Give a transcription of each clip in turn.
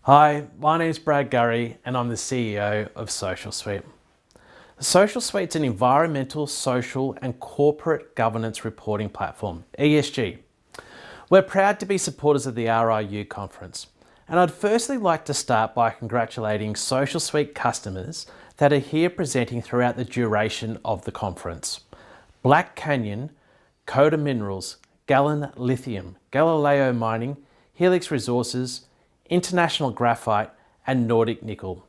Hi, my name is Brad Gurry and I'm the CEO of SocialSuite. SocialSuite's an environmental, social and corporate governance reporting platform, ESG. We're proud to be supporters of the RIU conference, and I'd firstly like to start by congratulating SocialSuite customers that are here presenting throughout the duration of the conference. Black Canyon, Coda Minerals, Gallon Lithium, Galileo Mining, Helix Resources, International Graphite and Nordic Nickel.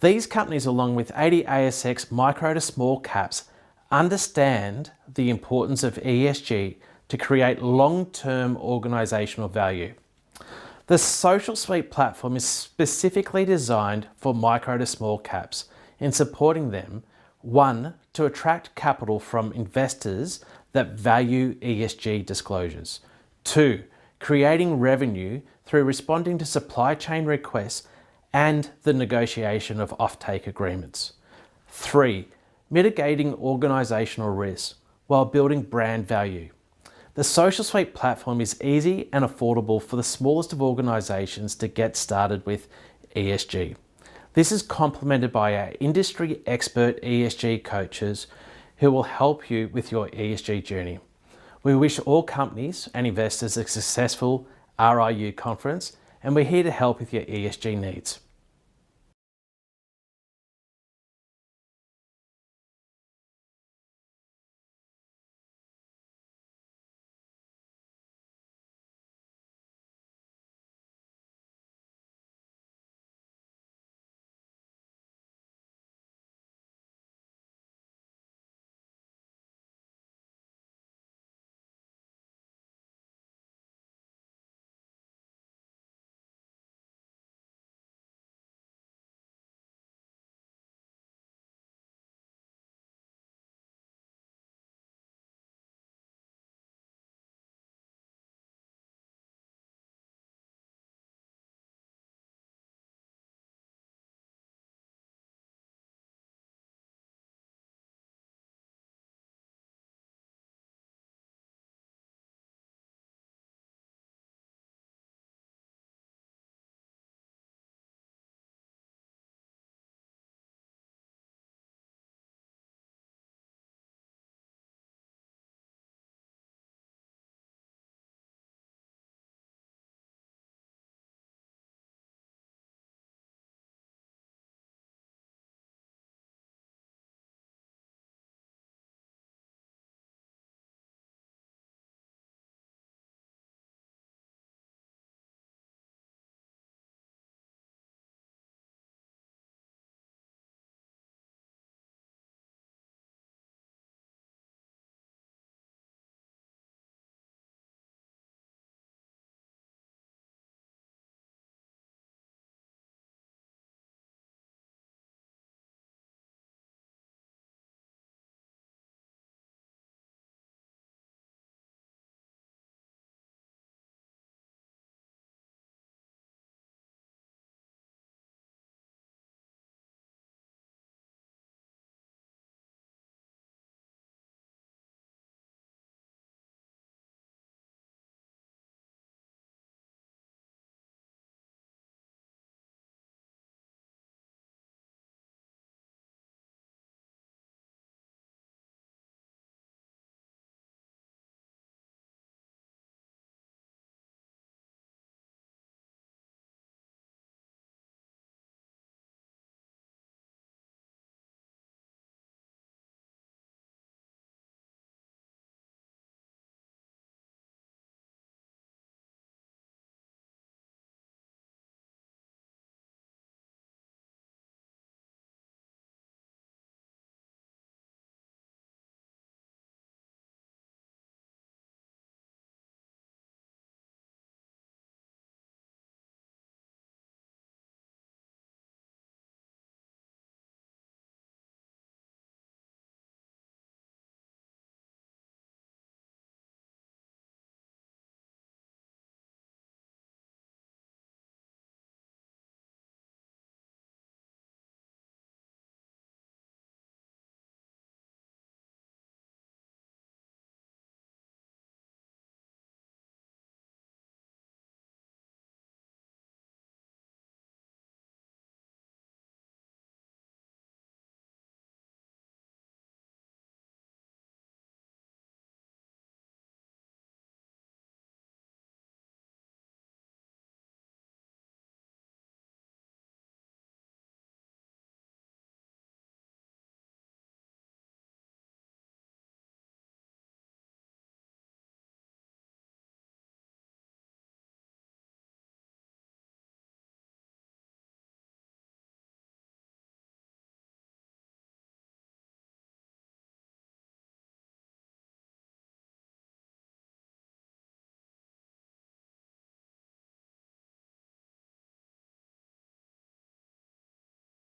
These companies, along with 80 ASX micro to small caps, understand the importance of ESG to create long-term organisational value. The SocialSuite platform is specifically designed for micro to small caps in supporting them, one, to attract capital from investors that value ESG disclosures, two, creating revenue through responding to supply chain requests and the negotiation of offtake agreements. 3. Mitigating organisational risk while building brand value. The SocialSuite platform is easy and affordable for the smallest of organisations to get started with ESG. This is complemented by our industry expert ESG coaches who will help you with your ESG journey. We wish all companies and investors a successful RIU conference, and we're here to help with your ESG needs.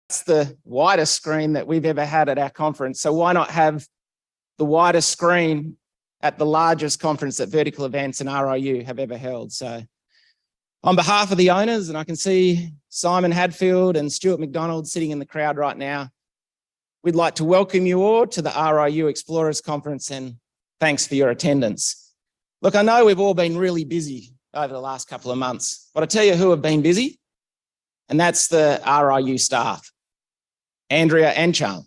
That's the widest screen that we've ever had at our conference. So why not have the widest screen at the largest conference that Vertical Events and RIU have ever held? So on behalf of the owners, and I can see Simon Hadfield and Stuart McDonald sitting in the crowd right now, we'd like to welcome you all to the RIU Explorers Conference, and thanks for your attendance. Look, I know we've all been really busy over the last couple of months, but I tell you who have been busy, and that's the RIU staff, Andrea and Charm.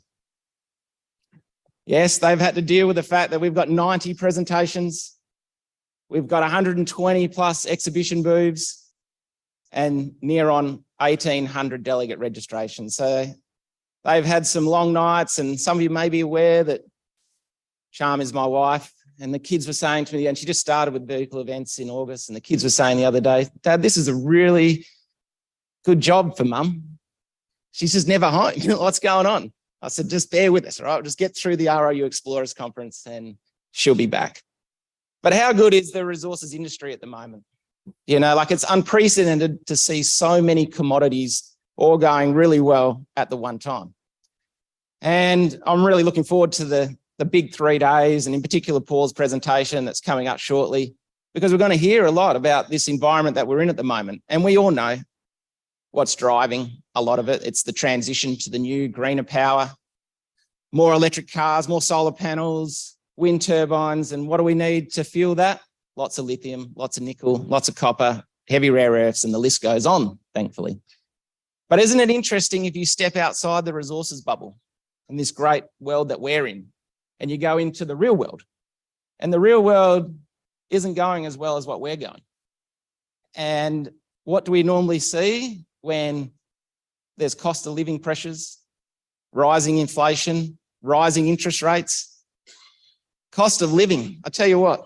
Yes, they've had to deal with the fact that we've got 90 presentations, we've got 120 plus exhibition booths, and near on 1,800 delegate registrations. So they've had some long nights, and some of you may be aware that Charm is my wife, and the kids were saying to me, and she just started with Vertical Events in August, and the kids were saying the other day, Dad, this is a really good job for Mum. She's just never home. What's going on? I said, just bear with us, all right? We'll just get through the RIU Explorers Conference and she'll be back. But how good is the resources industry at the moment? You know, like it's unprecedented to see so many commodities all going really well at the one time. And I'm really looking forward to the big 3 days, and in particular Paul's presentation that's coming up shortly, because we're going to hear a lot about this environment that we're in at the moment. And we all know what's driving a lot of it. It's the transition to the new greener power, more electric cars, more solar panels, wind turbines. And what do we need to fuel that? Lots of lithium, lots of nickel, lots of copper, heavy rare earths, and the list goes on, thankfully. But isn't it interesting if you step outside the resources bubble in this great world that we're in, and you go into the real world, and the real world isn't going as well as what we're going. And what do we normally see when there's cost of living pressures, rising inflation, rising interest rates? Cost of living, I tell you what,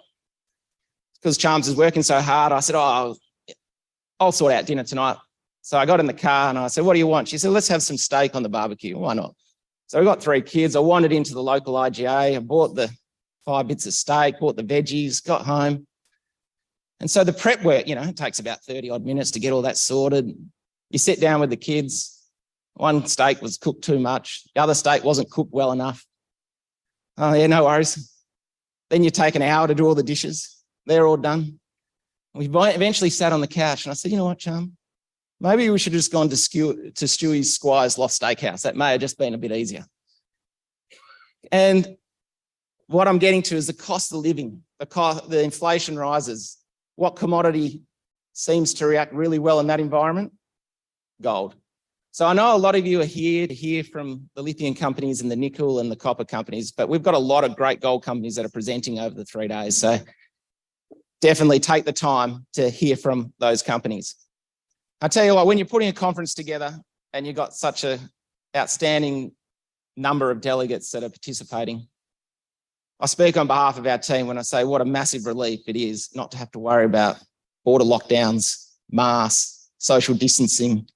because Charms is working so hard, I said, oh, I'll sort out dinner tonight. So I got in the car and I said, what do you want? She said, let's have some steak on the barbecue. Why not? So we got 3 kids. I wandered into the local IGA. I bought the 5 bits of steak, bought the veggies, got home. And so the prep work, you know, it takes about 30 odd minutes to get all that sorted. You sit down with the kids. One steak was cooked too much. The other steak wasn't cooked well enough. Oh yeah, no worries. Then you take an hour to do all the dishes. They're all done. We eventually sat on the couch and I said, you know what, Charm? Maybe we should have just gone to Stewie's Squire's Loft Steakhouse. That may have just been a bit easier. And what I'm getting to is the cost of living, the inflation rises. What commodity seems to react really well in that environment? Gold. So I know a lot of you are here to hear from the lithium companies and the nickel and the copper companies, but we've got a lot of great gold companies that are presenting over the 3 days. So definitely take the time to hear from those companies. I tell you what, when you're putting a conference together and you've got such an outstanding number of delegates that are participating, I speak on behalf of our team when I say what a massive relief it is not to have to worry about border lockdowns, masks, social distancing.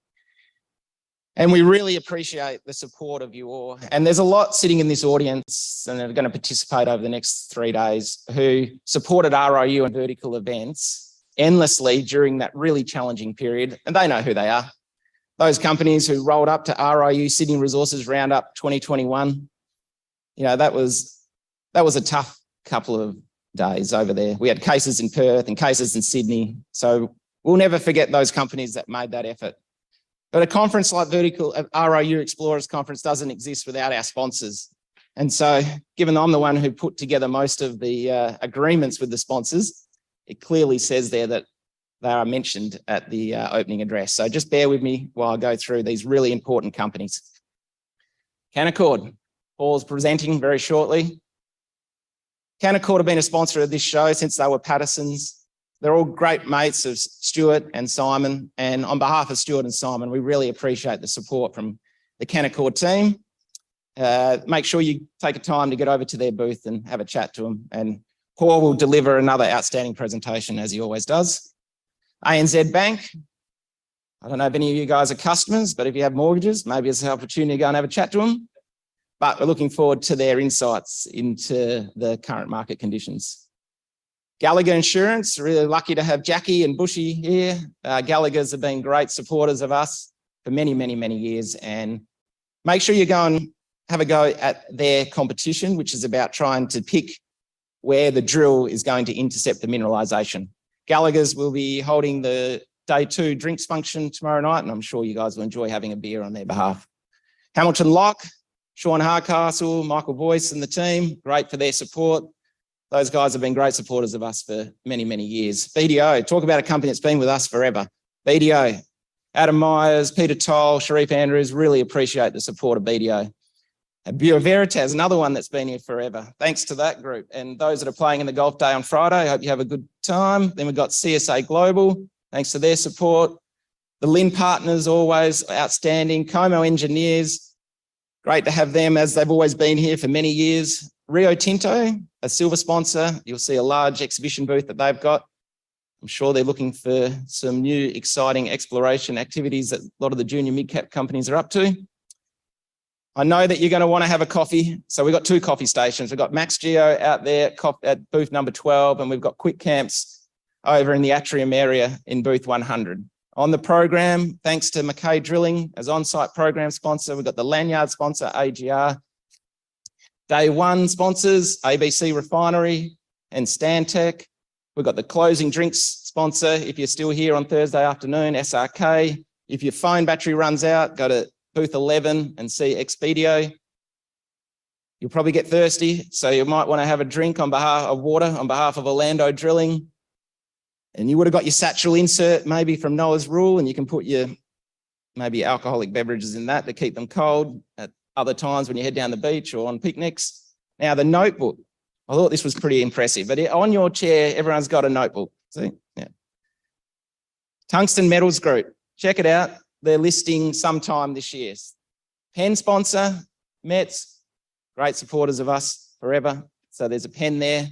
And we really appreciate the support of you all. And there's a lot sitting in this audience and are going to participate over the next 3 days who supported RIU and Vertical Events endlessly during that really challenging period. And they know who they are. Those companies who rolled up to RIU Sydney Resources Roundup 2021, you know, that was a tough couple of days over there. We had cases in Perth and cases in Sydney. So we'll never forget those companies that made that effort. But a conference like RIU Explorers Conference doesn't exist without our sponsors. And so given I'm the one who put together most of the agreements with the sponsors, it clearly says there that they are mentioned at the opening address. So just bear with me while I go through these really important companies. Canaccord, Paul's presenting very shortly. Canaccord have been a sponsor of this show since they were Pattersons. They're all great mates of Stuart and Simon. And on behalf of Stuart and Simon, we really appreciate the support from the Canaccord team. Make sure you take a time to get over to their booth and have a chat to them. And Paul will deliver another outstanding presentation, as he always does. ANZ Bank. I don't know if any of you guys are customers, but if you have mortgages, maybe it's an opportunity to go and have a chat to them. But we're looking forward to their insights into the current market conditions. Gallagher Insurance, really lucky to have Jackie and Bushy here. Gallagher's have been great supporters of us for many, many, many years. And Make sure you go and have a go at their competition, which is about trying to pick where the drill is going to intercept the mineralisation. Gallagher's will be holding the day 2 drinks function tomorrow night, and I'm sure you guys will enjoy having a beer on their behalf. Hamilton Lock, Sean Hardcastle, Michael Boyce and the team, great for their support. Those guys have been great supporters of us for many, many years. BDO, talk about a company that's been with us forever. BDO, Adam Myers, Peter Toll, Sharif Andrews, really appreciate the support of BDO. And Bureau Veritas, another one that's been here forever. Thanks to that group. And those that are playing in the golf day on Friday, I hope you have a good time. Then we've got CSA Global, thanks to their support. The Lynn Partners, always outstanding. Como Engineers, great to have them as they've always been here for many years. Rio Tinto, a silver sponsor. You'll see a large exhibition booth that they've got. I'm sure they're looking for some new exciting exploration activities that a lot of the junior mid-cap companies are up to. I know that you're going to want to have a coffee. So we've got 2 coffee stations. We've got Max Geo out there at booth number 12, and we've got Quick Camps over in the atrium area in booth 100. On the program, thanks to McKay Drilling as on-site program sponsor, we've got the Lanyard sponsor, AGR. Day 1 sponsors, ABC Refinery and Stantec. We've got the closing drinks sponsor, if you're still here on Thursday afternoon, SRK. If your phone battery runs out, go to booth 11 and see Expedio. You'll probably get thirsty, so you might want to have a drink on behalf of water, on behalf of Orlando Drilling. And you would have got your satchel insert maybe from Noah's Rule, and you can put your maybe alcoholic beverages in that to keep them cold at other times when you head down the beach or on picnics. Now, the notebook. I thought this was pretty impressive, but on your chair, everyone's got a notebook. See? Yeah. Tungsten Metals Group. Check it out. They're listing sometime this year. Pen sponsor, Mets, great supporters of us forever. So there's a pen there.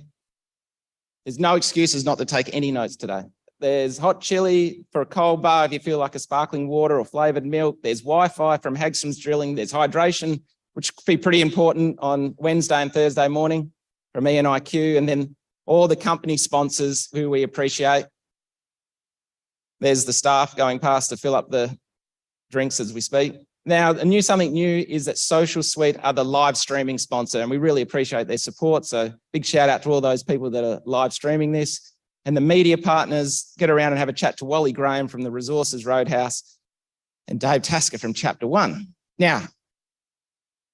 There's no excuses not to take any notes today. There's hot chili for a cold bar if you feel like a sparkling water or flavoured milk. There's Wi-Fi from Hagstrom's Drilling. There's hydration, which could be pretty important on Wednesday and Thursday morning from ENIQ. And then all the company sponsors who we appreciate. There's the staff going past to fill up the drinks as we speak. Now, something new is that Social Suite are the live streaming sponsor, and we really appreciate their support. So big shout out to all those people that are live streaming this. And the media partners, get around and have a chat to Wally Graham from the Resources Roadhouse and Dave Tasker from Chapter 1. Now,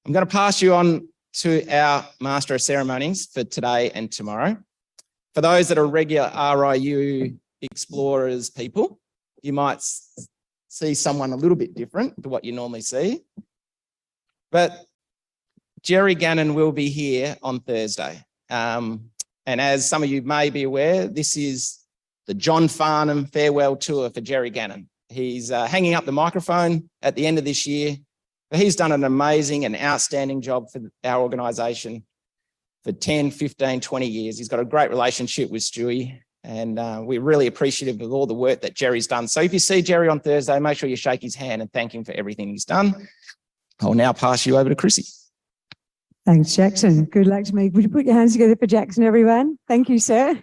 I'm going to pass you on to our Master of Ceremonies for today and tomorrow. For those that are regular RIU explorers people, you might see someone a little bit different to what you normally see. But Jerry Gannon will be here on Thursday. And as some of you may be aware, this is the John Farnham farewell tour for Jerry Gannon. He's hanging up the microphone at the end of this year. But he's done an amazing and outstanding job for our organisation for 10, 15, 20 years. He's got a great relationship with Stewie, and we're really appreciative of all the work that Jerry's done. So if you see Jerry on Thursday, make sure you shake his hand and thank him for everything he's done. I'll now pass you over to Chrissy. Thanks, Jaxon. Good luck to me. Would you put your hands together for Jaxon, everyone? Thank you, sir.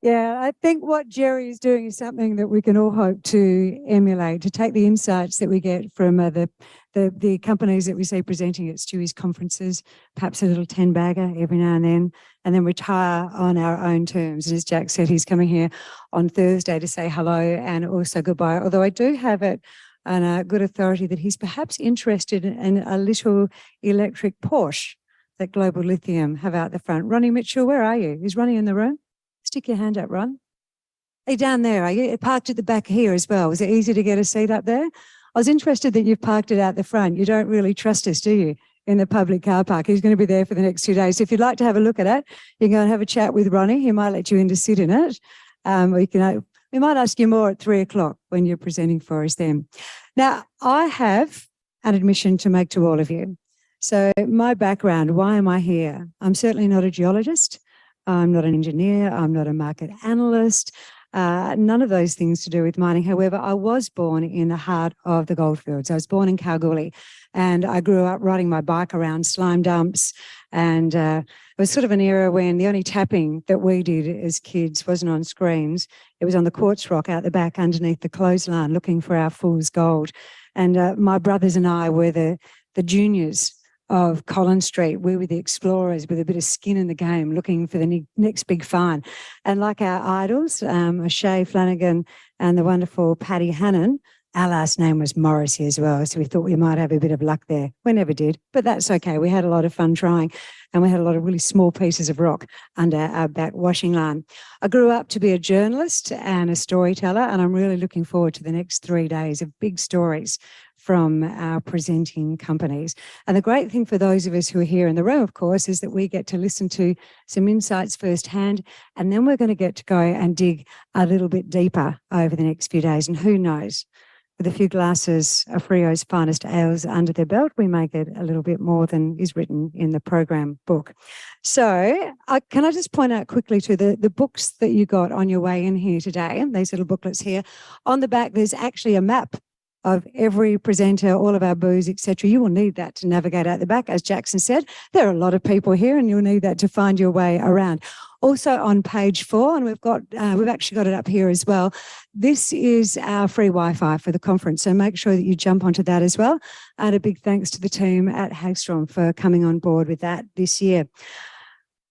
Yeah, I think what Jerry is doing is something that we can all hope to emulate, to take the insights that we get from the companies that we see presenting at Stewie's conferences, perhaps a little 10-bagger every now and then retire on our own terms. And as Jack said, he's coming here on Thursday to say hello and also goodbye. Although I do have it on a good authority that he's perhaps interested in a little electric Porsche that Global Lithium have out the front. Ronnie Mitchell, where are you? Is Ronnie in the room? Stick your hand up, Ron. Are you down there, are you? It parked at the back here as well. Was it easy to get a seat up there? I was interested that you've parked it out the front. You don't really trust us, do you, in the public car park? He's going to be there for the next 2 days. So if you'd like to have a look at it, you can go and have a chat with Ronnie. He might let you in to sit in it. We might ask you more at 3 o'clock when you're presenting for us then. Now, I have an admission to make to all of you. So my background, why am I here? I'm certainly not a geologist. I'm not an engineer. I'm not a market analyst. None of those things to do with mining. However, I was born in the heart of the goldfields. I was born in Kalgoorlie, and I grew up riding my bike around slime dumps. And it was sort of an era when the only tapping that we did as kids wasn't on screens. It was on the quartz rock out the back underneath the clothesline, looking for our fool's gold. And my brothers and I were the juniors of Collins Street. We were the explorers with a bit of skin in the game, looking for the next big find. And like our idols, Shay Flanagan and the wonderful Paddy Hannon, our last name was Morrissey as well, so we thought we might have a bit of luck there. We never did, but that's okay. We had a lot of fun trying, and we had a lot of really small pieces of rock under our back washing line. I grew up to be a journalist and a storyteller, and I'm really looking forward to the next 3 days of big stories from our presenting companies. And the great thing for those of us who are here in the room, of course, is that we get to listen to some insights firsthand, and then we're going to get to go and dig a little bit deeper over the next few days. And who knows, with a few glasses of Frio's finest ales under their belt, we may get a little bit more than is written in the program book. So can I just point out quickly to the books that you got on your way in here today, these little booklets here. On the back, there's actually a map of every presenter, all of our booths, etc. You will need that to navigate out the back. As Jaxon said, there are a lot of people here and you'll need that to find your way around. Also on page 4, and we've actually got it up here as well, this is our free Wi-Fi for the conference, so make sure that you jump onto that as well. And a big thanks to the team at Hagstrom for coming on board with that this year.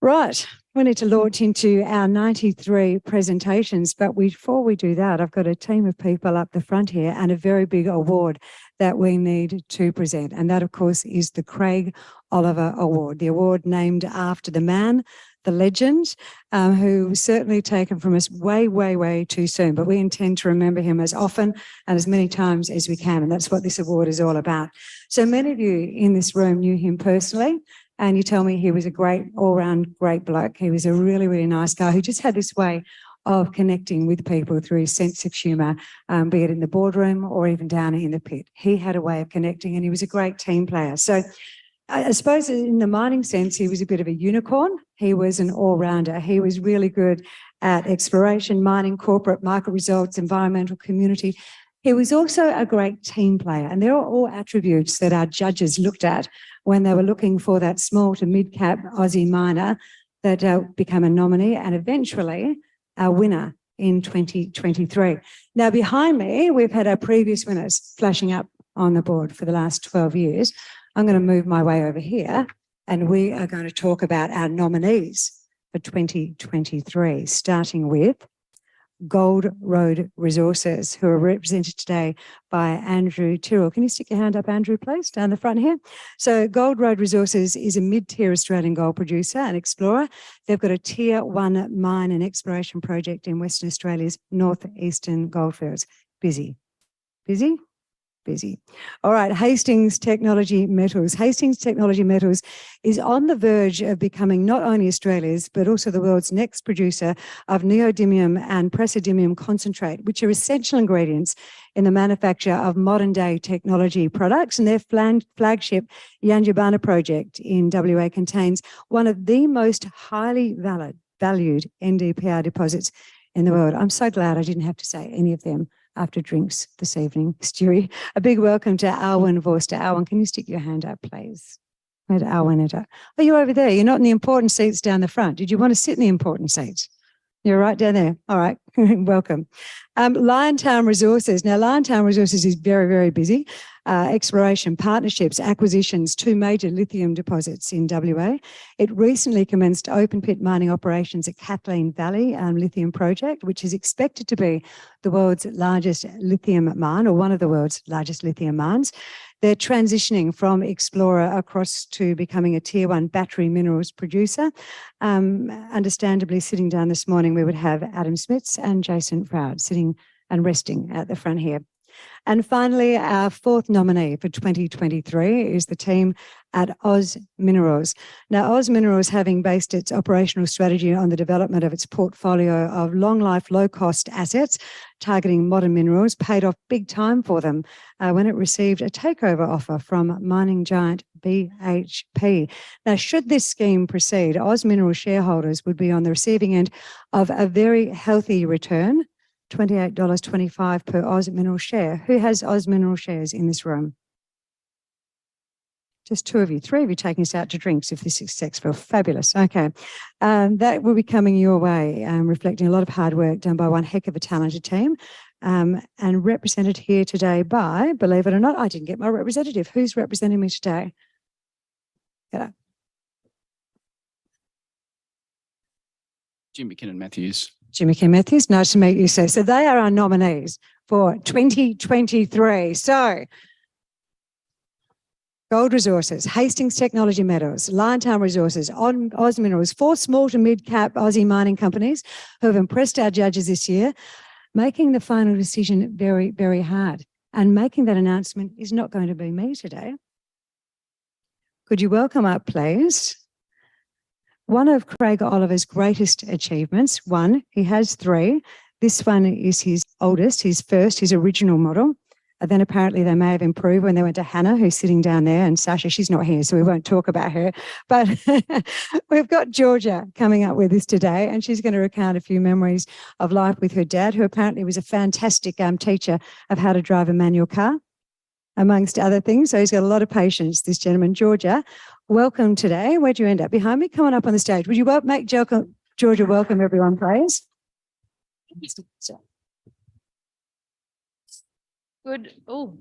Right, we need to launch into our 93 presentations, but before we do that, I've got a team of people up the front here and a very big award that we need to present. And that, of course, is the Craig Oliver Award, the award named after the man, the legend, who was certainly taken from us way, way, way too soon. But we intend to remember him as often and as many times as we can. And that's what this award is all about. So many of you in this room knew him personally. And you tell me he was a great, all-round great bloke. He was a really, really nice guy who just had this way of connecting with people through his sense of humour, be it in the boardroom or even down in the pit. He had a way of connecting and he was a great team player. So I suppose in the mining sense, he was a bit of a unicorn. He was an all-rounder. He was really good at exploration, mining, corporate, market results, environmental, community. He was also a great team player. And there are all attributes that our judges looked at when they were looking for that small to mid-cap Aussie miner that became a nominee and eventually our winner in 2023. Now, behind me, we've had our previous winners flashing up on the board for the last 12 years. I'm going to move my way over here and we are going to talk about our nominees for 2023, starting with Gold Road Resources, who are represented today by Andrew Tyrrell. Can you stick your hand up, Andrew, please, down the front here? So Gold Road Resources is a mid-tier Australian gold producer and explorer. They've got a tier 1 mine and exploration project in Western Australia's northeastern goldfields. Busy. Busy? Busy. All right, Hastings Technology Metals. Hastings Technology Metals is on the verge of becoming not only Australia's, but also the world's next producer of neodymium and praseodymium concentrate, which are essential ingredients in the manufacture of modern day technology products. And their flagship Yangibana project in WA contains one of the most highly valued NdPr deposits in the world. I'm so glad I didn't have to say any of them after drinks this evening, Stewie. A big welcome to Alwyn Vorster. Alwyn, can you stick your hand up, please? Where'd Alwyn enter? Oh, you're over there. You're not in the important seats down the front. Did you want to sit in the important seats? You're right down there. All right, welcome. Liontown Resources. Now, Liontown Resources is very, very busy. Exploration, partnerships, acquisitions, 2 major lithium deposits in WA. It recently commenced open pit mining operations at Kathleen Valley lithium project, which is expected to be the world's largest lithium mine, or one of the world's largest lithium mines. They're transitioning from explorer across to becoming a tier 1 battery minerals producer. Understandably, sitting down this morning, we would have Adam Smits and Jason Froud sitting and resting at the front here. And finally, our 4th nominee for 2023 is the team at Oz Minerals. Now, Oz Minerals, having based its operational strategy on the development of its portfolio of long-life, low-cost assets targeting modern minerals, paid off big time for them when it received a takeover offer from mining giant BHP. Now, should this scheme proceed, Oz Minerals shareholders would be on the receiving end of a very healthy return $28.25 per Oz Mineral share. Who has Oz Mineral shares in this room? Just 2 of you, 3 of you taking us out to drinks if this is successful. Fabulous. Okay. That will be coming your way, reflecting a lot of hard work done by one heck of a talented team, and represented here today by, believe it or not, I didn't get my representative. Who's representing me today? G'day. Jim McKinnon-Matthews. Jim McKinnon-Matthews, nice to meet you, sir. So they are our nominees for 2023. So Gold Resources, Hastings Technology Metals, Liontown Resources, Oz Minerals, 4 small to mid-cap Aussie mining companies who have impressed our judges this year, making the final decision very, very hard. And making that announcement is not going to be me today. Could you welcome up, please, one of Craig Oliver's greatest achievements. One, he has 3. This one is his oldest, his first, his original model. And then apparently they may have improved when they went to Hannah, who's sitting down there, and Sasha, she's not here, so we won't talk about her. But we've got Georgia coming up with us today, and she's going to recount a few memories of life with her dad, who apparently was a fantastic teacher of how to drive a manual car, amongst other things. So he's got a lot of patience, this gentleman. Georgia, welcome today. Where'd you end up? Behind me? Come on up on the stage. Would you make Georgia welcome everyone, please? Good. Oh,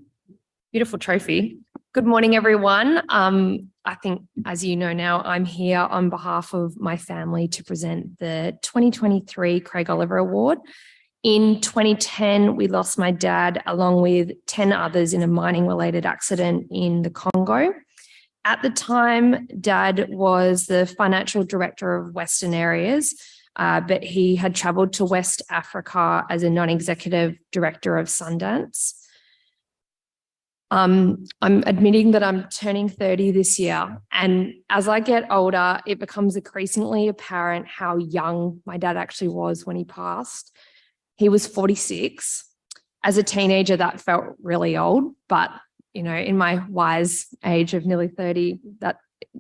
beautiful trophy. Good morning, everyone. I think, as you know now, I'm here on behalf of my family to present the 2023 Craig Oliver Award. In 2010, we lost my dad along with 10 others in a mining-related accident in the Congo. At the time, Dad was the financial director of Western Areas, but he had travelled to West Africa as a non-executive director of Sundance. I'm admitting that I'm turning 30 this year, and as I get older, it becomes increasingly apparent how young my dad actually was when he passed. He was 46. As a teenager, that felt really old, but you know, in my wise age of nearly 30, that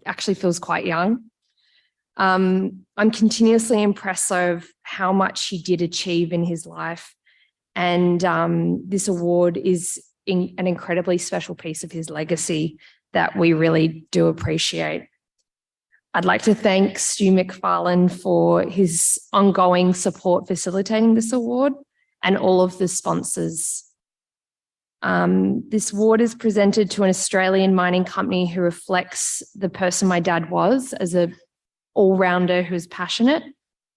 actually feels quite young. I'm continuously impressed of how much he did achieve in his life, and this award is an incredibly special piece of his legacy that we really do appreciate. I'd like to thank Stu McFarlane for his ongoing support facilitating this award and all of the sponsors. This award is presented to an Australian mining company who reflects the person my dad was as an all-rounder who's passionate,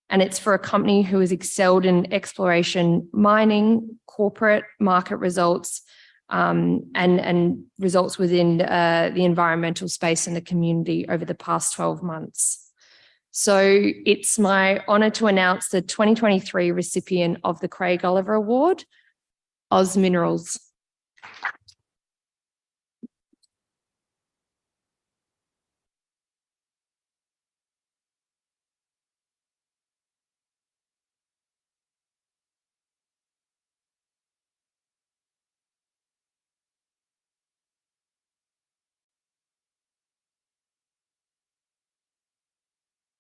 and it's for a company who has excelled in exploration, mining, corporate market results, and results within the environmental space and the community over the past 12 months. So it's my honour to announce the 2023 recipient of the Craig Oliver Award, Oz Minerals.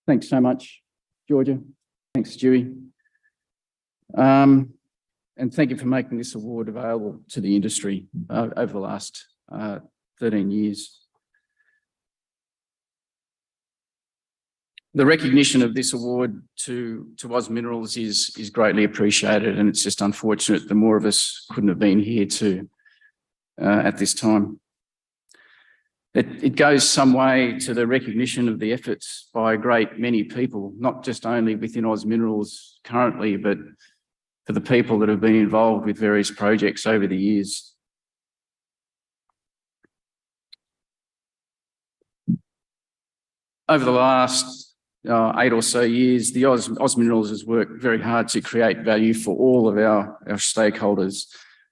Thanks so much, Georgia. Thanks, Stewie. And thank you for making this award available to the industry over the last 13 years. The recognition of this award to Oz Minerals is greatly appreciated, and it's just unfortunate the more of us couldn't have been here at this time. It goes some way to the recognition of the efforts by a great many people, not just only within Oz Minerals currently, but for the people that have been involved with various projects over the years. Over the last 8 or so years, the Oz Minerals has worked very hard to create value for all of our stakeholders,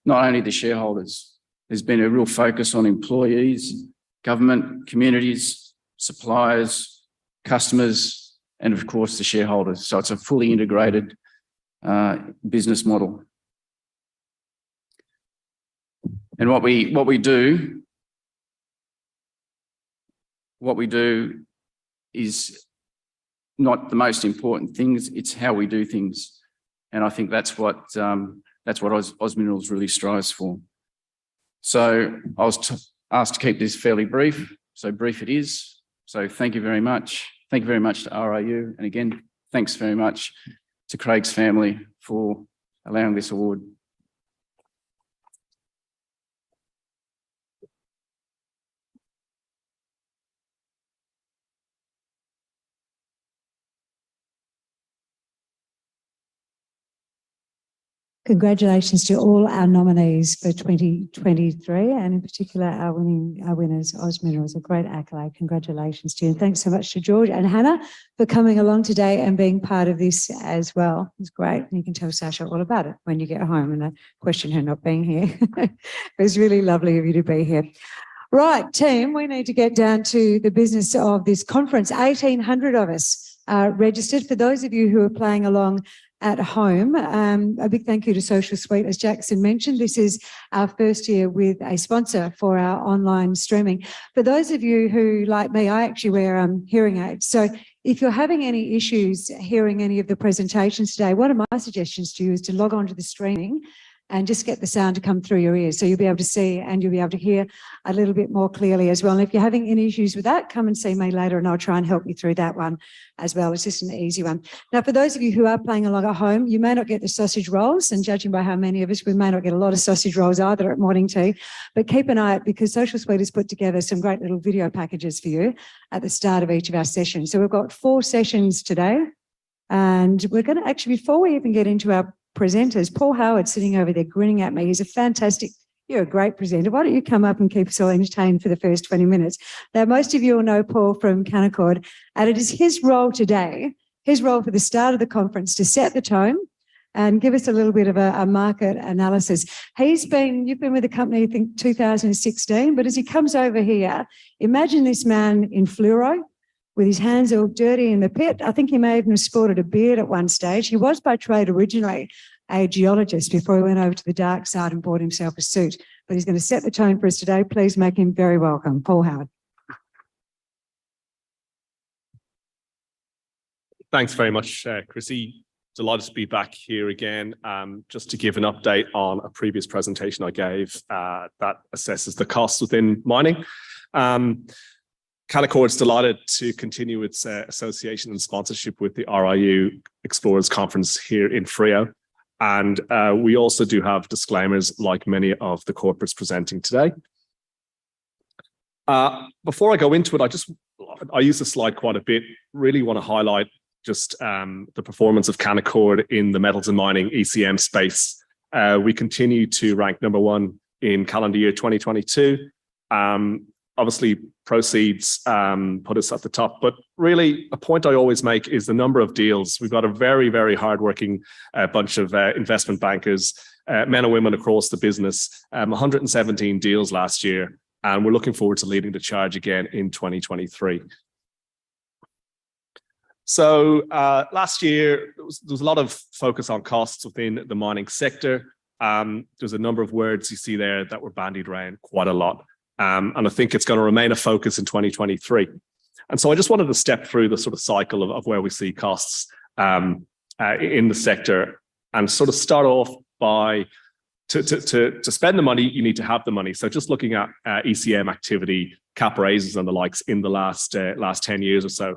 not only the shareholders. There's been a real focus on employees, government, communities, suppliers, customers, and of course the shareholders. So it's a fully integrated business model. And what we do is not the most important things, it's how we do things. And I think that's what Oz Minerals really strives for. So I was asked to keep this fairly brief. So brief it is. So thank you very much. Thank you very much to RIU. And again, thanks very much to Craig's family for allowing this award. Congratulations to all our nominees for 2023, and in particular our winners, Oz Minerals. A great accolade. Congratulations to you. And thanks so much to George and Hannah for coming along today and being part of this as well. It's great. And you can tell Sasha all about it when you get home and question her not being here. It was really lovely of you to be here. Right, team, we need to get down to the business of this conference. 1,800 of us are registered. For those of you who are playing along at home, a big thank you to Social Suite. As Jaxon mentioned, this is our first year with a sponsor for our online streaming. For those of you who, like me, I actually wear hearing aids. So if you're having any issues hearing any of the presentations today, one of my suggestions to you is to log on to the streaming and just get the sound to come through your ears. So you'll be able to see and you'll be able to hear a little bit more clearly as well. And if you're having any issues with that, come and see me later and I'll try and help you through that one as well. It's just an easy one. Now, for those of you who are playing along at home, you may not get the sausage rolls, and judging by how many of us, we may not get a lot of sausage rolls either at morning tea, but keep an eye out because Social Suite has put together some great little video packages for you at the start of each of our sessions. So we've got 4 sessions today, and we're going to actually, before we even get into our presenters, Paul Howard sitting over there grinning at me. He's you're a great presenter. Why don't you come up and keep us all entertained for the first 20 minutes? Now, most of you will know Paul from Canaccord, and it is his role today, his role for the start of the conference, to set the tone and give us a little bit of a market analysis. You've been with the company, I think, 2016, but as he comes over here, imagine this man in fluoro, with his hands all dirty in the pit. I think he may even have sported a beard at one stage. He was by trade originally a geologist before he went over to the dark side and bought himself a suit. But he's going to set the tone for us today. Please make him very welcome. Paul Howard. Thanks very much, Chrissy. Delighted to be back here again. Just to give an update on a previous presentation I gave that assesses the costs within mining. Canaccord's delighted to continue its association and sponsorship with the RIU Explorers Conference here in Frio. And we also do have disclaimers like many of the corporates presenting today. Before I go into it, I use this slide quite a bit, really want to highlight just the performance of Canaccord in the metals and mining ECM space. We continue to rank #1 in calendar year 2022. Obviously, proceeds put us at the top, but really a point I always make is the number of deals. We've got a very, very hardworking bunch of investment bankers, men and women across the business, 117 deals last year, and we're looking forward to leading the charge again in 2023. So last year, there was a lot of focus on costs within the mining sector. There's a number of words you see there that were bandied around quite a lot. And I think it's going to remain a focus in 2023. And so I just wanted to step through the sort of cycle of where we see costs in the sector and sort of start off by to spend the money, you need to have the money. So just looking at ECM activity, cap raises and the likes in the last 10 years or so.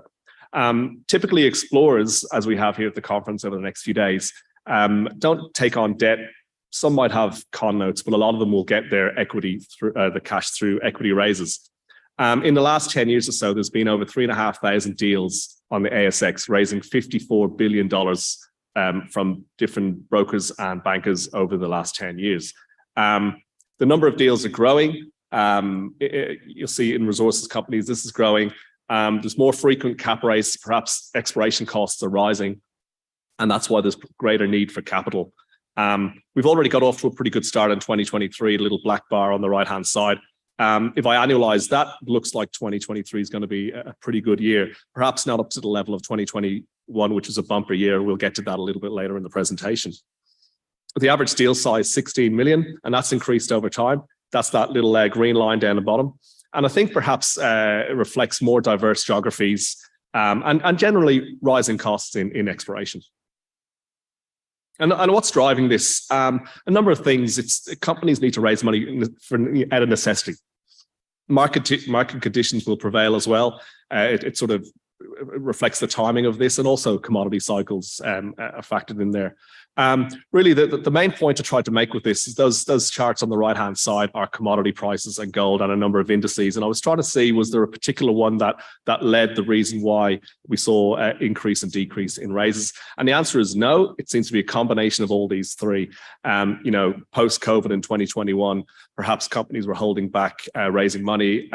Typically explorers, as we have here at the conference over the next few days, don't take on debt. Some might have con notes, but a lot of them will get their equity through the cash through equity raises. In the last 10 years or so, there's been over 3,500 deals on the ASX, raising $54 billion from different brokers and bankers over the last 10 years. The number of deals are growing. You'll see in resources companies, this is growing. There's more frequent cap raises, perhaps exploration costs are rising, and that's why there's greater need for capital. We've already got off to a pretty good start in 2023, a little black bar on the right-hand side. If I annualize that, looks like 2023 is going to be a pretty good year, perhaps not up to the level of 2021, which is a bumper year. We'll get to that a little bit later in the presentation. The average deal size, 16 million, and that's increased over time. That's that little green line down the bottom. And I think perhaps it reflects more diverse geographies and generally rising costs in exploration. And what's driving this? A number of things. Companies need to raise money out of necessity. Market conditions will prevail as well. It sort of reflects the timing of this, and also commodity cycles are factored in there. Really, the main point to try to make with this is those charts on the right-hand side are commodity prices and gold and a number of indices. And I was trying to see, was there a particular one that led the reason why we saw increase and decrease in raises? And the answer is no. It seems to be a combination of all these three. Post-COVID in 2021, perhaps companies were holding back raising money,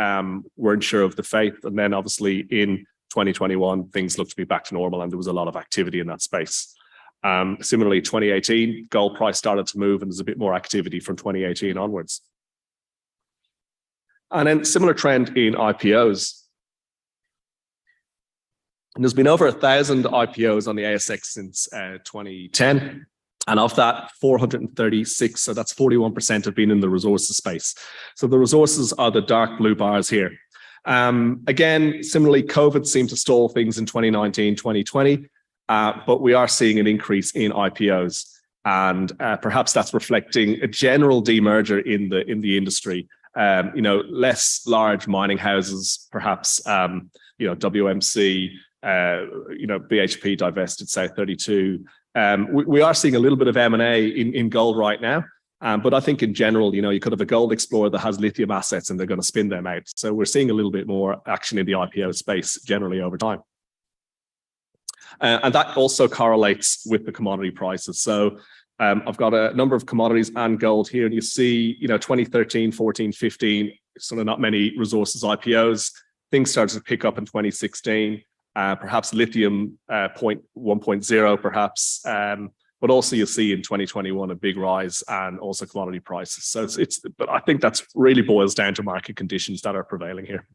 weren't sure of the faith. And then obviously in 2021, things looked to be back to normal, and there was a lot of activity in that space. Similarly, 2018, gold price started to move, and there's a bit more activity from 2018 onwards. And then similar trend in IPOs. And there's been over 1,000 IPOs on the ASX since 2010. And of that, 436, so that's 41%, have been in the resources space. So the resources are the dark blue bars here. Again, similarly, COVID seemed to stall things in 2019, 2020. But we are seeing an increase in IPOs, and perhaps that's reflecting a general demerger in the industry. Less large mining houses, perhaps. WMC, BHP divested South32. We are seeing a little bit of M&A in gold right now. But I think in general, you could have a gold explorer that has lithium assets, and they're going to spin them out. So we're seeing a little bit more action in the IPO space generally over time. And that also correlates with the commodity prices. So I've got a number of commodities and gold here, and you see, 2013, 14, 15, sort of not many resources IPOs. Things started to pick up in 2016, perhaps lithium 1.0, perhaps. But also you'll see in 2021 a big rise, and also commodity prices. So but I think that's really boils down to market conditions that are prevailing here.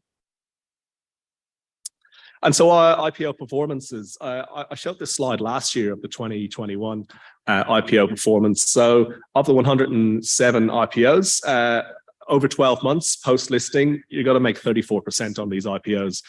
And so our IPO performances, I showed this slide last year of the 2021 IPO performance. So of the 107 IPOs, over 12 months post-listing, you've got to make 34% on these IPOs.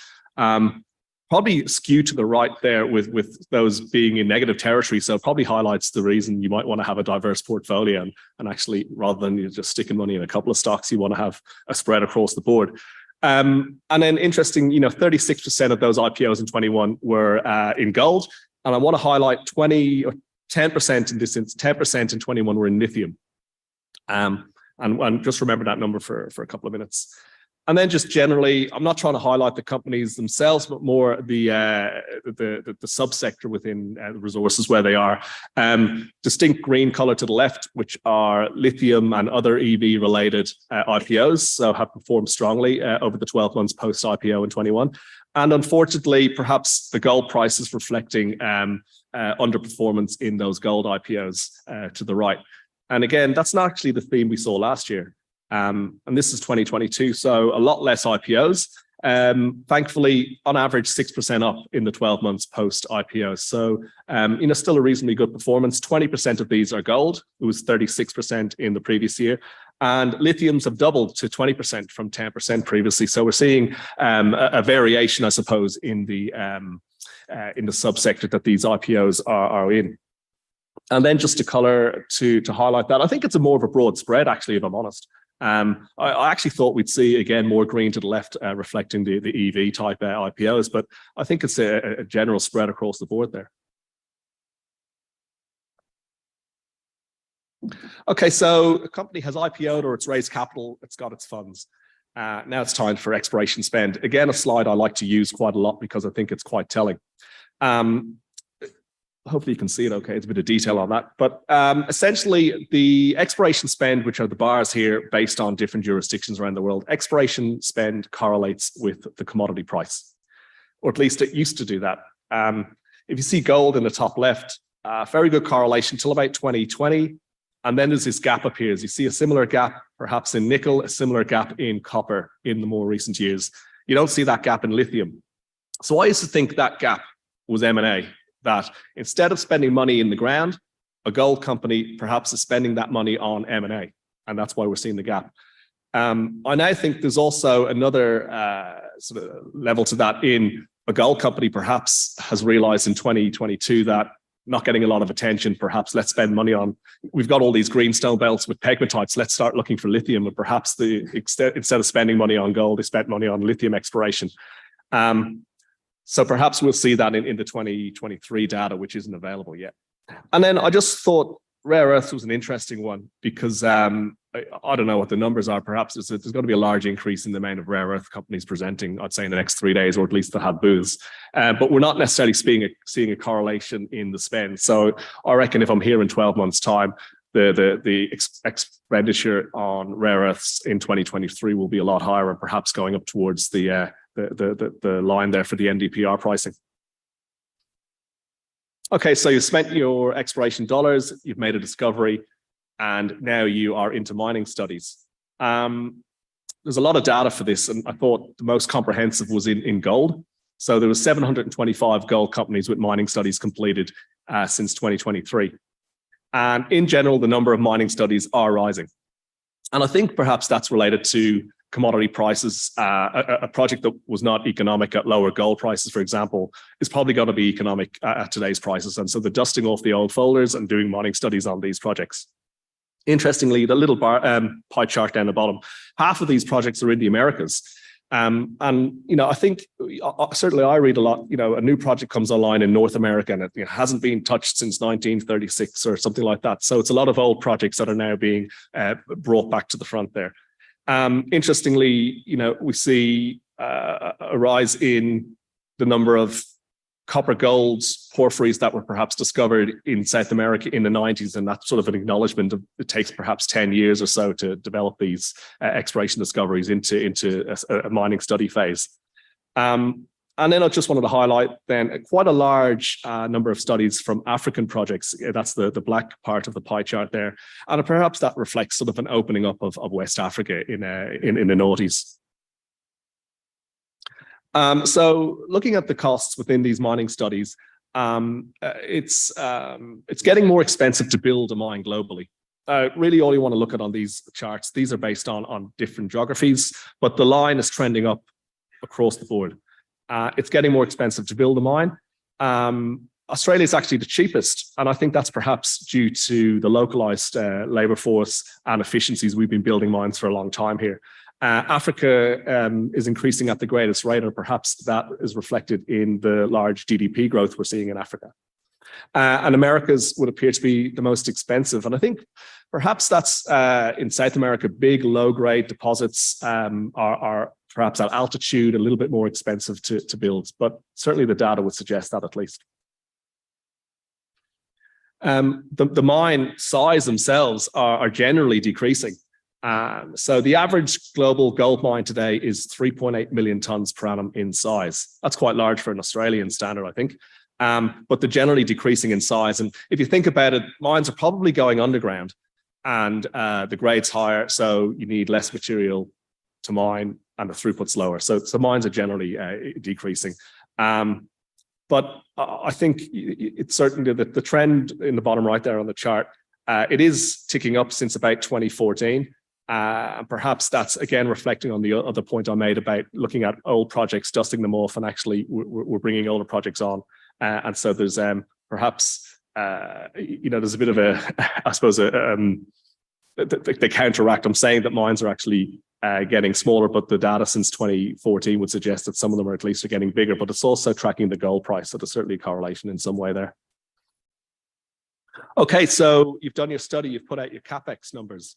Probably skewed to the right there with those being in negative territory. So probably highlights the reason you might want to have a diverse portfolio, and actually, rather than just sticking money in a couple of stocks, you want to have a spread across the board. And then interesting, 36% of those IPOs in 21 were in gold. And I want to highlight 10% in this instance, 10% in 21 were in lithium. And just remember that number for a couple of minutes. And then just generally, I'm not trying to highlight the companies themselves, but more the subsector within the resources where they are. Distinct green color to the left, which are lithium and other EV related IPOs, so have performed strongly over the 12 months post IPO in 21. And unfortunately, perhaps the gold price is reflecting underperformance in those gold IPOs to the right. And again, that's not actually the theme we saw last year. And this is 2022, so a lot less IPOs. Thankfully, on average, 6% up in the 12 months post IPO. So, still a reasonably good performance. 20% of these are gold. It was 36% in the previous year. And lithiums have doubled to 20% from 10% previously. So we're seeing a variation, I suppose, in the subsector that these IPOs are in. And then just to color to highlight that, I think it's more of a broad spread, actually, if I'm honest. I actually thought we'd see, again, more green to the left, reflecting the EV type IPOs, but I think it's a general spread across the board there. Okay, so a company has IPO'd or it's raised capital, it's got its funds. Now it's time for exploration spend. Again, a slide I like to use quite a lot because I think it's quite telling. Hopefully you can see it okay. It's a bit of detail on that. But essentially, the exploration spend, which are the bars here based on different jurisdictions around the world, exploration spend correlates with the commodity price, or at least it used to do that. If you see gold in the top left, very good correlation till about 2020. And then there's this gap appears. You see a similar gap, perhaps in nickel, a similar gap in copper in the more recent years. You don't see that gap in lithium. So I used to think that gap was M&A. That instead of spending money in the ground, a gold company perhaps is spending that money on M&A, and that's why we're seeing the gap. I now think there's also another sort of level to that in a gold company perhaps has realized in 2022 that not getting a lot of attention. Perhaps let's spend money on, we've got all these greenstone belts with pegmatites. Let's start looking for lithium, and perhaps instead of spending money on gold, they spent money on lithium exploration. So perhaps we'll see that in the 2023 data, which isn't available yet. And then I just thought rare earths was an interesting one because I don't know what the numbers are. Perhaps there's going to be a large increase in the amount of rare earth companies presenting, I'd say, in the next 3 days, or at least they'll have booths. But we're not necessarily seeing a correlation in the spend. So I reckon if I'm here in 12 months' time, the expenditure on rare earths in 2023 will be a lot higher, and perhaps going up towards the line there for the NdPr pricing. Okay, so you've spent your exploration dollars, you've made a discovery, and now you are into mining studies. There's a lot of data for this, and I thought the most comprehensive was in gold. So there was 725 gold companies with mining studies completed since 2023. And in general, the number of mining studies are rising. And I think perhaps that's related to commodity prices. A project that was not economic at lower gold prices, for example, is probably going to be economic at today's prices. And so they're dusting off the old folders and doing mining studies on these projects. Interestingly, the little pie chart down the bottom, half of these projects are in the Americas. And, you know, I think certainly I read a lot, you know, a new project comes online in North America and it hasn't been touched since 1936 or something like that. So it's a lot of old projects that are now being brought back to the front there. Interestingly, you know, we see a rise in the number of copper golds, porphyries that were perhaps discovered in South America in the 90s. And that's sort of an acknowledgement of it takes perhaps 10 years or so to develop these exploration discoveries into a mining study phase. And then I just wanted to highlight then quite a large number of studies from African projects. That's the black part of the pie chart there. And perhaps that reflects sort of an opening up of West Africa in the noughties. So looking at the costs within these mining studies, it's getting more expensive to build a mine globally. Really all you want to look at on these charts, these are based on different geographies, but the line is trending up across the board. It's getting more expensive to build a mine. Australia is actually the cheapest, and I think that's perhaps due to the localized labor force and efficiencies. We've been building mines for a long time here. Africa is increasing at the greatest rate, or perhaps that is reflected in the large GDP growth we're seeing in Africa. And Americas would appear to be the most expensive. And I think perhaps that's in South America, big low-grade deposits are perhaps at altitude, a little bit more expensive to build, but certainly the data would suggest that at least. The mine size themselves are generally decreasing. So the average global gold mine today is 3.8 million tons per annum in size. That's quite large for an Australian standard, I think. But they're generally decreasing in size. And if you think about it, mines are probably going underground and the grade's higher, so you need less material to mine and the throughput's lower. So mines are generally decreasing. But I think it's certainly the trend in the bottom right there on the chart, it is ticking up since about 2014. And perhaps that's again reflecting on the other point I made about looking at old projects, dusting them off, and actually we're bringing older projects on. And so there's perhaps, you know, there's a bit of a, I suppose, the counteract. I'm saying that mines are actually getting smaller, but the data since 2014 would suggest that some of them are at least getting bigger, but it's also tracking the gold price. So there's certainly a correlation in some way there. Okay, so you've done your study, you've put out your CapEx numbers.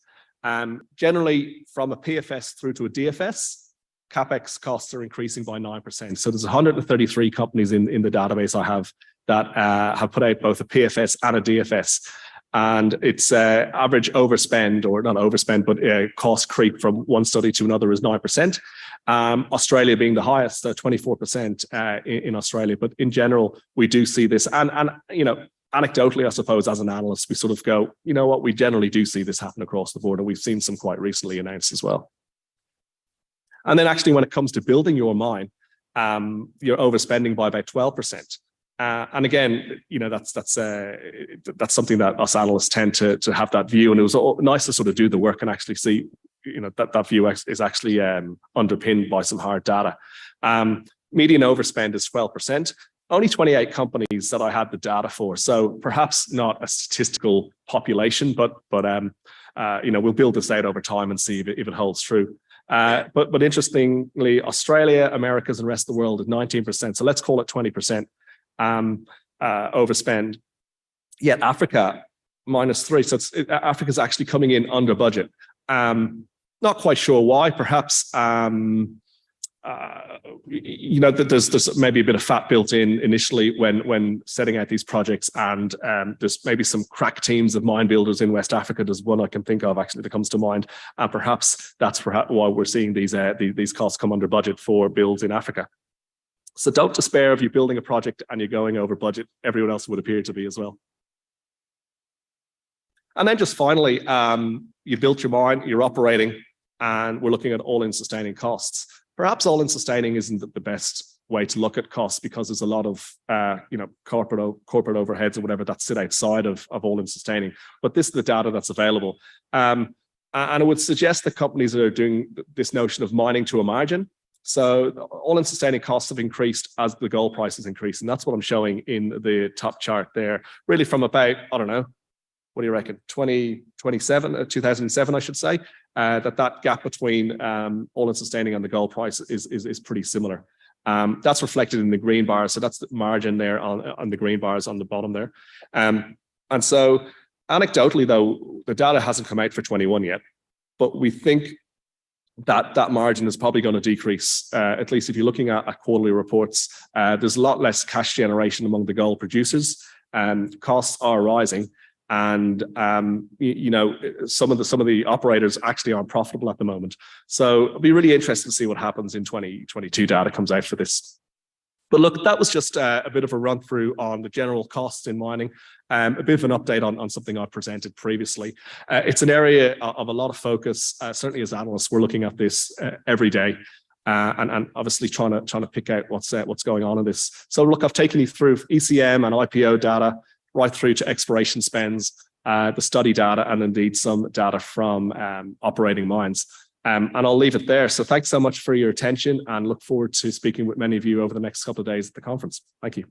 Generally, from a PFS through to a DFS, CapEx costs are increasing by 9%. So there's 133 companies in the database I have that have put out both a PFS and a DFS. And it's average overspend, or not overspend, but cost creep from one study to another is 9%. Australia being the highest, 24% in Australia. But in general, we do see this. And you know, anecdotally, I suppose, as an analyst, we sort of go, you know what, we generally do see this happen across the board, and we've seen some quite recently announced as well. And then actually, when it comes to building your mine, you're overspending by about 12%. And again, you know, that's something that us analysts tend to have that view. And it was nice to sort of do the work and actually see, you know, that view is actually underpinned by some hard data. Median overspend is 12%. only 28 companies that I had the data for. So perhaps not a statistical population, but we'll build this out over time and see if it holds true. But interestingly, Australia, Americas, and rest of the world is 19%. So let's call it 20% overspend. Yet Africa, -3. So Africa's actually coming in under budget. Not quite sure why. Perhaps there's maybe a bit of fat built in initially when setting out these projects, and there's maybe some crack teams of mine builders in West Africa. There's one I can think of actually that comes to mind, and perhaps that's why we're seeing these costs come under budget for builds in Africa. So don't despair if you're building a project and you're going over budget. Everyone else would appear to be as well. And then just finally, you built your mine, you're operating, and we're looking at all-in sustaining costs. Perhaps all-in sustaining isn't the best way to look at costs, because there's a lot of corporate overheads or whatever that sit outside of all-in sustaining. But this is the data that's available, and I would suggest that companies that are doing this notion of mining to a margin. So all-in sustaining costs have increased as the gold price has increased, and that's what I'm showing in the top chart there. Really, from about, I don't know, what do you reckon? 2007, I should say. That gap between all-in sustaining and the gold price is pretty similar. That's reflected in the green bars. So that's the margin there on the green bars on the bottom there. And so anecdotally, though, the data hasn't come out for 21 yet, but we think that margin is probably going to decrease. At least if you're looking at quarterly reports, there's a lot less cash generation among the gold producers, and costs are rising. And some of the operators actually aren't profitable at the moment. So it'll be really interesting to see what happens in 2022 data comes out for this. But look, that was just a bit of a run through on the general costs in mining, a bit of an update on something I presented previously. It's an area of a lot of focus. Certainly as analysts, we're looking at this every day. And obviously trying to pick out what's going on in this. So look, I've taken you through ECM and IPO data, right through to exploration spends, the study data, and indeed some data from operating mines. And I'll leave it there. So thanks so much for your attention, and look forward to speaking with many of you over the next couple of days at the conference. Thank you.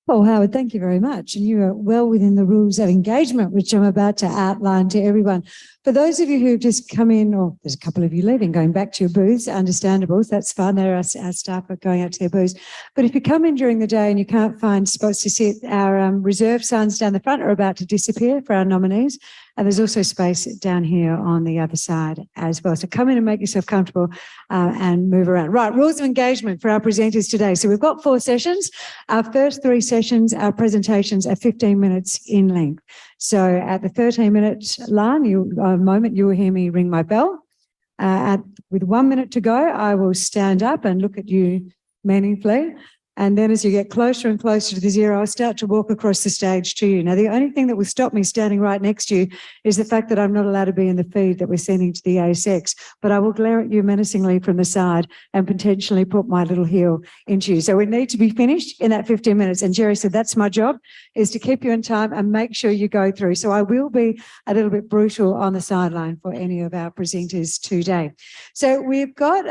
Well, Howard, thank you very much. And you are well within the rules of engagement, which I'm about to outline to everyone. For those of you who've just come in, or there's a couple of you leaving, going back to your booths, understandable, that's fine. There are our staff are going out to their booths. But if you come in during the day and you can't find spots to sit, our reserve signs down the front are about to disappear for our nominees. And there's also space down here on the other side as well. So come in and make yourself comfortable and move around. Right, rules of engagement for our presenters today. So we've got 4 sessions. Our first 3 sessions, our presentations are 15 minutes in length. So at the 13-minute line, you will hear me ring my bell. With 1 minute to go, I will stand up and look at you meaningfully. And then as you get closer and closer to the 0, I'll start to walk across the stage to you. Now, the only thing that will stop me standing right next to you is the fact that I'm not allowed to be in the feed that we're sending to the ASX, but I will glare at you menacingly from the side and potentially put my little heel into you. So we need to be finished in that 15 minutes. And Jerry said, that's my job, is to keep you in time and make sure you go through. So I will be a little bit brutal on the sideline for any of our presenters today. So we've got...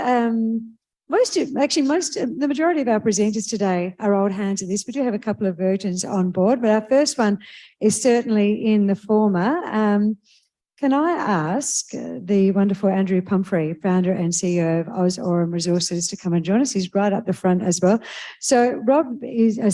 the majority of our presenters today are old hands at this. We do have a couple of virgins on board, but our first one is certainly in the former. Can I ask the wonderful Andrew Pumphrey, founder and CEO of OzAurum Resources, to come and join us? He's right up the front as well. So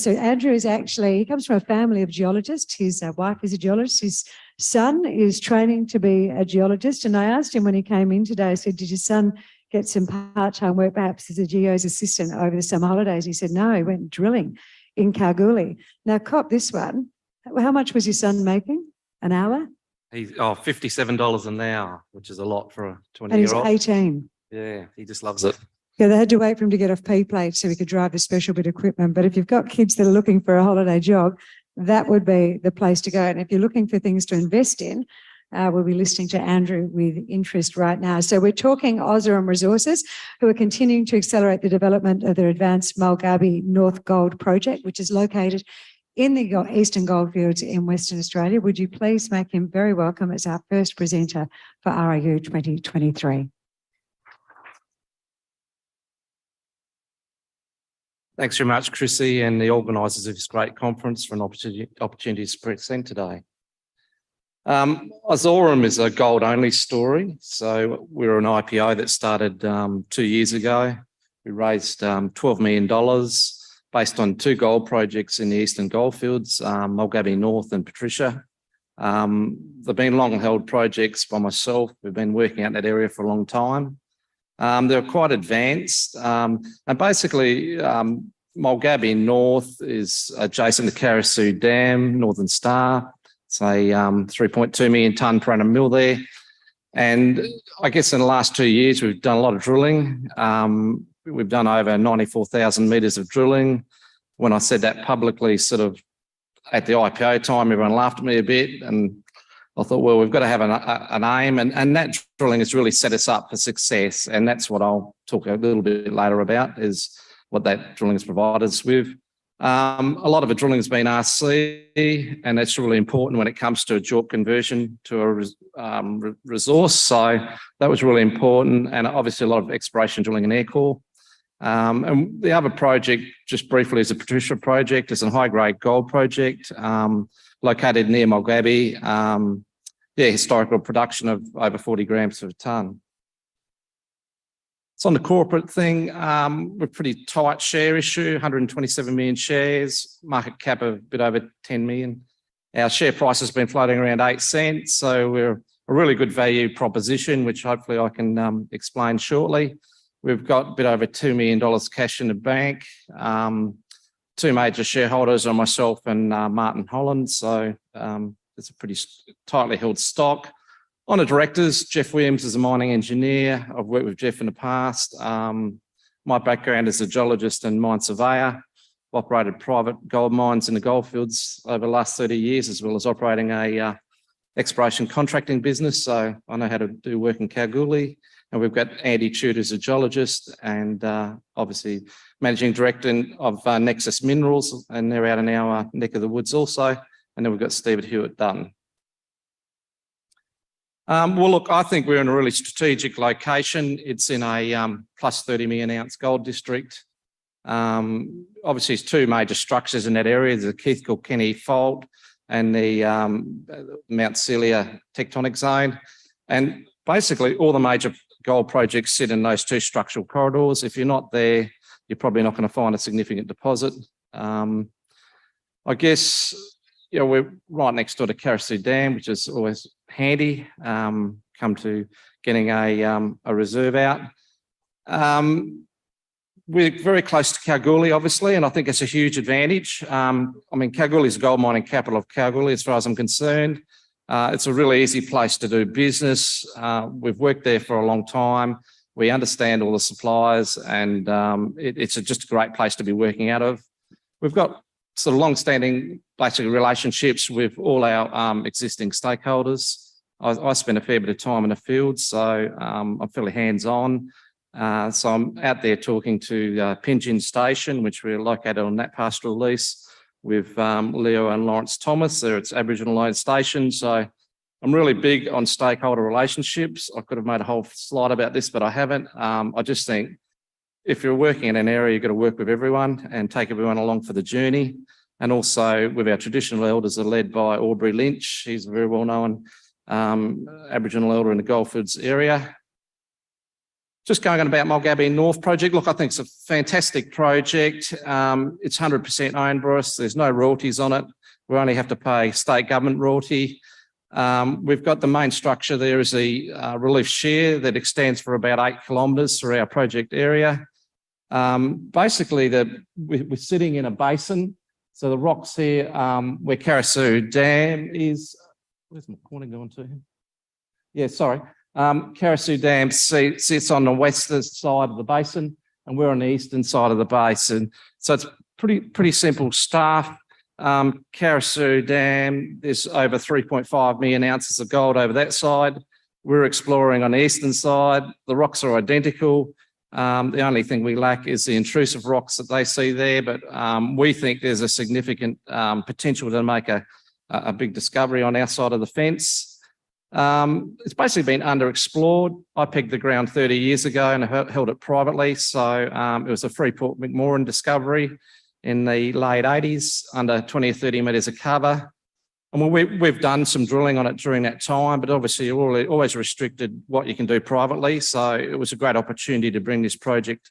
Andrew is actually, he comes from a family of geologists. His wife is a geologist. His son is training to be a geologist. And I asked him when he came in today, I said, did your son get some part-time work, perhaps as a geo's assistant over the summer holidays? He said, no, he went drilling in Kalgoorlie. Now, cop this one. How much was your son making an hour? $57 an hour, which is a lot for a 20-year-old. And he's 18. Yeah, he just loves it. Yeah, they had to wait for him to get off P-plate so he could drive the special bit of equipment. But if you've got kids that are looking for a holiday job, that would be the place to go. And if you're looking for things to invest in, we'll be listening to Andrew with interest right now. So we're talking OzAurum Resources, who are continuing to accelerate the development of their advanced Mulgabi North Gold Project, which is located in the Eastern Goldfields in Western Australia. Would you please make him very welcome as our first presenter for RIU 2023. Thanks very much, Chrissy, and the organisers of this great conference for an opportunity to present today. OzAurum is a gold-only story. So we're an IPO that started 2 years ago. We raised $12 million based on 2 gold projects in the Eastern Goldfields, Mulgabee North and Patricia. They've been long-held projects by myself. We've been working out that area for a long time. They're quite advanced. And basically, Mulgabee North is adjacent to Carosue Dam, Northern Star. It's a 3.2 million tonne per annum mill there. And I guess in the last 2 years, we've done a lot of drilling. We've done over 94,000 metres of drilling. When I said that publicly, sort of at the IPO time, everyone laughed at me a bit. And I thought, well, we've got to have an aim. And that drilling has really set us up for success. And that's what I'll talk a little bit later about, is what that drilling has provided us with. A lot of the drilling has been RC, and that's really important when it comes to a JORC conversion to a resource. So that was really important, and obviously a lot of exploration drilling in air core. And the other project, just briefly, is a Patricia project. It's a high-grade gold project located near Mulgabee. Historical production of over 40 grams per tonne. It's on the corporate thing. We're pretty tight share issue, 127 million shares, market cap of a bit over 10 million. Our share price has been floating around 8 cents, so we're a really good value proposition, which hopefully I can explain shortly. We've got a bit over $2 million cash in the bank. 2 major shareholders are myself and Martin Holland, so it's a pretty tightly held stock. On the directors, Jeff Williams is a mining engineer. I've worked with Jeff in the past. My background is a geologist and mine surveyor. I've operated private gold mines in the goldfields over the last 30 years, as well as operating a exploration contracting business. So I know how to do work in Kalgoorlie. And we've got Andy Tudor, who's a geologist, and obviously managing director of Nexus Minerals, and they're out in our neck of the woods also. And then we've got Stephen Hewitt Dunn. Well, look, I think we're in a really strategic location. It's in a plus 30 million ounce gold district. Obviously, there's 2 major structures in that area. There's the Keith Kilkenny Fault and the Mount Celia tectonic zone. And basically, all the major gold projects sit in those 2 structural corridors. If you're not there, you're probably not going to find a significant deposit. I guess, you know, we're right next door to Carosue Dam, which is always handy, come to getting a reserve out. We're very close to Kalgoorlie, obviously, and I think it's a huge advantage. I mean, Kalgoorlie is the gold mining capital of Kalgoorlie, as far as I'm concerned. It's a really easy place to do business. We've worked there for a long time. We understand all the suppliers, and it's just a great place to be working out of. We've got sort of long-standing, basically, relationships with all our existing stakeholders. I spend a fair bit of time in the field, so I'm fairly hands-on. So I'm out there talking to Pinjin Station, which we're located on that pastoral lease, with Leo and Lawrence Thomas. They're its Aboriginal-owned station. So I'm really big on stakeholder relationships. I could have made a whole slide about this, but I haven't. I just think if you're working in an area, you've got to work with everyone and take everyone along for the journey. And also with our traditional elders are led by Aubrey Lynch. He's a very well-known Aboriginal elder in the Goldfields area. Just going on about Mulgabee North project. Look, I think it's a fantastic project. It's 100% owned by us. There's no royalties on it. We only have to pay state government royalty. We've got the main structure there is a relief shear that extends for about 8 kilometres through our project area. Basically, we're sitting in a basin. So the rocks here, where Carosue Dam is, where's my corner going to? Yeah, sorry. Carosue Dam sits on the western side of the basin, and we're on the eastern side of the basin. So it's pretty simple stuff. Carosue Dam, there's over 3.5 million ounces of gold over that side. We're exploring on the eastern side. The rocks are identical. The only thing we lack is the intrusive rocks that they see there, but we think there's a significant potential to make a big discovery on our side of the fence. It's basically been underexplored. I pegged the ground 30 years ago and held it privately. So it was a Freeport McMoran discovery in the late 80s, under 20 or 30 metres of cover. And we've done some drilling on it during that time, but obviously you're always restricted what you can do privately. So it was a great opportunity to bring this project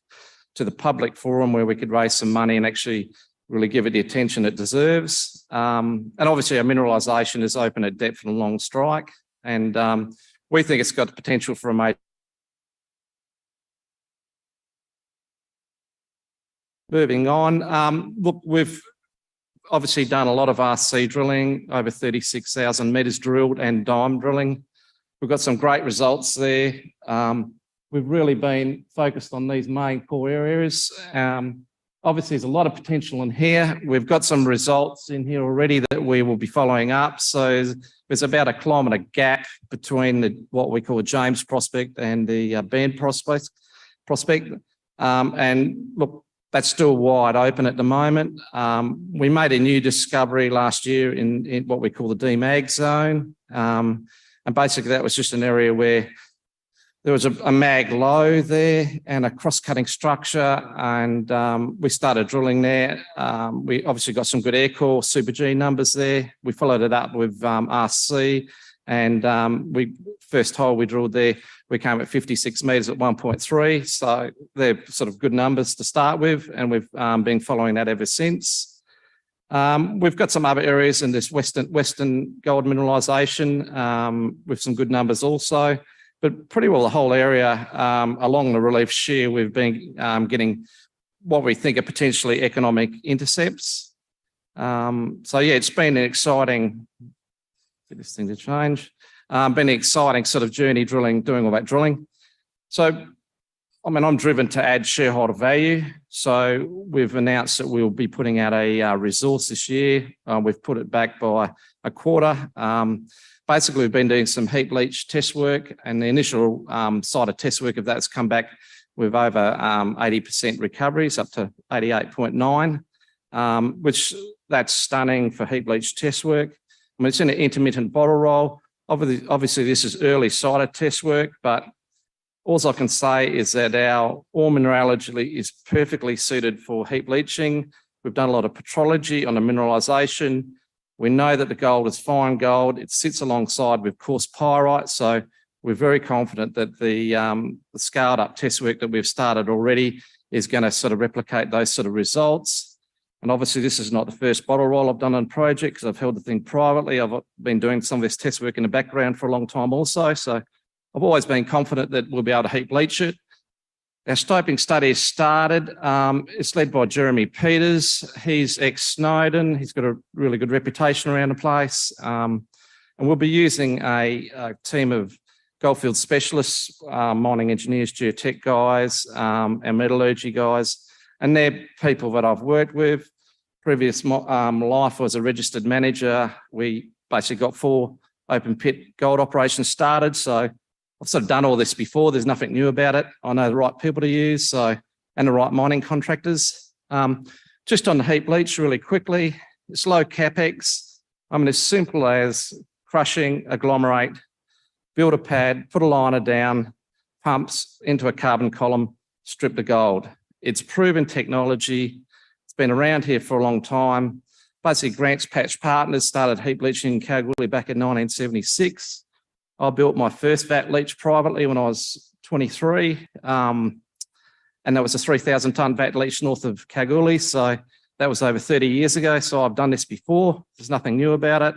to the public forum where we could raise some money and actually really give it the attention it deserves. And obviously our mineralisation is open at depth and along strike. And we think it's got the potential for a major. Moving on, look, we've obviously done a lot of RC drilling, over 36,000 metres drilled and diamond drilling. We've got some great results there. We've really been focused on these main core areas. Obviously, there's a lot of potential in here. We've got some results in here already that we will be following up. So there's about a kilometre gap between what we call a James prospect and the Band prospect. And look, that's still wide open at the moment. We made a new discovery last year in what we call the DMAG zone. And basically that was just an area where there was a mag low there and a cross-cutting structure, and we started drilling there. We obviously got some good air core Super G numbers there. We followed it up with RC, and first hole we drilled there, we came at 56 metres at 1.3. So they're sort of good numbers to start with, and we've been following that ever since. We've got some other areas in this western gold mineralisation with some good numbers also. But pretty well the whole area along the relief shear, we've been getting what we think are potentially economic intercepts. So yeah, it's been an exciting, get this thing to change, been an exciting sort of journey drilling, doing all that drilling. So, I mean, I'm driven to add shareholder value. So we've announced that we'll be putting out a resource this year. We've put it back by a quarter. Basically, we've been doing some heap leach test work, and the initial side of test work of that's come back with over 80% recoveries, up to 88.9, which that's stunning for heap leach test work. I mean, it's in an intermittent bottle roll. Obviously, this is early side of test work, but all I can say is that our ore mineralogy is perfectly suited for heap leaching. We've done a lot of petrology on the mineralisation. We know that the gold is fine gold. It sits alongside with coarse pyrite. So we're very confident that the scaled up test work that we've started already is going to sort of replicate those sort of results. And obviously this is not the first bottle roll I've done on project because I've held the thing privately. I've been doing some of this test work in the background for a long time also. So I've always been confident that we'll be able to heap leach it. Our stoping study has started. It's led by Jeremy Peters. He's ex-Snowden. He's got a really good reputation around the place. And we'll be using a team of goldfield specialists, mining engineers, geotech guys, and metallurgy guys. And they're people that I've worked with. Previous life was a registered manager. We basically got 4 open pit gold operations started. So I've sort of done all this before. There's nothing new about it. I know the right people to use, and the right mining contractors. Just on the heap leach really quickly, it's low capex. I mean, as simple as crushing, agglomerate, build a pad, put a liner down, pumps into a carbon column, strip the gold. It's proven technology. It's been around here for a long time. Basically, Grants Patch Partners started heap leaching in Kalgoorlie back in 1976. I built my first vat leach privately when I was 23, and that was a 3,000 tonne vat leach north of Kalgoorlie. So that was over 30 years ago. So I've done this before. There's nothing new about it.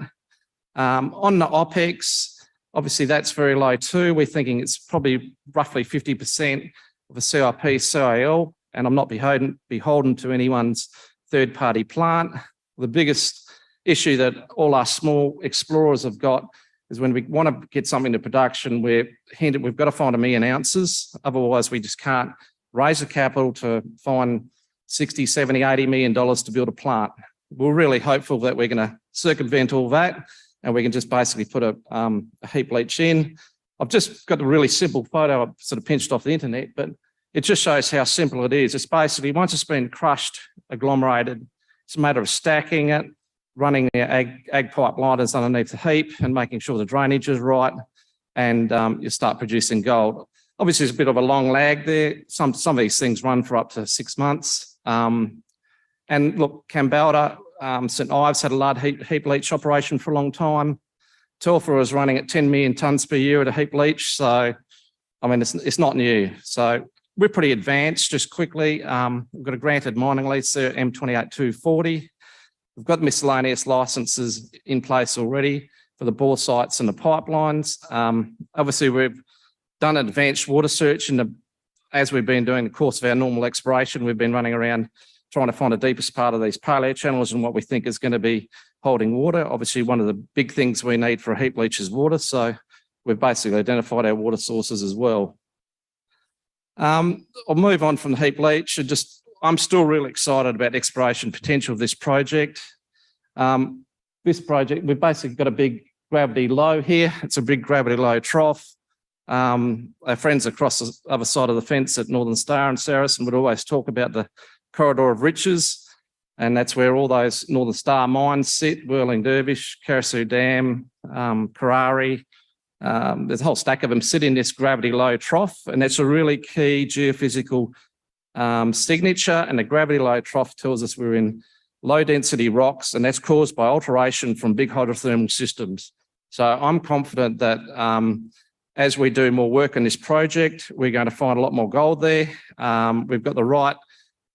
On the OPEX, obviously that's very low too. We're thinking it's probably roughly 50% of a CIP, CIL, and I'm not beholden to anyone's third-party plant. The biggest issue that all our small explorers have got is when we want to get something to production, we've got to find 1 million ounces. Otherwise, we just can't raise the capital to find 60, 70, 80 million dollars to build a plant. We're really hopeful that we're going to circumvent all that and we can just basically put a heap leach in. I've just got a really simple photo I've sort of pinched off the internet, but it just shows how simple it is. It's basically, once it's been crushed, agglomerated, it's a matter of stacking it, running our ag pipeliners underneath the heap and making sure the drainage is right, and you start producing gold. Obviously, there's a bit of a long lag there. Some of these things run for up to 6 months. And look, Kambalda, St Ives had a large heap leach operation for a long time. Telfer was running at 10 million tonnes per year at a heap leach. So, I mean, it's not new. So we're pretty advanced. Just quickly, we've got a granted mining lease there, M28240. We've got miscellaneous licenses in place already for the bore sites and the pipelines. Obviously, we've done advanced water search, and as we've been doing the course of our normal exploration, we've been running around trying to find the deepest part of these paleo channels and what we think is going to be holding water. Obviously, one of the big things we need for a heap leach is water, so we've basically identified our water sources as well. I'll move on from the heap leach. I'm still really excited about the exploration potential of this project. This project, we've basically got a big gravity low here. It's a big gravity low trough. Our friends across the other side of the fence at Northern Star and Saracen would always talk about the corridor of riches, and that's where all those Northern Star mines sit: Worland, Dervish, Carasue Dam, Karari. There's a whole stack of them sit in this gravity low trough, and that's a really key geophysical signature. And the gravity low trough tells us we're in low density rocks, and that's caused by alteration from big hydrothermal systems. So I'm confident that as we do more work on this project, we're going to find a lot more gold there. We've got the right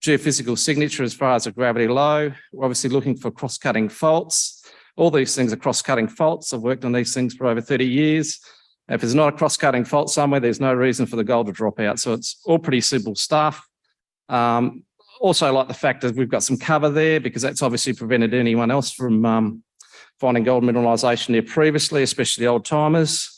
geophysical signature as far as a gravity low. We're obviously looking for cross-cutting faults. All these things are cross-cutting faults. I've worked on these things for over 30 years. If there's not a cross-cutting fault somewhere, there's no reason for the gold to drop out. So it's all pretty simple stuff. Also, I like the fact that we've got some cover there, because that's obviously prevented anyone else from finding gold mineralisation there previously, especially old timers.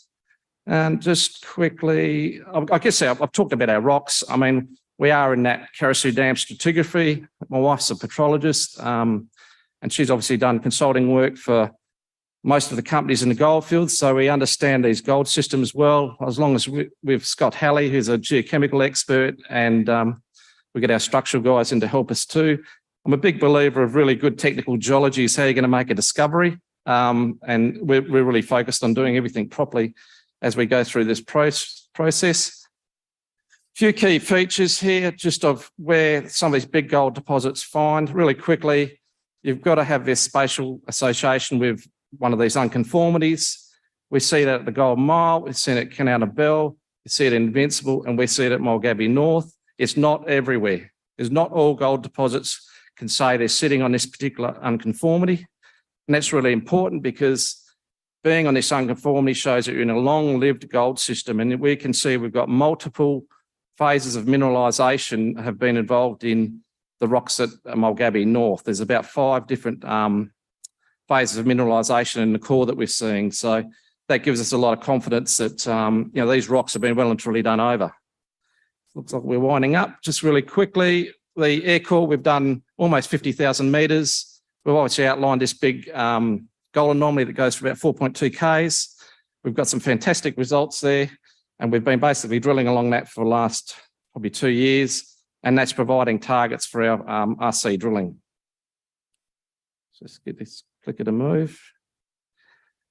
And just quickly, I guess I've talked about our rocks. I mean, we are in that Carasue Dam stratigraphy. My wife's a petrologist, and she's obviously done consulting work for most of the companies in the gold field, so we understand these gold systems well, as long as we've Scott Halley, who's a geochemical expert, and we get our structural guys in to help us too. I'm a big believer of really good technical geology is how you're going to make a discovery, and we're really focused on doing everything properly as we go through this process. A few key features here, just of where some of these big gold deposits find. Really quickly, you've got to have this spatial association with one of these unconformities. We see that at the Gold Mile, we see it at Canada Bell, we see it in Invincible, and we see it at Mulgabby North. It's not everywhere. There's not all gold deposits can say they're sitting on this particular unconformity. And that's really important, because being on this unconformity shows that you're in a long-lived gold system. And we can see we've got multiple phases of mineralisation have been involved in the rocks at Mulgabby North. There's about 5 different phases of mineralisation in the core that we're seeing. So that gives us a lot of confidence that these rocks have been well and truly done over. Looks like we're winding up. Just really quickly, the air core, we've done almost 50,000 metres. We've obviously outlined this big gold anomaly that goes for about 4.2 Ks. We've got some fantastic results there, and we've been basically drilling along that for the last probably 2 years, and that's providing targets for our RC drilling. Just get this clicker to move.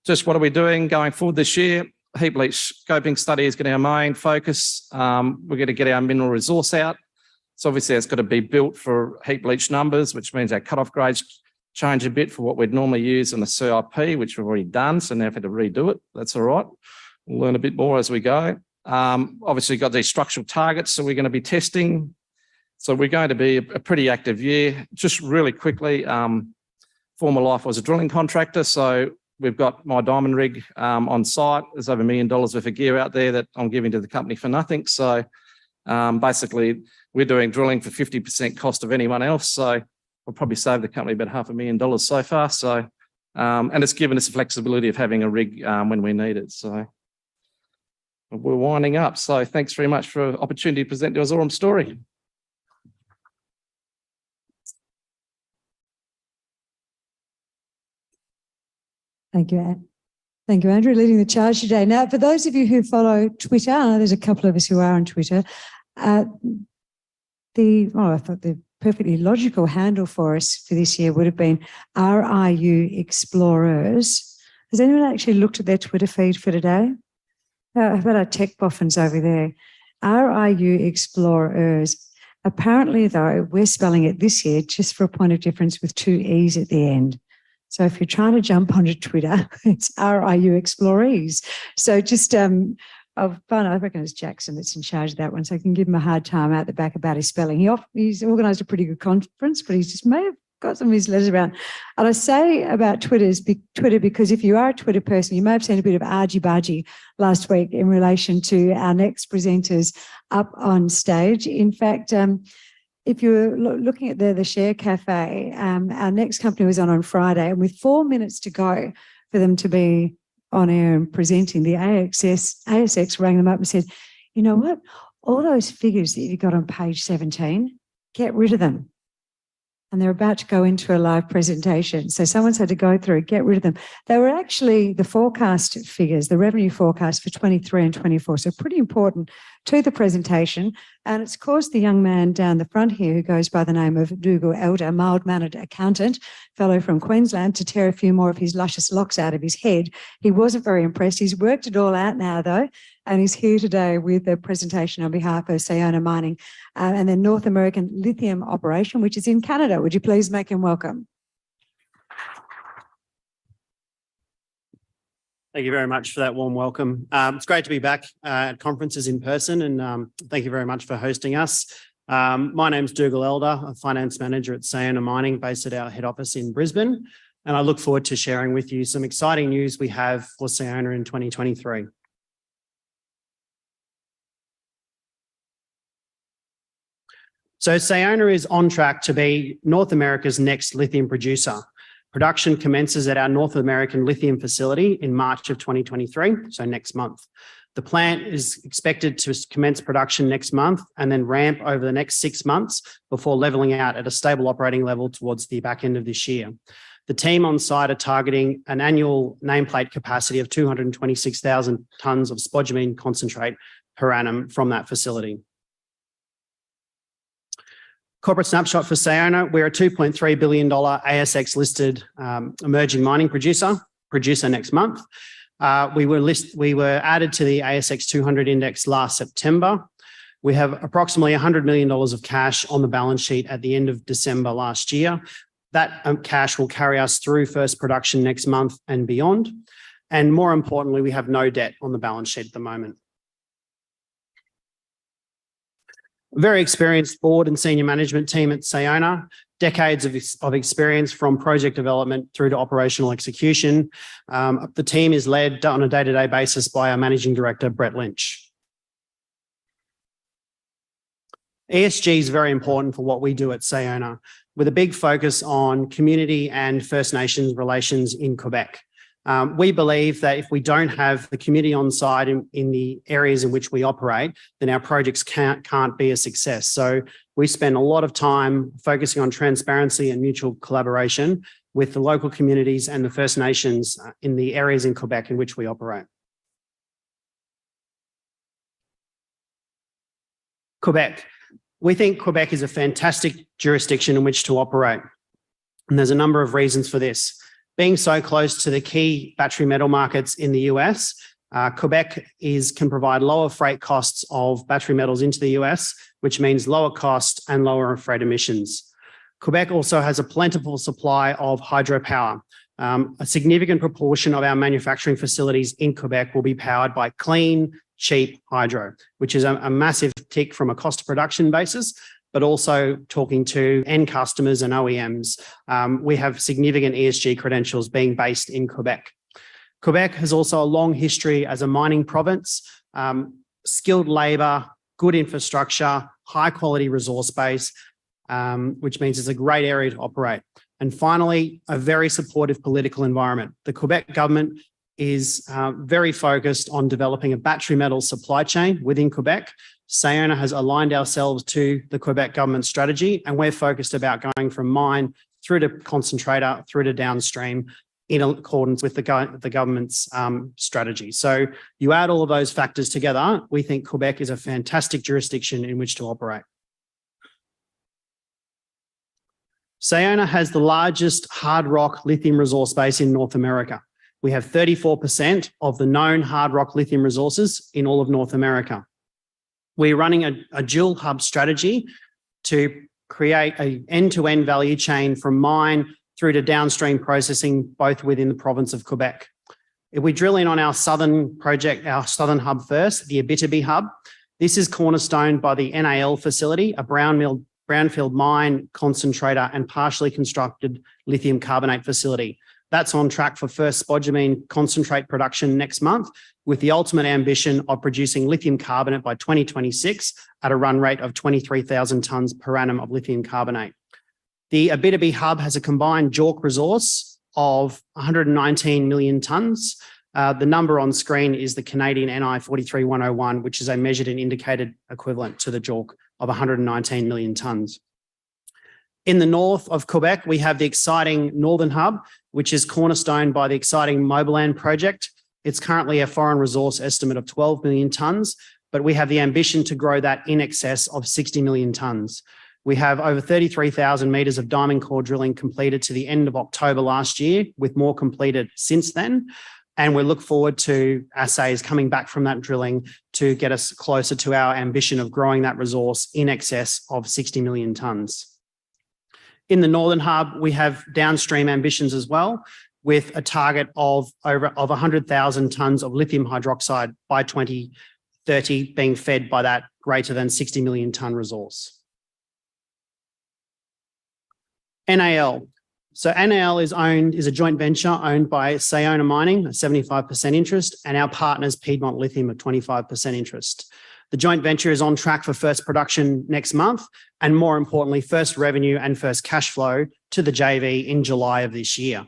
Just what are we doing going forward this year? Heap leach scoping study is getting our main focus. We're going to get our mineral resource out. So obviously it's got to be built for heap leach numbers, which means our cutoff grades change a bit for what we'd normally use in the CIP, which we've already done. So now we've had to redo it. That's all right. We'll learn a bit more as we go. Obviously got these structural targets, so we're going to be testing. So we're going to be a pretty active year. Just really quickly, former life was a drilling contractor, so we've got my diamond rig on site. There's over $1 million worth of gear out there that I'm giving to the company for nothing. So basically, we're doing drilling for 50% cost of anyone else. So we'll probably save the company about $500,000 so far. So and it's given us the flexibility of having a rig when we need it. So we're winding up. So thanks very much for the opportunity to present the OzAurum story. Thank you, thank you, Andrew, leading the charge today. Now, for those of you who follow Twitter, I know there's a couple of us who are on Twitter. I thought the perfectly logical handle for us for this year would have been RIU Explorers. Has anyone actually looked at their Twitter feed for today? How about our tech boffins over there? RIU Explorers. Apparently, though, we're spelling it this year just for a point of difference with 2 E's at the end. So if you're trying to jump onto Twitter, it's RIU Explorees. So just, I reckon it's Jaxon that's in charge of that one, so I can give him a hard time out the back about his spelling. He's organised a pretty good conference, but he's just may have got some of his letters around. And I say about Twitter because if you are a Twitter person, you may have seen a bit of argy-bargy last week in relation to our next presenters up on stage. In fact, if you're looking at the Share Cafe, our next company was on Friday, and with 4 minutes to go for them to be on air and presenting, the ASX rang them up and said, you know what, all those figures that you got on page 17, get rid of them. And they're about to go into a live presentation. So someone's had to go through, get rid of them. They were actually the forecast figures, the revenue forecast for 23 and 24. So pretty important to the presentation. And it's caused the young man down the front here who goes by the name of Dougal Elder, mild-mannered accountant, fellow from Queensland, to tear a few more of his luscious locks out of his head. He wasn't very impressed. He's worked it all out now, though, and he's here today with a presentation on behalf of Sayona Mining and the North American lithium operation, which is in Canada. Would you please make him welcome? Thank you very much for that warm welcome. It's great to be back at conferences in person, and thank you very much for hosting us. My name's Dougal Elder, a finance manager at Sayona Mining, based at our head office in Brisbane, and I look forward to sharing with you some exciting news we have for Sayona in 2023. So Sayona is on track to be North America's next lithium producer. Production commences at our North American lithium facility in March of 2023, so next month. The plant is expected to commence production next month and then ramp over the next 6 months before levelling out at a stable operating level towards the back end of this year. The team on site are targeting an annual nameplate capacity of 226,000 tonnes of spodumene concentrate per annum from that facility. Corporate snapshot for Sayona: we're a $2.3 billion ASX-listed emerging mining producer next month. We were added to the ASX 200 index last September. We have approximately $100 million of cash on the balance sheet at the end of December last year. That cash will carry us through first production next month and beyond. And more importantly, we have no debt on the balance sheet at the moment. Very experienced board and senior management team at Sayona, decades of experience from project development through to operational execution. The team is led on a day-to-day basis by our Managing Director, Brett Lynch. ESG is very important for what we do at Sayona, with a big focus on community and First Nations relations in Quebec. We believe that if we don't have the community on side in the areas in which we operate, then our projects can't be a success. So we spend a lot of time focusing on transparency and mutual collaboration with the local communities and the First Nations in the areas in Quebec in which we operate. Quebec. We think Quebec is a fantastic jurisdiction in which to operate. And there's a number of reasons for this. Being so close to the key battery metal markets in the US, Quebec can provide lower freight costs of battery metals into the US, which means lower cost and lower freight emissions. Quebec also has a plentiful supply of hydropower. A significant proportion of our manufacturing facilities in Quebec will be powered by clean, cheap hydro, which is a massive tick from a cost of production basis, but also talking to end customers and OEMs. We have significant ESG credentials being based in Quebec. Quebec has also a long history as a mining province, skilled labour, good infrastructure, high quality resource base, which means it's a great area to operate. And finally, a very supportive political environment. The Quebec government is very focused on developing a battery metal supply chain within Quebec. Sayona has aligned ourselves to the Quebec government strategy, and we're focused about going from mine through to concentrator, through to downstream in accordance with the government's strategy. So you add all of those factors together, we think Quebec is a fantastic jurisdiction in which to operate. Sayona has the largest hard rock lithium resource base in North America. We have 34% of the known hard rock lithium resources in all of North America. We're running a dual hub strategy to create an end-to-end value chain from mine through to downstream processing, both within the province of Quebec. If we drill in on our southern project, our southern hub first, the Abitibi hub, this is cornerstoned by the NAL facility, a brownfield mine, concentrator, and partially constructed lithium carbonate facility. That's on track for first spodumene concentrate production next month, with the ultimate ambition of producing lithium carbonate by 2026 at a run rate of 23,000 tonnes per annum of lithium carbonate. The Abitibi hub has a combined JORC resource of 119 million tonnes. The number on screen is the Canadian NI 43101, which is a measured and indicated equivalent to the JORC of 119 million tonnes. In the north of Quebec, we have the exciting Northern Hub, which is cornerstoned by the exciting Mobiland project. It's currently a foreign resource estimate of 12 million tonnes, but we have the ambition to grow that in excess of 60 million tonnes. We have over 33,000 metres of diamond core drilling completed to the end of October last year, with more completed since then. And we look forward to assays coming back from that drilling to get us closer to our ambition of growing that resource in excess of 60 million tonnes. In the Northern Hub, we have downstream ambitions as well, with a target of 100,000 tonnes of lithium hydroxide by 2030 being fed by that greater than 60 million tonne resource. NAL. So NAL is a joint venture owned by Sayona Mining, a 75% interest, and our partners Piedmont Lithium, a 25% interest. The joint venture is on track for first production next month, and more importantly, first revenue and first cash flow to the JV in July of this year.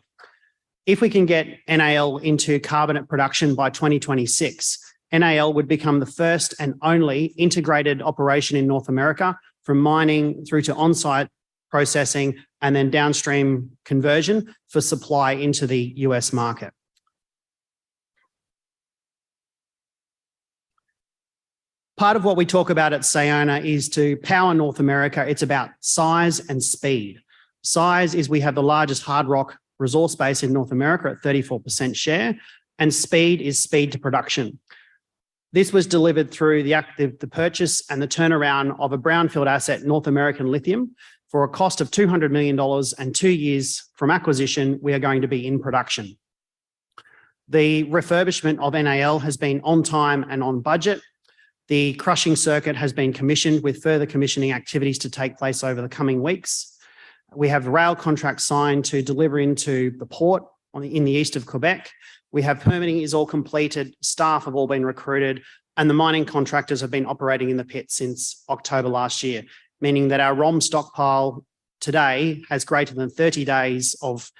If we can get NAL into carbonate production by 2026, NAL would become the first and only integrated operation in North America, from mining through to on-site processing and then downstream conversion for supply into the US market. Part of what we talk about at Sayona is to power North America. It's about size and speed. Size is we have the largest hard rock resource base in North America at 34% share, and speed is speed to production. This was delivered through the purchase and the turnaround of a brownfield asset, North American Lithium, for a cost of $200 million, and 2 years from acquisition, we are going to be in production. The refurbishment of NAL has been on time and on budget. The crushing circuit has been commissioned, with further commissioning activities to take place over the coming weeks. We have rail contracts signed to deliver into the port in the east of Quebec. We have permitting is all completed, staff have all been recruited, and the mining contractors have been operating in the pit since October last year, meaning that our ROM stockpile today has greater than 30 days of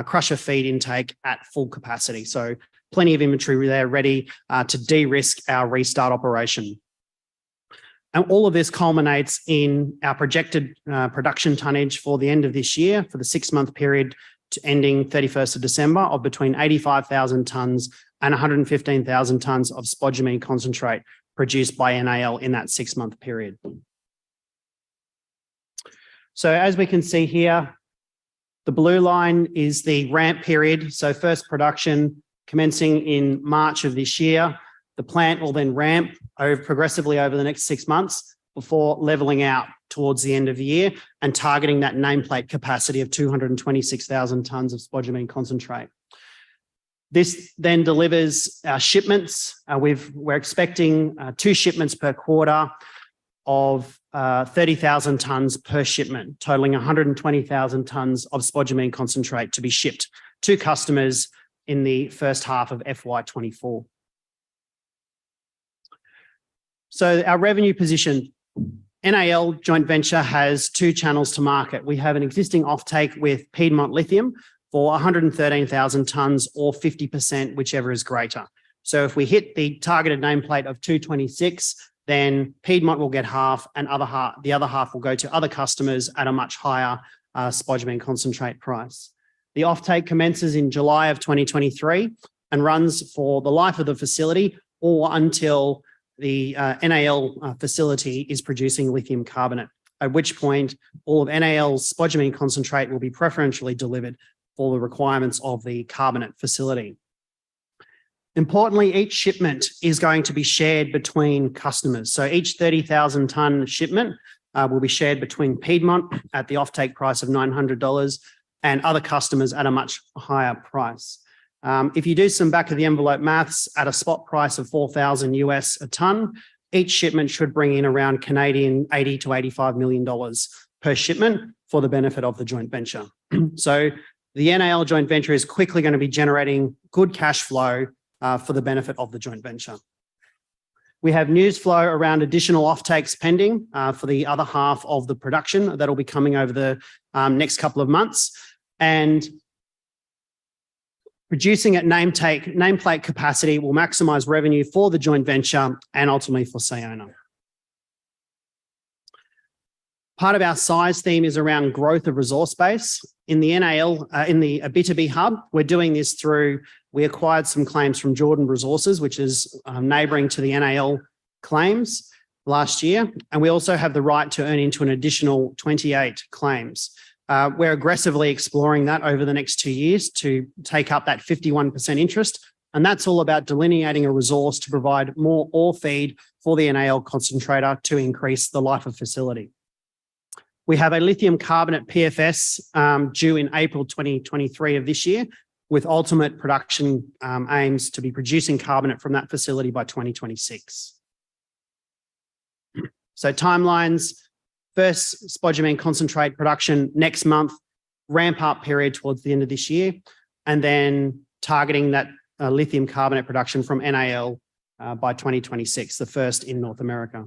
crusher feed intake at full capacity. So plenty of inventory there ready to de-risk our restart operation. And all of this culminates in our projected production tonnage for the end of this year, for the 6-month period to ending 31st of December, of between 85,000 tonnes and 115,000 tonnes of spodumene concentrate produced by NAL in that 6-month period. So as we can see here, the blue line is the ramp period. So first production commencing in March of this year. The plant will then ramp progressively over the next 6 months before levelling out towards the end of the year and targeting that nameplate capacity of 226,000 tonnes of spodumene concentrate. This then delivers our shipments. We're expecting 2 shipments per quarter of 30,000 tonnes per shipment, totaling 120,000 tonnes of spodumene concentrate to be shipped to customers in the first half of FY24. So our revenue position, NAL joint venture has 2 channels to market. We have an existing offtake with Piedmont Lithium for 113,000 tonnes, or 50%, whichever is greater. So if we hit the targeted nameplate of 226, then Piedmont will get half, and the other half will go to other customers at a much higher spodumene concentrate price. The offtake commences in July of 2023 and runs for the life of the facility, or until the NAL facility is producing lithium carbonate. at which point all of NAL's spodumene concentrate will be preferentially delivered for the requirements of the carbonate facility. Importantly, each shipment is going to be shared between customers. So each 30,000 tonne shipment will be shared between Piedmont at the offtake price of $900 and other customers at a much higher price. If you do some back of the envelope maths at a spot price of 4,000 US a tonne, each shipment should bring in around Canadian $80 to $85 million per shipment for the benefit of the joint venture. So the NAL joint venture is quickly going to be generating good cash flow for the benefit of the joint venture. We have news flow around additional offtakes pending for the other half of the production that will be coming over the next couple of months. And producing at nameplate capacity will maximise revenue for the joint venture and ultimately for Sayona. Part of our size theme is around growth of resource base. In the NAL, in the B2B hub, we're doing this through, we acquired some claims from Jordan Resources, which is neighbouring to the NAL claims last year. And we also have the right to earn into an additional 28 claims. We're aggressively exploring that over the next 2 years to take up that 51% interest. And that's all about delineating a resource to provide more ore feed for the NAL concentrator to increase the life of facility. We have a lithium carbonate PFS due in April 2023 of this year, with ultimate production aims to be producing carbonate from that facility by 2026. So timelines, first spodumene concentrate production next month, ramp up period towards the end of this year, and then targeting that lithium carbonate production from NAL by 2026, the first in North America.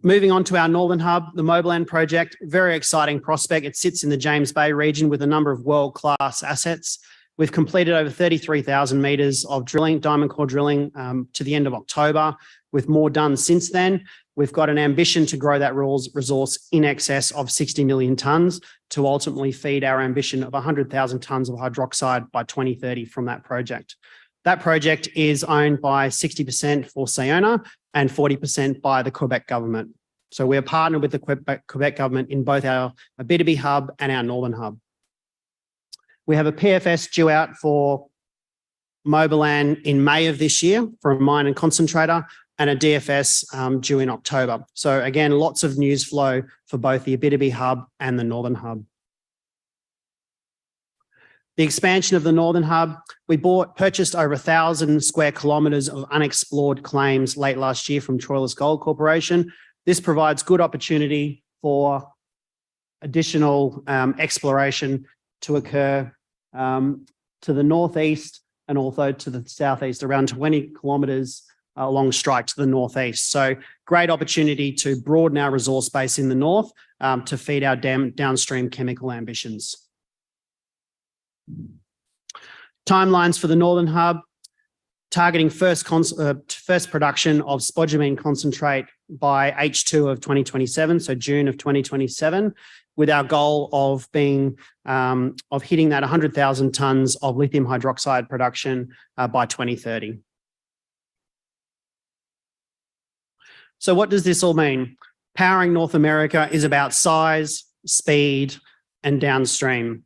Moving on to our Northern Hub, the Moberland project, very exciting prospect. It sits in the James Bay region with a number of world-class assets. We've completed over 33,000 metres of drilling, diamond core drilling to the end of October, with more done since then. We've got an ambition to grow that resource in excess of 60 million tonnes to ultimately feed our ambition of 100,000 tonnes of hydroxide by 2030 from that project. That project is owned by 60% for Sayona and 40% by the Quebec government. So we're partnered with the Quebec government in both our B2B hub and our Northern Hub. We have a PFS due out for Moberland in May of this year for a mine and concentrator, and a DFS due in October. So again, lots of news flow for both the B2B hub and the Northern Hub. The expansion of the Northern Hub, we purchased over 1,000 square kilometres of unexplored claims late last year from Troilus Gold Corporation. This provides good opportunity for additional exploration to occur to the northeast and also to the southeast, around 20 kilometres along strike to the northeast. So great opportunity to broaden our resource base in the north to feed our downstream chemical ambitions. Timelines for the Northern Hub, targeting first production of spodumene concentrate by H2 of 2027, so June of 2027, with our goal of hitting that 100,000 tonnes of lithium hydroxide production by 2030. So what does this all mean? Powering North America is about size, speed, and downstream.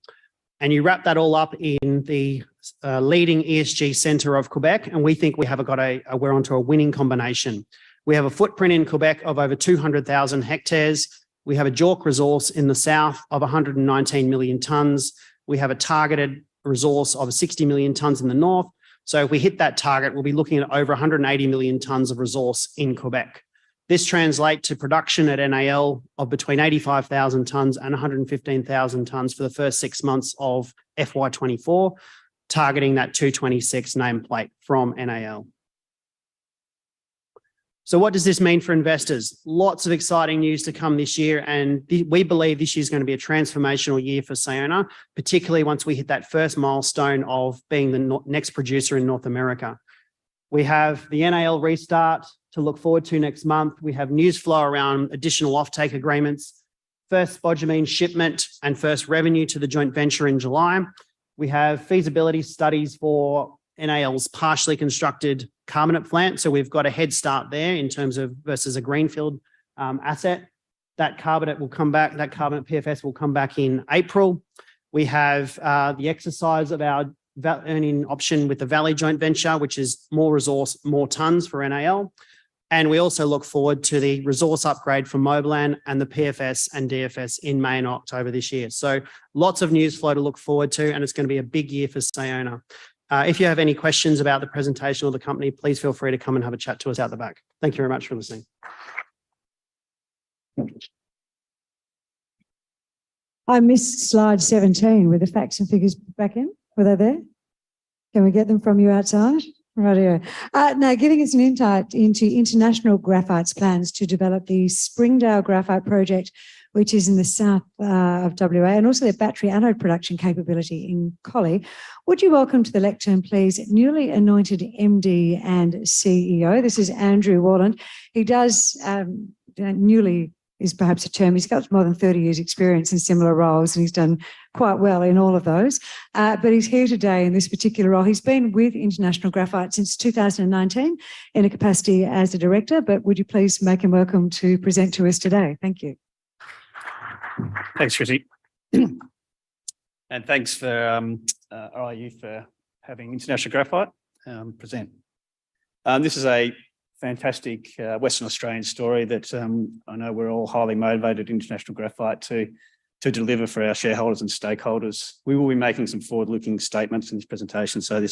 And you wrap that all up in the leading ESG centre of Quebec, and we think we're onto a winning combination. We have a footprint in Quebec of over 200,000 hectares. We have a JORC resource in the south of 119 million tonnes. We have a targeted resource of 60 million tonnes in the north. So if we hit that target, we'll be looking at over 180 million tonnes of resource in Quebec. This translates to production at NAL of between 85,000 tonnes and 115,000 tonnes for the first 6 months of FY24, targeting that 226 nameplate from NAL. So what does this mean for investors? Lots of exciting news to come this year, and we believe this year is going to be a transformational year for Sayona, particularly once we hit that first milestone of being the next producer in North America. We have the NAL restart to look forward to next month. We have news flow around additional offtake agreements, first spodumene shipment and first revenue to the joint venture in July. We have feasibility studies for NAL's partially constructed carbonate plant. So we've got a head start there in terms of versus a greenfield asset. That carbonate will come back, that carbonate PFS will come back in April. We have the exercise of our earning option with the Valley joint venture, which is more resource, more tons for NAL. And we also look forward to the resource upgrade from Mobilan and the PFS and DFS in May and October this year. So lots of news flow to look forward to, and it's going to be a big year for Sayona. If you have any questions about the presentation or the company, please feel free to come and have a chat to us out the back. Thank you very much for listening. I missed slide 17 with the facts and figures back in. Were they there? Can we get them from you outside? Rightio. Now, giving us an insight into International Graphite's plans to develop the Springdale Graphite Project, which is in the south of WA, and also their battery anode production capability in Collie. Would you welcome to the lectern, please, newly anointed MD and CEO. This is Andrew Worland. He does newly is perhaps a term. He's got more than 30 years experience in similar roles, and he's done quite well in all of those. But he's here today in this particular role. He's been with International Graphite since 2019 in a capacity as a director, but would you please make him welcome to present to us today? Thank you. Thanks, Chrissy. And thanks for RIU for having International Graphite present. This is a fantastic Western Australian story that I know we're all highly motivated at International Graphite to deliver for our shareholders and stakeholders. We will be making some forward-looking statements in this presentation, so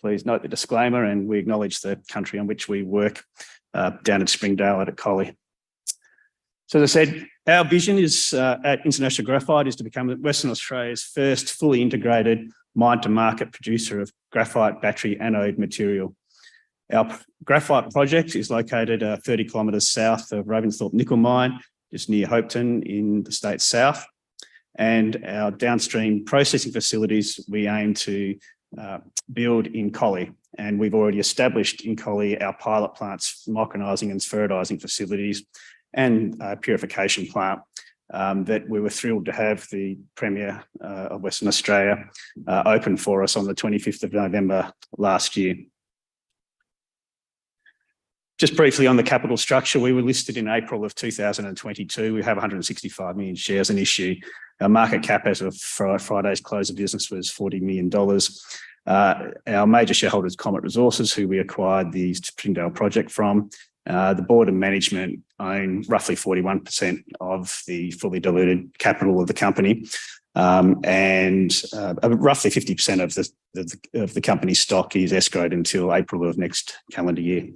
please note the disclaimer, and we acknowledge the country on which we work down at Springdale at Collie. So as I said, our vision is at International Graphite is to become Western Australia's first fully integrated mine-to-market producer of graphite battery anode material. Our graphite project is located 30 kilometres south of Ravensthorpe Nickel Mine, just near Hopeton in the state's south. And our downstream processing facilities we aim to build in Collie. And we've already established in Collie our pilot plants, micronising and spheridising facilities, and a purification plant that we were thrilled to have the Premier of Western Australia open for us on the 25th of November last year. Just briefly on the capital structure, we were listed in April of 2022. We have 165 million shares in issue. Our market cap as of Friday's close of business was $40 million. Our major shareholder is Comet Resources, who we acquired the Springdale project from. The board and management own roughly 41% of the fully diluted capital of the company, and roughly 50% of the company's stock is escrowed until April of next calendar year.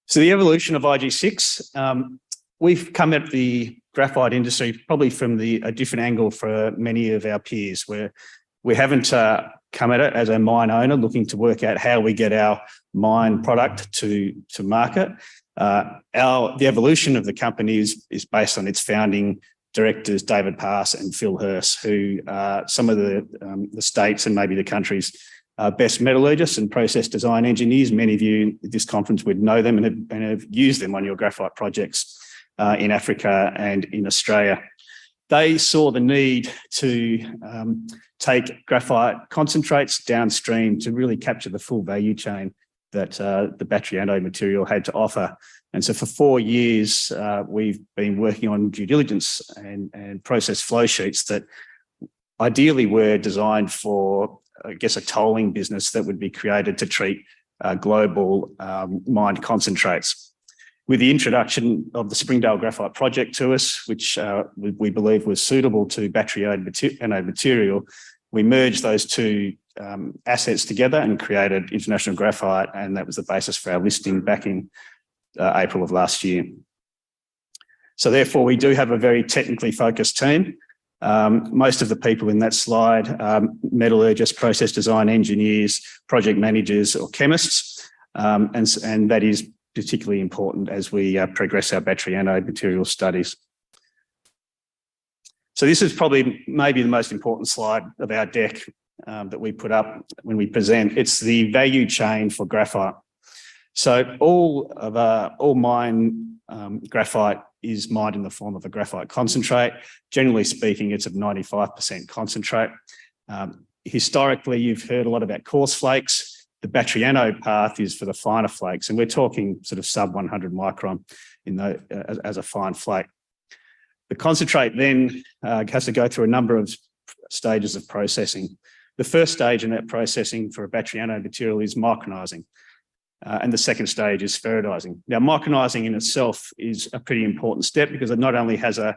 So the evolution of IG6, we've come at the graphite industry probably from a different angle for many of our peers, where we haven't come at it as a mine owner looking to work out how we get our mine product to market. The evolution of the company is based on its founding directors, David Pass and Phil Hurst, who are some of the states and maybe the country's best metallurgists and process design engineers. Many of you at this conference would know them and have used them on your graphite projects in Africa and in Australia. They saw the need to take graphite concentrates downstream to really capture the full value chain that the battery anode material had to offer. And so for 4 years, we've been working on due diligence and process flow sheets that ideally were designed for, I guess, a tolling business that would be created to treat global mined concentrates. With the introduction of the Springdale Graphite project to us, which we believe was suitable to battery anode material, we merged those two assets together and created International Graphite, and that was the basis for our listing back in April of last year. So therefore, we do have a very technically focused team. Most of the people in that slide are metallurgists, process design engineers, project managers or chemists, and that is particularly important as we progress our battery anode material studies. So this is probably maybe the most important slide of our deck that we put up when we present. It's the value chain for graphite. So all mine graphite is mined in the form of a graphite concentrate. Generally speaking, it's of 95% concentrate. Historically, you've heard a lot about coarse flakes. The battery anode path is for the finer flakes, and we're talking sort of sub 100 micron as a fine flake. The concentrate then has to go through a number of stages of processing. The first stage in that processing for a battery anode material is micronizing, and the second stage is spheroidizing. Now, micronizing in itself is a pretty important step because it not only has a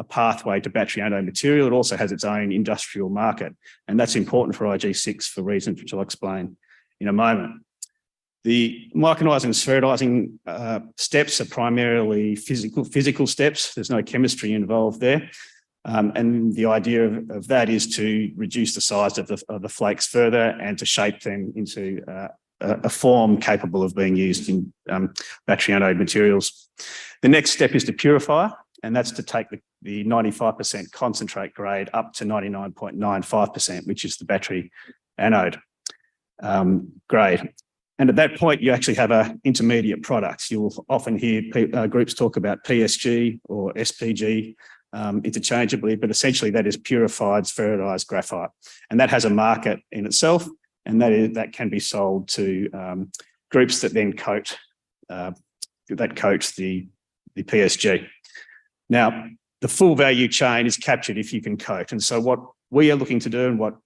pathway to battery anode material, it also has its own industrial market, and that's important for IG6 for reasons which I'll explain in a moment. The micronizing and spheroidizing steps are primarily physical steps. There's no chemistry involved there. And the idea of that is to reduce the size of the flakes further and to shape them into a form capable of being used in battery anode materials. The next step is to purify, and that's to take the 95% concentrate grade up to 99.95%, which is the battery anode grade. And at that point, you actually have an intermediate product. You'll often hear groups talk about PSG or SPG interchangeably, but essentially that is purified spheroidized graphite. And that has a market in itself, and that can be sold to groups that then coat the PSG. Now, the full value chain is captured if you can coat. And so what we are looking to do, and what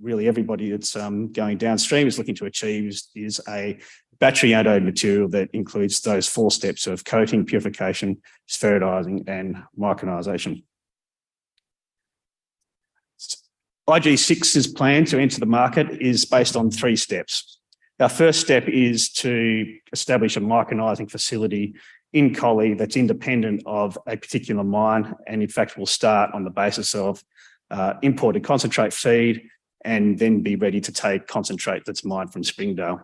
really everybody that's going downstream is looking to achieve, is a battery anode material that includes those 4 steps of coating, purification, spheroidizing, and micronization. IG6's plan to enter the market is based on 3 steps. Our first step is to establish a micronizing facility in Collie that's independent of a particular mine, and in fact will start on the basis of imported concentrate feed and then be ready to take concentrate that's mined from Springdale.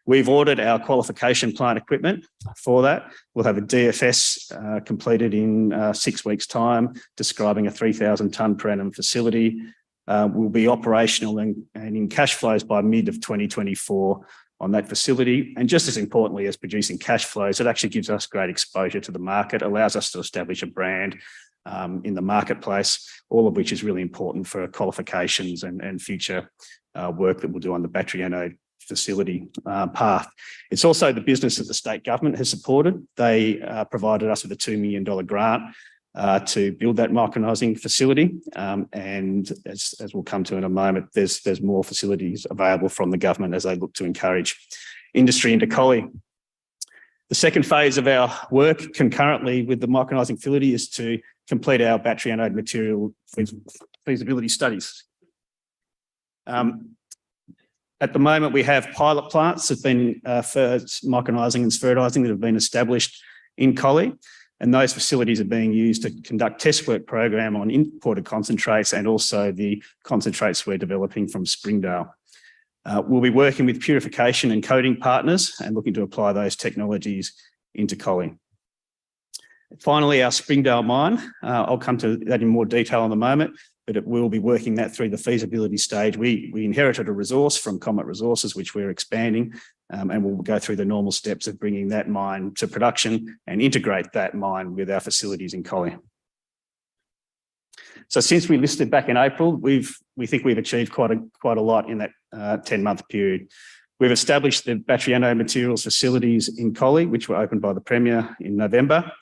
We've ordered our qualification plant equipment for that. We'll have a DFS completed in 6 weeks' time, describing a 3,000 tonne per annum facility. We'll be operational and in cash flows by mid of 2024 on that facility. And just as importantly as producing cash flows, it actually gives us great exposure to the market, allows us to establish a brand in the marketplace, all of which is really important for qualifications and future work that we'll do on the battery anode facility path. It's also the business that the state government has supported. They provided us with a $2 million grant to build that micronizing facility. And as we'll come to in a moment, there's more facilities available from the government as they look to encourage industry into Collie. The second phase of our work concurrently with the micronizing facility is to complete our battery anode material feasibility studies. At the moment, we have pilot plants that have been for micronizing and spheroidizing that have been established in Collie, and those facilities are being used to conduct test work program on imported concentrates and also the concentrates we're developing from Springdale. We'll be working with purification and coating partners and looking to apply those technologies into Collie. Finally, our Springdale mine, I'll come to that in more detail in a moment, but it will be working that through the feasibility stage. We inherited a resource from Comet Resources, which we're expanding, and we'll go through the normal steps of bringing that mine to production and integrate that mine with our facilities in Collie. So since we listed back in April, we think we've achieved quite a lot in that 10-month period. We've established the battery anode materials facilities in Collie, which were opened by the Premier in November.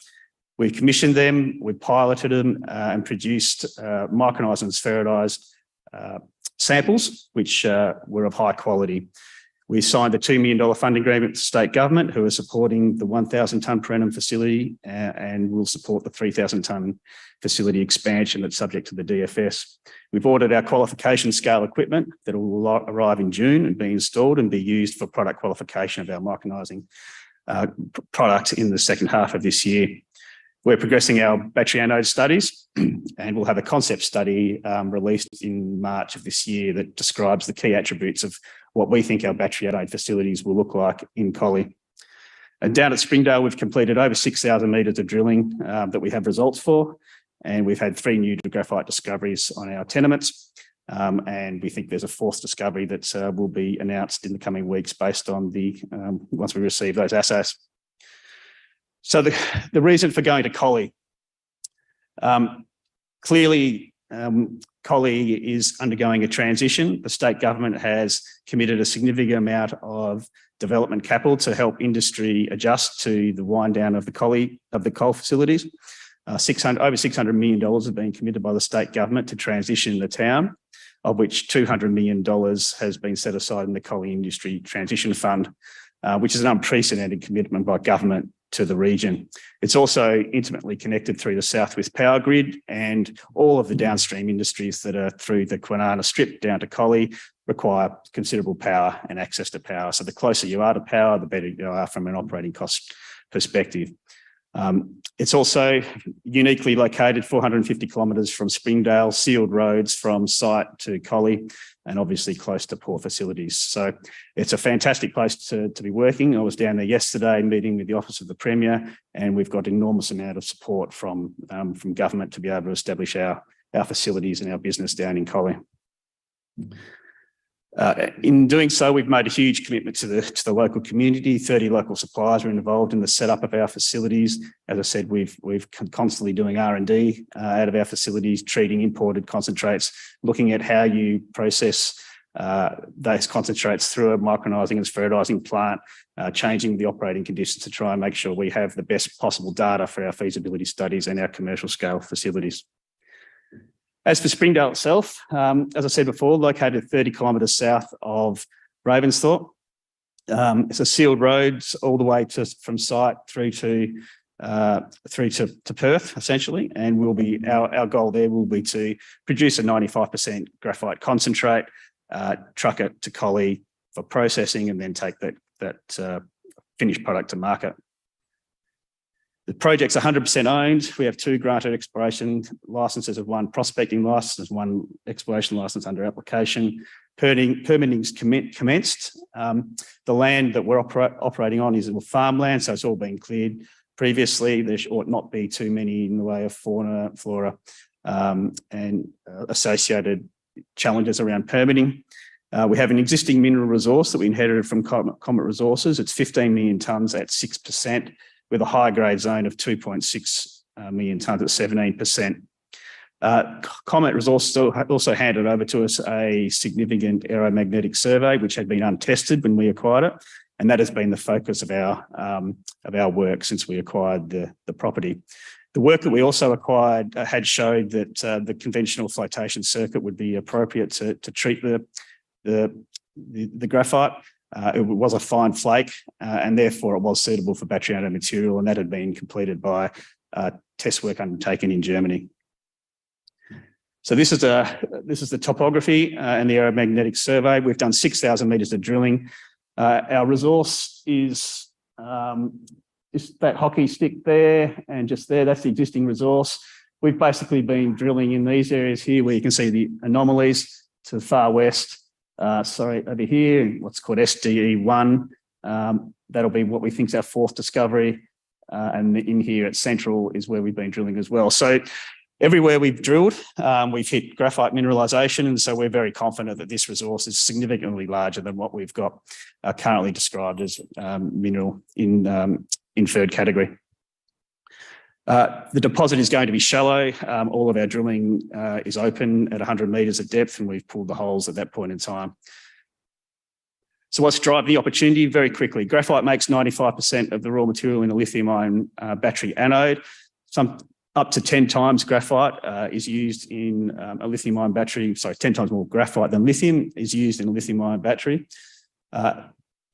We commissioned them, we piloted them and produced micronized and spheroidized samples, which were of high quality. We signed a $2 million funding agreement with the state government, who are supporting the 1,000 tonne per annum facility and will support the 3,000 tonne facility expansion that's subject to the DFS. We've ordered our qualification scale equipment that will arrive in June and be installed and be used for product qualification of our micronizing product in the second half of this year. We're progressing our battery anode studies and we'll have a concept study released in March of this year that describes the key attributes of what we think our battery anode facilities will look like in Collie. And down at Springdale, we've completed over 6,000 metres of drilling that we have results for, and we've had 3 new graphite discoveries on our tenements. And we think there's a 4th discovery that will be announced in the coming weeks based on once we receive those assays. So the reason for going to Collie, clearly Collie is undergoing a transition. The state government has committed a significant amount of development capital to help industry adjust to the wind down of the coal facilities. Over $600 million have been committed by the state government to transition the town, of which $200 million has been set aside in the Collie Industry Transition Fund, which is an unprecedented commitment by government to the region. It's also intimately connected through the Southwest Power Grid, and all of the downstream industries that are through the Kwinana Strip down to Collie require considerable power and access to power. So the closer you are to power, the better you are from an operating cost perspective. It's also uniquely located 450 kilometres from Springdale, sealed roads from site to Collie, and obviously close to port facilities. So it's a fantastic place to be working. I was down there yesterday meeting with the Office of the Premier, and we've got an enormous amount of support from government to be able to establish our facilities and our business down in Collie. In doing so, we've made a huge commitment to the local community. 30 local suppliers are involved in the setup of our facilities. As I said, we've constantly doing R&D out of our facilities, treating imported concentrates, looking at how you process those concentrates through a micronizing and spheroidizing plant, changing the operating conditions to try and make sure we have the best possible data for our feasibility studies and our commercial scale facilities. As for Springdale itself, as I said before, located 30 kilometres south of Ravensthorpe. It's a sealed roads all the way from site through to Perth, essentially, and our goal there will be to produce a 95% graphite concentrate, truck it to Collie for processing, and then take that finished product to market. The project's 100% owned. We have 2 granted exploration licenses, of 1 prospecting licence, 1 exploration licence under application. Permitting's commenced. The land that we're operating on is farmland, so it's all been cleared previously. There ought not be too many in the way of fauna, flora, and associated challenges around permitting. We have an existing mineral resource that we inherited from Comet Resources. It's 15 million tonnes at 6%. With a high grade zone of 2.6 million tonnes at 17%. Comet Resources also handed over to us a significant aeromagnetic survey, which had been untested when we acquired it, and that has been the focus of our work since we acquired the property. The work that we also acquired had showed that the conventional flotation circuit would be appropriate to treat the graphite. It was a fine flake, and therefore it was suitable for battery anode material, and that had been completed by test work undertaken in Germany. So this is the topography and the aeromagnetic survey. We've done 6,000 metres of drilling. Our resource is that hockey stick there, and just there, that's the existing resource. We've basically been drilling in these areas here where you can see the anomalies to the far west. Over here, what's called SDE1. That'll be what we think is our 4th discovery. And in here at Central is where we've been drilling as well. So everywhere we've drilled, we've hit graphite mineralisation. And so we're very confident that this resource is significantly larger than what we've got currently described as mineral in inferred category. The deposit is going to be shallow. All of our drilling is open at 100 metres of depth, and we've pulled the holes at that point in time. So what's driving the opportunity? Very quickly, graphite makes 95% of the raw material in a lithium-ion battery anode. Up to 10 times graphite is used in a lithium-ion battery. Sorry, 10 times more graphite than lithium is used in a lithium-ion battery.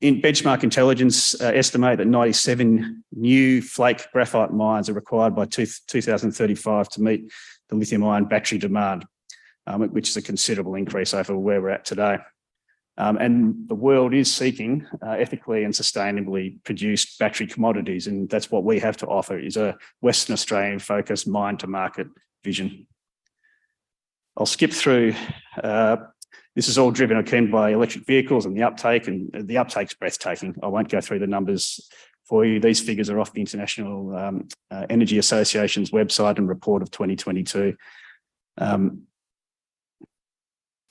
In Benchmark Intelligence, estimate that 97 new flake graphite mines are required by 2035 to meet the lithium-ion battery demand, which is a considerable increase over where we're at today. And the world is seeking ethically and sustainably produced battery commodities, and that's what we have to offer, is a Western Australian-focused mine-to-market vision. I'll skip through. This is all driven again by electric vehicles and the uptake's breathtaking. I won't go through the numbers for you. These figures are off the International Energy Association's website and report of 2022.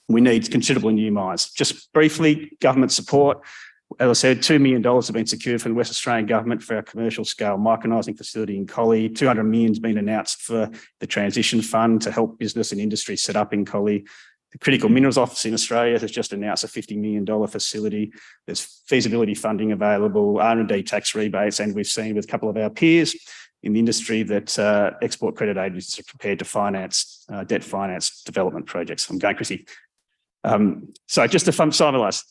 We need considerable new mines. Just briefly, government support. As I said, $2 million have been secured from the West Australian government for our commercial scale micronising facility in Collie. 200 million has been announced for the transition fund to help business and industry set up in Collie. The Critical Minerals Office in Australia has just announced a $50 million facility. There's feasibility funding available, R&D tax rebates, and we've seen with a couple of our peers in the industry that export credit agencies are prepared to finance, debt finance development projects. I'm going, Chrissy. So just to summarise,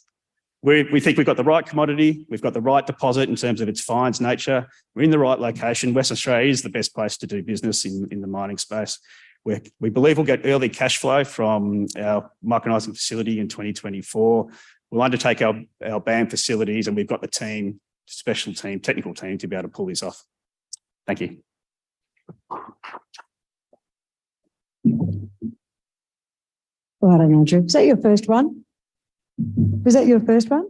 we think we've got the right commodity, we've got the right deposit in terms of its fines nature, we're in the right location. Western Australia is the best place to do business in the mining space. We believe we'll get early cash flow from our micronising facility in 2024. We'll undertake our BAM facilities, and we've got the team, special team, technical team to be able to pull this off. Thank you. Well done, Andrew. Is that your first one? Was that your first one?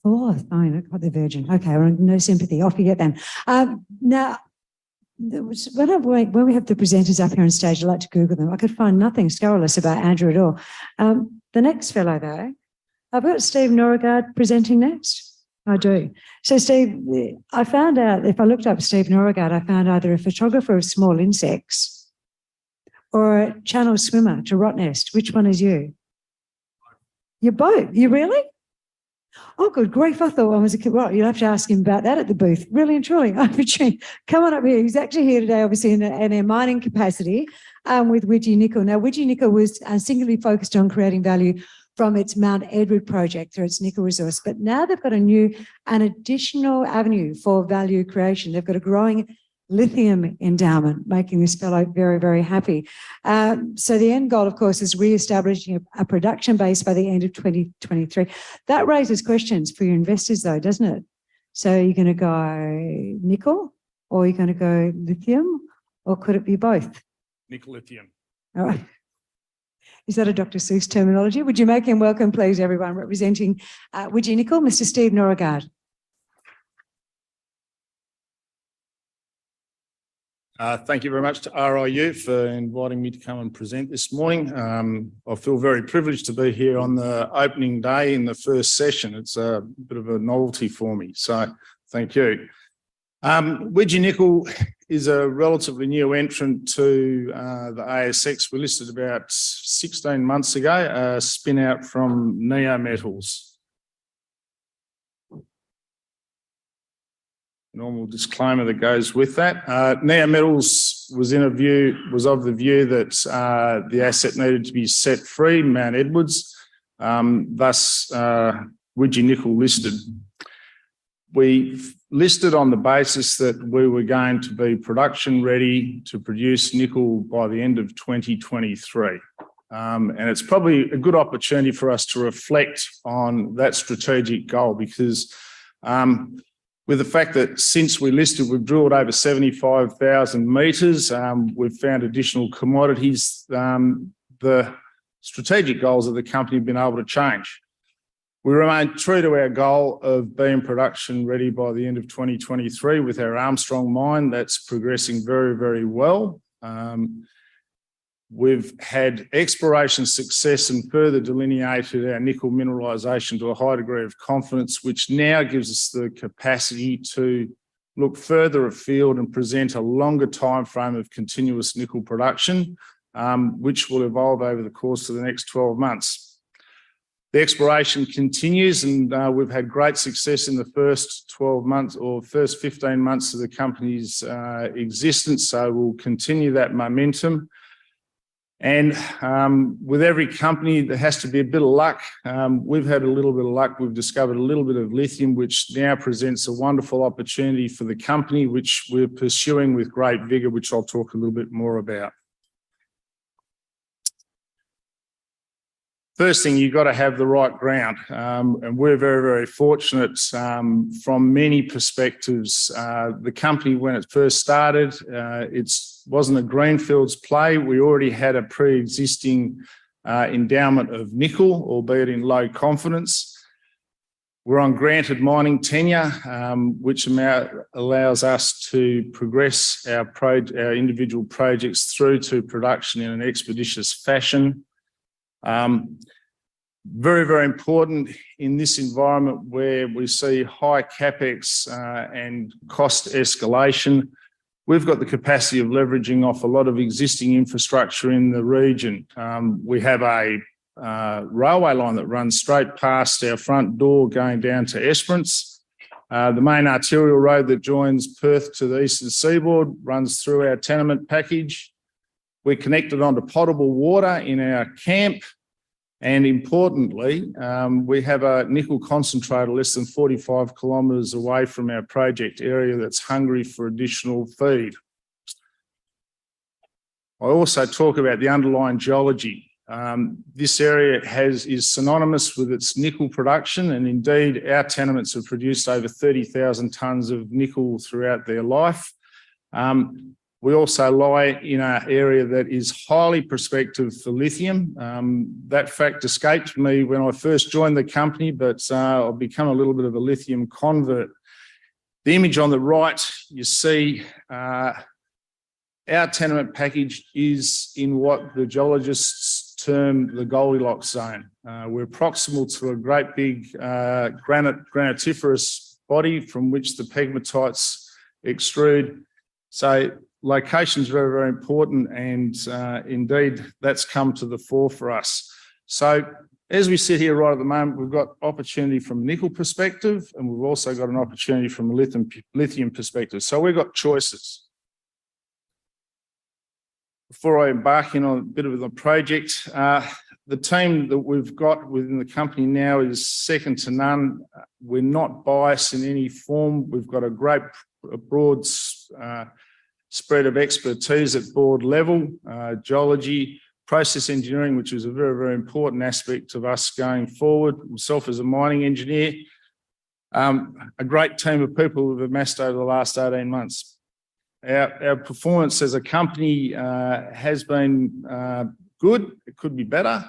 Oh, fine. I got the virgin. Okay, well, no sympathy. Off you get then. Now, when we have the presenters up here on stage, I like to Google them. I could find nothing scurrilous about Andrew at all. The next fellow, though, I've got Steve Norregaard presenting next. I do. So, Steve, I found out, if I looked up Steve Norregaard, I found either a photographer of small insects or a channel swimmer to Rottnest. Which one is you? You're both. You really? Oh, good grief. I thought one was a kid. Well, you'll have to ask him about that at the booth. Really and truly. Come on up here. He's actually here today, obviously, in a mining capacity with Widgie Nickel. Now, Widgie Nickel was singularly focused on creating value from its Mount Edward project through its nickel resource. But now they've got an additional avenue for value creation. They've got a growing lithium endowment, making this fellow very, very happy. So the end goal, of course, is re-establishing a production base by the end of 2023. That raises questions for your investors, though, doesn't it? So you're going to go nickel, or you're going to go lithium, or could it be both? Nickel lithium. All right. Is that a Dr. Seuss terminology? Would you make him welcome, please, everyone, representing Widgie Nickel, Mr. Steve Norregaard. Thank you very much to RIU for inviting me to come and present this morning. I feel very privileged to be here on the opening day in the first session. It's a bit of a novelty for me, so thank you. Widgie Nickel is a relatively new entrant to the ASX. We listed about 16 months ago, a spin out from Neo Metals. Normal disclaimer that goes with that. Neo Metals was of the view that the asset needed to be set free, Mount Edwards, thus Widgie Nickel listed. We listed on the basis that we were going to be production ready to produce nickel by the end of 2023. And it's probably a good opportunity for us to reflect on that strategic goal, because with the fact that since we listed, we've drilled over 75,000 metres, we've found additional commodities, the strategic goals of the company have been able to change. We remain true to our goal of being production ready by the end of 2023 with our Armstrong mine. That's progressing very, very well. We've had exploration success and further delineated our nickel mineralisation to a high degree of confidence, which now gives us the capacity to look further afield and present a longer time frame of continuous nickel production, which will evolve over the course of the next 12 months. The exploration continues, and we've had great success in the first 12 months or first 15 months of the company's existence, so we'll continue that momentum. And with every company, there has to be a bit of luck. We've had a little bit of luck. We've discovered a little bit of lithium, which now presents a wonderful opportunity for the company, which we're pursuing with great vigour, which I'll talk a little bit more about. First thing, you've got to have the right ground. And we're very, very fortunate from many perspectives. The company, when it first started, it wasn't a greenfields play. We already had a pre-existing endowment of nickel, albeit in low confidence. We're on granted mining tenure, which allows us to progress our individual projects through to production in an expeditious fashion. Very, very important in this environment where we see high capex and cost escalation. We've got the capacity of leveraging off a lot of existing infrastructure in the region. We have a railway line that runs straight past our front door going down to Esperance. The main arterial road that joins Perth to the eastern seaboard runs through our tenement package. We're connected onto potable water in our camp. And importantly, we have a nickel concentrator less than 45 kilometres away from our project area that's hungry for additional feed. I also talk about the underlying geology. This area is synonymous with its nickel production, and indeed our tenements have produced over 30,000 tonnes of nickel throughout their life. We also lie in an area that is highly prospective for lithium. That fact escaped me when I first joined the company, but I've become a little bit of a lithium convert. The image on the right, you see our tenement package is in what the geologists term the Goldilocks zone. We're proximal to a great big granitiferous body from which the pegmatites extrude. So location is very, very important, and indeed that's come to the fore for us. So as we sit here right at the moment, we've got opportunity from a nickel perspective, and we've also got an opportunity from a lithium perspective. So we've got choices. Before I embark in on a bit of the project, the team that we've got within the company now is second to none. We're not biased in any form. We've got a broad spread of expertise at board level, geology, process engineering, which is a very, very important aspect of us going forward. Myself as a mining engineer, a great team of people we've amassed over the last 18 months. Our performance as a company has been good. It could be better.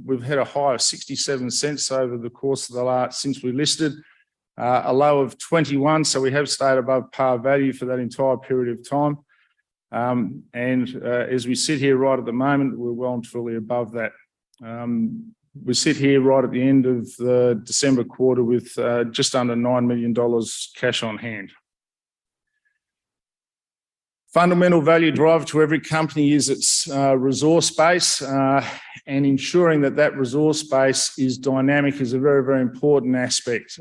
We've had a high of 67 cents over the course of the since we listed. A low of 21, so we have stayed above par value for that entire period of time. As we sit here right at the moment, we're well and truly above that. We sit here right at the end of the December quarter with just under $9 million cash on hand. Fundamental value driver to every company is its resource base, and ensuring that that resource base is dynamic is a very, very important aspect.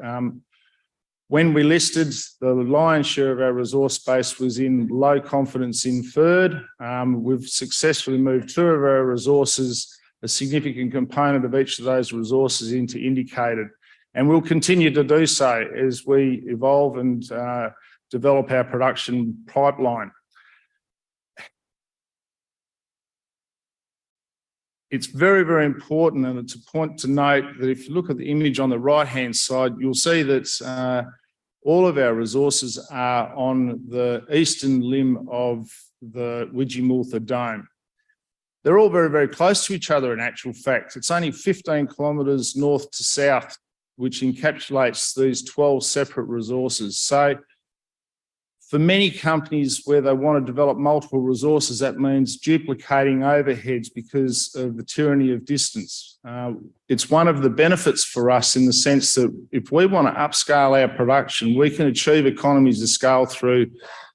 When we listed, the lion's share of our resource base was in low confidence inferred. We've successfully moved two of our resources, a significant component of each of those resources, into indicated. And we'll continue to do so as we evolve and develop our production pipeline. It's very, very important, and it's a point to note that if you look at the image on the right-hand side, you'll see that all of our resources are on the eastern limb of the Widgie Nickel Dome. They're all very, very close to each other in actual fact. It's only 15 kilometres north to south, which encapsulates these 12 separate resources. So for many companies where they want to develop multiple resources, that means duplicating overheads because of the tyranny of distance. It's one of the benefits for us in the sense that if we want to upscale our production, we can achieve economies of scale through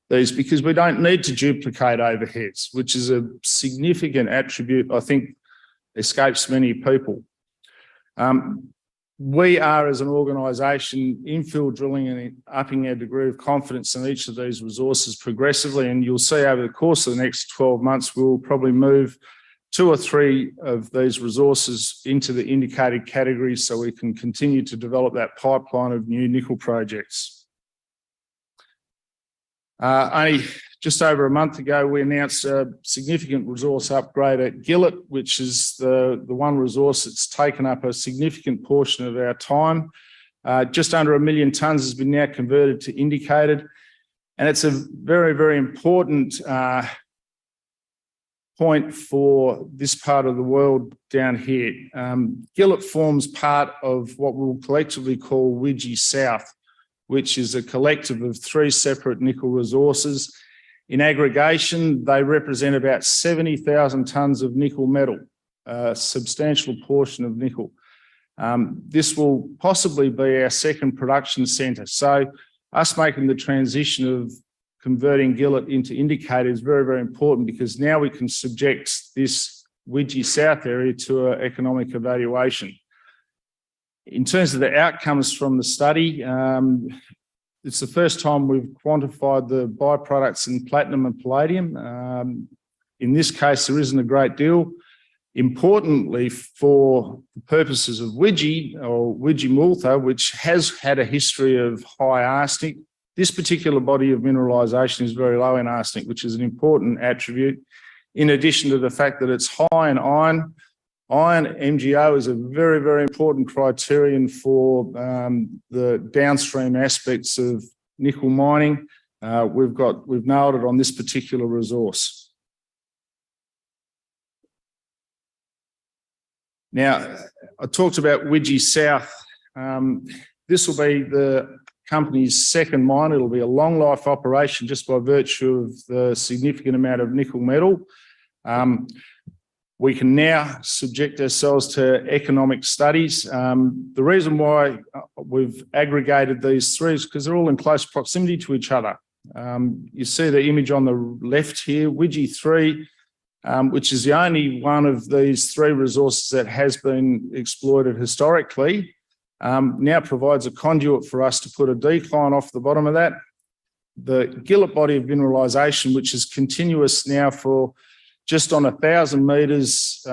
these because we don't need to duplicate overheads, which is a significant attribute I think escapes many people. We are, as an organisation, infill drilling and upping our degree of confidence in each of these resources progressively. And you'll see over the course of the next 12 months, we'll probably move 2 or 3 of these resources into the indicated category so we can continue to develop that pipeline of new nickel projects. Only just over a month ago, we announced a significant resource upgrade at Gillett, which is the one resource that's taken up a significant portion of our time. Just under 1 million tonnes has been now converted to indicated. And it's a very, very important point for this part of the world down here. Gillett forms part of what we'll collectively call Widgie South, which is a collective of 3 separate nickel resources. In aggregation, they represent about 70,000 tonnes of nickel metal, a substantial portion of nickel. This will possibly be our second production centre. So us making the transition of converting Gillett into indicator is very, very important, because now we can subject this Widgie South area to an economic evaluation. In terms of the outcomes from the study, it's the first time we've quantified the byproducts in platinum and palladium. In this case, there isn't a great deal. Importantly, for the purposes of Widgie or Widgie Multha, which has had a history of high arsenic, this particular body of mineralisation is very low in arsenic, which is an important attribute, in addition to the fact that it's high in iron. Iron, MgO, is a very, very important criterion for the downstream aspects of nickel mining. We've nailed it on this particular resource. Now, I talked about Widgie South. This will be the company's second mine. It'll be a long life operation just by virtue of the significant amount of nickel metal. We can now subject ourselves to economic studies. The reason why we've aggregated these three is because they're all in close proximity to each other. You see the image on the left here, Widgie 3, which is the only one of these three resources that has been exploited historically, now provides a conduit for us to put a decline off the bottom of that. The Gillett body of mineralisation, which is continuous now for just on 1,000 metres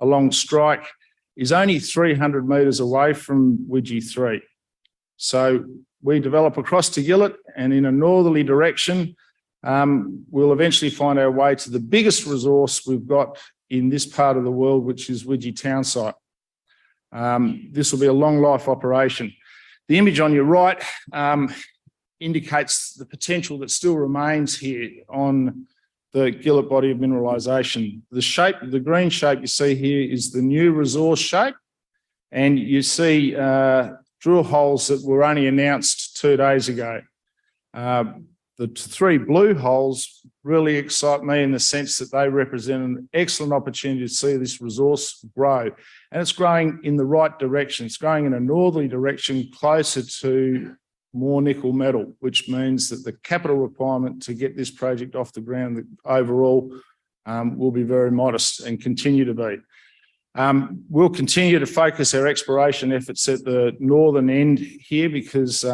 along strike, is only 300 metres away from Widgie 3. So we develop across to Gillett, and in a northerly direction, we'll eventually find our way to the biggest resource we've got in this part of the world, which is Widgie town site. This will be a long life operation. The image on your right indicates the potential that still remains here on the Gillett body of mineralisation. The shape, the green shape you see here is the new resource shape, and you see drill holes that were only announced 2 days ago. The three blue holes really excite me in the sense that they represent an excellent opportunity to see this resource grow. And it's growing in the right direction. It's growing in a northerly direction closer to more nickel metal, which means that the capital requirement to get this project off the ground overall will be very modest and continue to be. We'll continue to focus our exploration efforts at the northern end here, because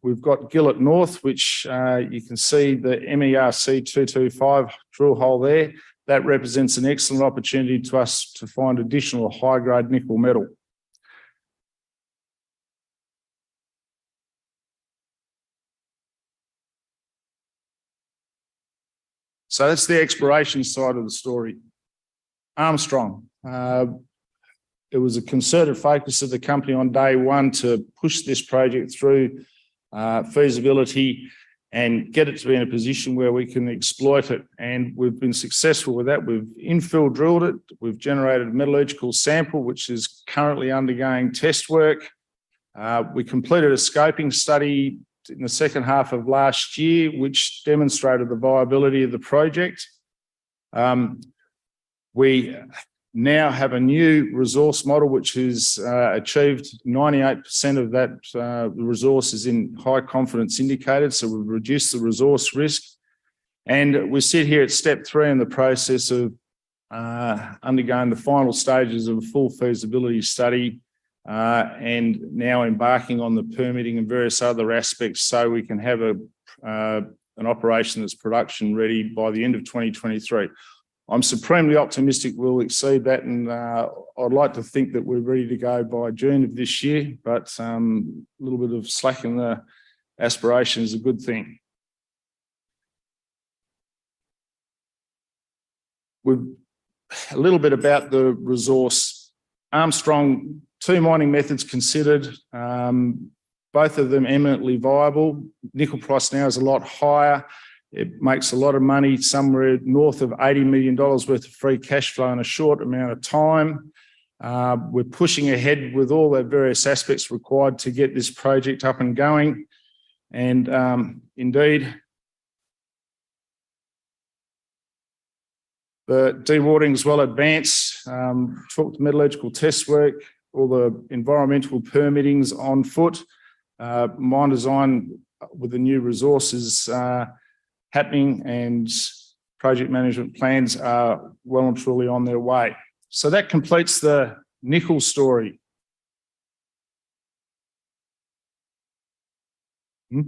we've got Gillett North, which you can see the MERC 225 drill hole there. That represents an excellent opportunity to us to find additional high-grade nickel metal. So that's the exploration side of the story. Armstrong. It was a concerted focus of the company on day one to push this project through feasibility and get it to be in a position where we can exploit it. And we've been successful with that. We've infill drilled it. We've generated a metallurgical sample, which is currently undergoing test work. We completed a scoping study in the second half of last year, which demonstrated the viability of the project. We now have a new resource model, which has achieved 98% of that resource is in high confidence indicated. So we've reduced the resource risk. And we sit here at step 3 in the process of undergoing the final stages of a full feasibility study, and now embarking on the permitting and various other aspects so we can have an operation that's production ready by the end of 2023. I'm supremely optimistic we'll exceed that, and I'd like to think that we're ready to go by June of this year, but a little bit of slack in the aspiration is a good thing. A little bit about the resource. Armstrong, 2 mining methods considered, both of them eminently viable. Nickel price now is a lot higher. It makes a lot of money, somewhere north of $80 million worth of free cash flow in a short amount of time. We're pushing ahead with all the various aspects required to get this project up and going. And indeed, the dewatering is well advanced. Talked metallurgical test work. all the environmental permittings on foot. Mine design with the new resources happening, and project management plans are well and truly on their way. So that completes the nickel story. Let's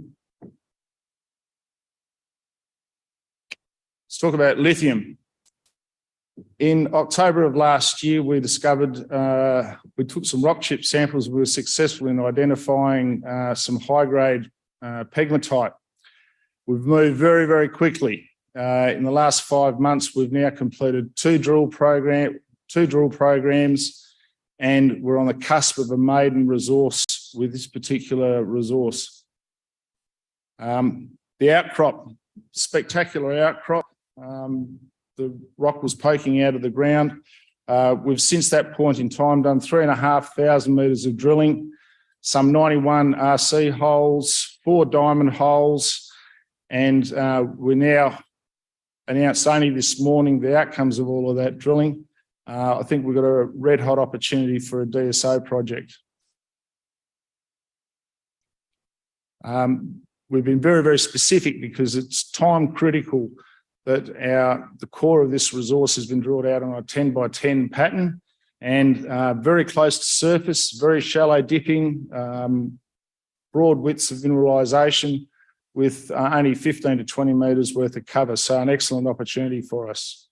talk about lithium. In October of last year, we discovered, we took some rock chip samples. We were successful in identifying some high-grade pegmatite. We've moved very, very quickly. In the last 5 months, we've now completed two drill programs, and we're on the cusp of a maiden resource with this particular resource. The outcrop, spectacular outcrop. The rock was poking out of the ground. We've since that point in time done 3,500 metres of drilling, some 91 RC holes, 4 diamond holes, and we're now announced only this morning the outcomes of all of that drilling. I think we've got a red hot opportunity for a DSO project. We've been very, very specific because it's time critical that the core of this resource has been drilled out on a 10 by 10 pattern, and very close to surface, very shallow dipping, broad widths of mineralisation with only 15 to 20 metres worth of cover. So an excellent opportunity for us.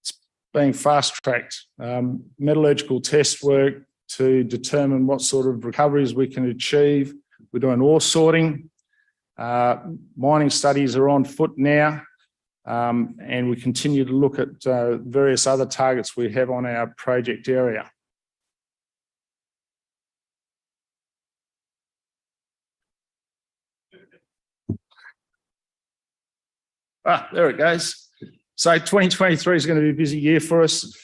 It's being fast-tracked. Metallurgical test work to determine what sort of recoveries we can achieve. We're doing ore sorting. Mining studies are on foot now, and we continue to look at various other targets we have on our project area. There it goes. So 2023 is going to be a busy year for us.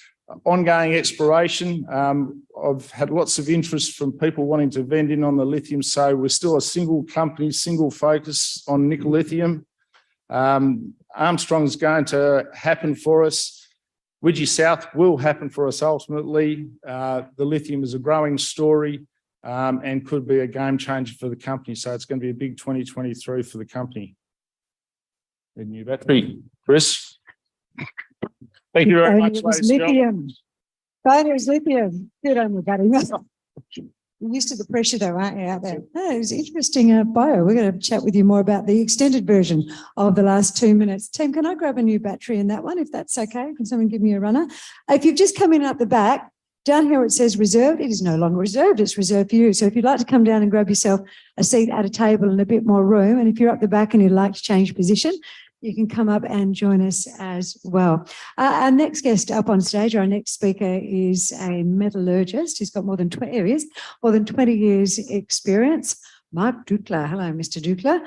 Ongoing exploration. I've had lots of interest from people wanting to vend in on the lithium. So we're still a single company, single focus on nickel lithium. Armstrong's going to happen for us. Widgie South will happen for us ultimately. The lithium is a growing story and could be a game changer for the company. So it's going to be a big 2023 for the company. A new battery, Chris. Thank you very much, ladies and gentlemen. It was lithium. Good on you, buddy. You're used to the pressure though, aren't you, out there? No, it was interesting bio. We're going to chat with you more about the extended version of the last 2 minutes. Team, can I grab a new battery in that one, if that's okay? Can someone give me a runner? If you've just come in at the back, down here it says reserved. It is no longer reserved. It's reserved for you. So if you'd like to come down and grab yourself a seat at a table and a bit more room, and if you're up the back and you'd like to change position, you can come up and join us as well. Our next guest up on stage, our next speaker, is a metallurgist. He's got more than 20 years experience. Marc Ducler. Hello, Mr. Ducler.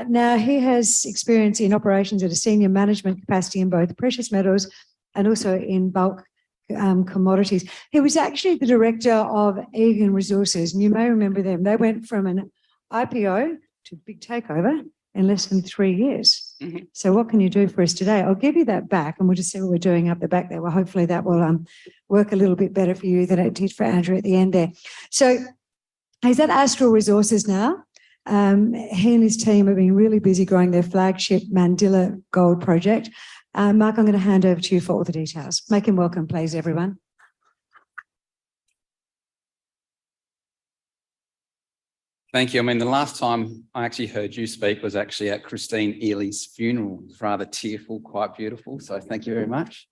Now, he has experience in operations at a senior management capacity in both precious metals and also in bulk commodities. He was actually the director of Egan Resources, and you may remember them. They went from an IPO to a big takeover in less than 3 years. Mm-hmm. So what can you do for us today? I'll give you that back and we'll just see what we're doing up the back there. Well, hopefully that will work a little bit better for you than it did for Andrew at the end there. So he's at Astral Resources now. He and his team have been really busy growing their flagship Mandilla Gold project. Marc, I'm going to hand over to you for all the details. Make him welcome, please, everyone. Thank you. I mean, the last time I actually heard you speak was actually at Christine Ely's funeral. It was rather tearful, quite beautiful. So thank you very much.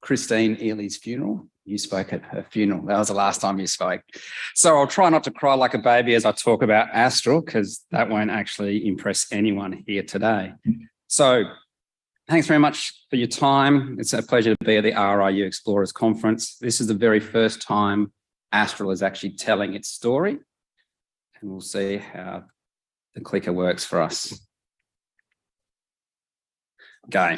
Christine Ely's funeral. You spoke at her funeral. That was the last time you spoke. So I'll try not to cry like a baby as I talk about Astral, because that won't actually impress anyone here today. So thanks very much for your time. It's a pleasure to be at the RIU Explorers Conference. This is the very first time Astral is actually telling its story. And we'll see how the clicker works for us. Okay.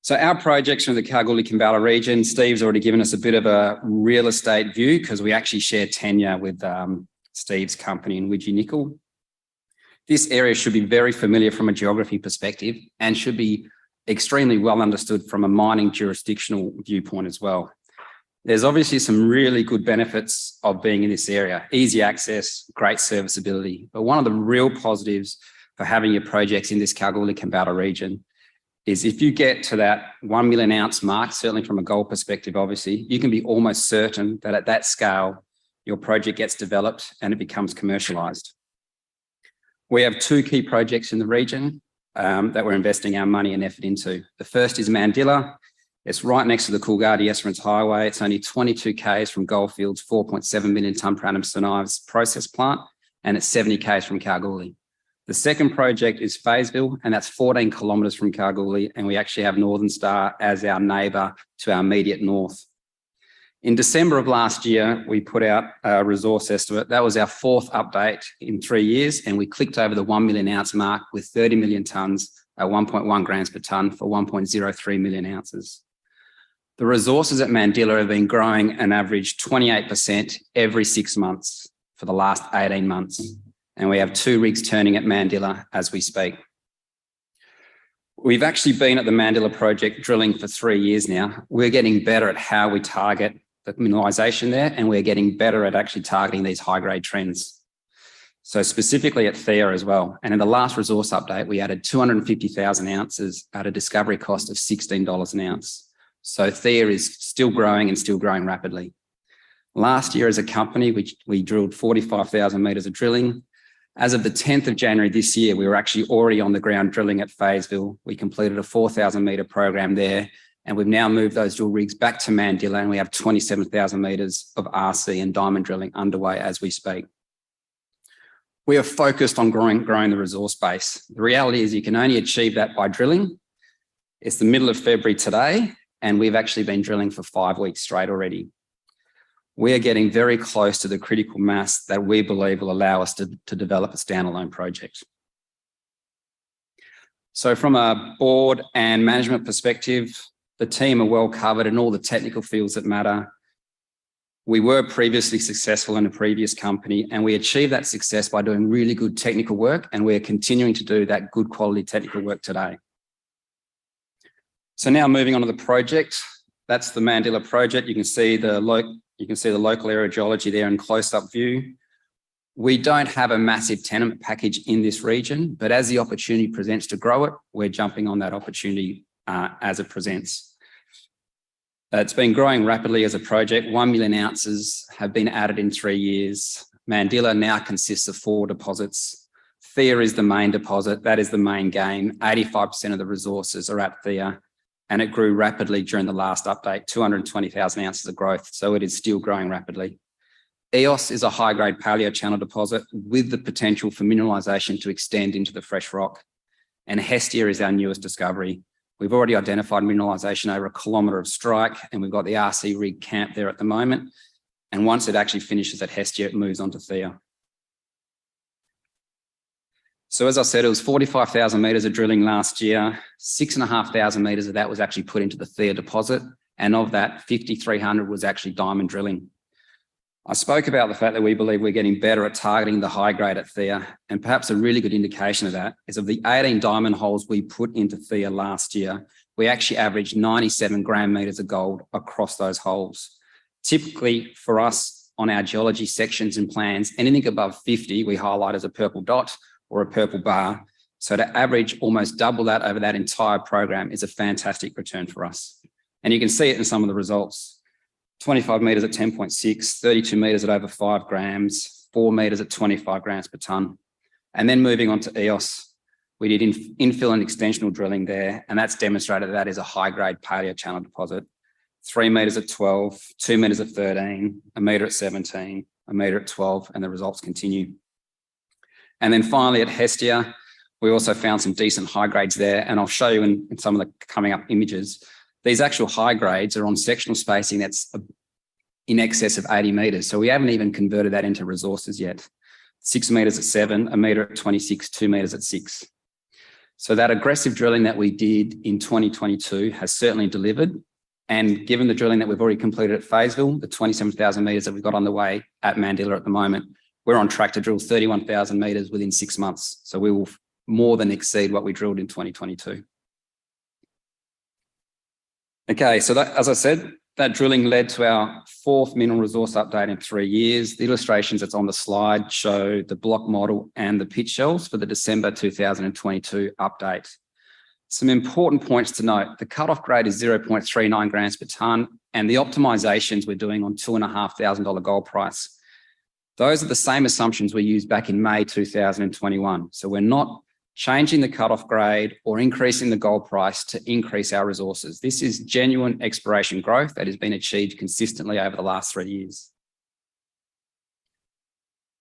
So our projects are in the Kalgoorlie-Kimberley region. Steve's already given us a bit of a real estate view because we actually share tenure with Steve's company in Widgie Nickel. This area should be very familiar from a geography perspective and should be extremely well understood from a mining jurisdictional viewpoint as well. There's obviously some really good benefits of being in this area, easy access, great serviceability. But one of the real positives for having your projects in this Kalgoorlie-Kambalda region is if you get to that 1 million ounce mark, certainly from a gold perspective, obviously, you can be almost certain that at that scale, your project gets developed and it becomes commercialised. We have two key projects in the region that we're investing our money and effort into. The first is Mandilla. It's right next to the Coolgardie-Esperance Highway. It's only 22 k's from Goldfields' 4.7 million tonne per annum St Ives process plant, and it's 70 k's from Kalgoorlie. The second project is Fayetteville, and that's 14 kilometres from Kalgoorlie, and we actually have Northern Star as our neighbour to our immediate north. In December of last year, we put out a resource estimate. That was our fourth update in 3 years, and we clicked over the 1 million ounce mark with 30 million tonnes at 1.1 grams per tonne for 1.03 million ounces. The resources at Mandilla have been growing an average 28% every 6 months for the last 18 months. And we have 2 rigs turning at Mandilla as we speak. We've actually been at the Mandilla project drilling for 3 years now. We're getting better at how we target the mineralisation there, and we're getting better at actually targeting these high-grade trends. So specifically at Thea as well. And in the last resource update, we added 250,000 ounces at a discovery cost of $16 an ounce. So Thea is still growing and still growing rapidly. Last year as a company, we drilled 45,000 metres of drilling. As of the 10th of January this year, we were actually already on the ground drilling at Fayetteville. We completed a 4,000 metre program there, and we've now moved those drill rigs back to Mandilla, and we have 27,000 metres of RC and diamond drilling underway as we speak. We are focused on growing the resource base. The reality is you can only achieve that by drilling. It's the middle of February today, and we've actually been drilling for 5 weeks straight already. We are getting very close to the critical mass that we believe will allow us to develop a standalone project. So from a board and management perspective, the team are well covered in all the technical fields that matter. We were previously successful in a previous company, and we achieved that success by doing really good technical work, and we're continuing to do that good quality technical work today. So now moving on to the project. That's the Mandilla project. You can see the local area geology there in close-up view. We don't have a massive tenement package in this region, but as the opportunity presents to grow it, we're jumping on that opportunity as it presents. It's been growing rapidly as a project. 1 million ounces have been added in 3 years. Mandilla now consists of 4 deposits. Thea is the main deposit. That is the main game. 85% of the resources are at Thea, and it grew rapidly during the last update, 220,000 ounces of growth. So it is still growing rapidly. EOS is a high-grade paleochannel deposit with the potential for mineralisation to extend into the fresh rock. And Hestia is our newest discovery. We've already identified mineralisation over 1 kilometre of strike, and we've got the RC rig camped there at the moment. And once it actually finishes at Hestia, it moves on to Thea. So as I said, it was 45,000 metres of drilling last year. 6,500 metres of that was actually put into the Thea deposit. And of that, 5,300 was actually diamond drilling. I spoke about the fact that we believe we're getting better at targeting the high grade at Thea. And perhaps a really good indication of that is of the 18 diamond holes we put into Thea last year, we actually averaged 97 gram metres of gold across those holes. Typically for us on our geology sections and plans, anything above 50, we highlight as a purple dot or a purple bar. So to average almost double that over that entire program is a fantastic return for us. And you can see it in some of the results. 25 metres at 10.6, 32 metres at over 5 grams, 4 metres at 25 grams per tonne. And then moving on to EOS, we did infill and extensional drilling there, and that's demonstrated that is a high-grade paleochannel deposit. 3 metres at 12, 2 metres at 13, 1 metre at 17, 1 metre at 12, and the results continue. And then finally at Hestia, we also found some decent high grades there. And I'll show you in some of the coming up images. These actual high grades are on sectional spacing that's in excess of 80 metres. So we haven't even converted that into resources yet. 6 metres at 7, 1 metre at 26, 2 metres at 6. So that aggressive drilling that we did in 2022 has certainly delivered. And given the drilling that we've already completed at Fayetteville, the 27,000 metres that we've got on the way at Mandilla at the moment, we're on track to drill 31,000 metres within 6 months. So we will more than exceed what we drilled in 2022. Okay, so that, as I said, that drilling led to our fourth mineral resource update in 3 years. The illustrations that's on the slide show the block model and the pit shells for the December 2022 update. Some important points to note. The cutoff grade is 0.39 grams per tonne, and the optimizations we're doing on $2,500 gold price. Those are the same assumptions we used back in May 2021. So we're not changing the cutoff grade or increasing the gold price to increase our resources. This is genuine exploration growth that has been achieved consistently over the last 3 years.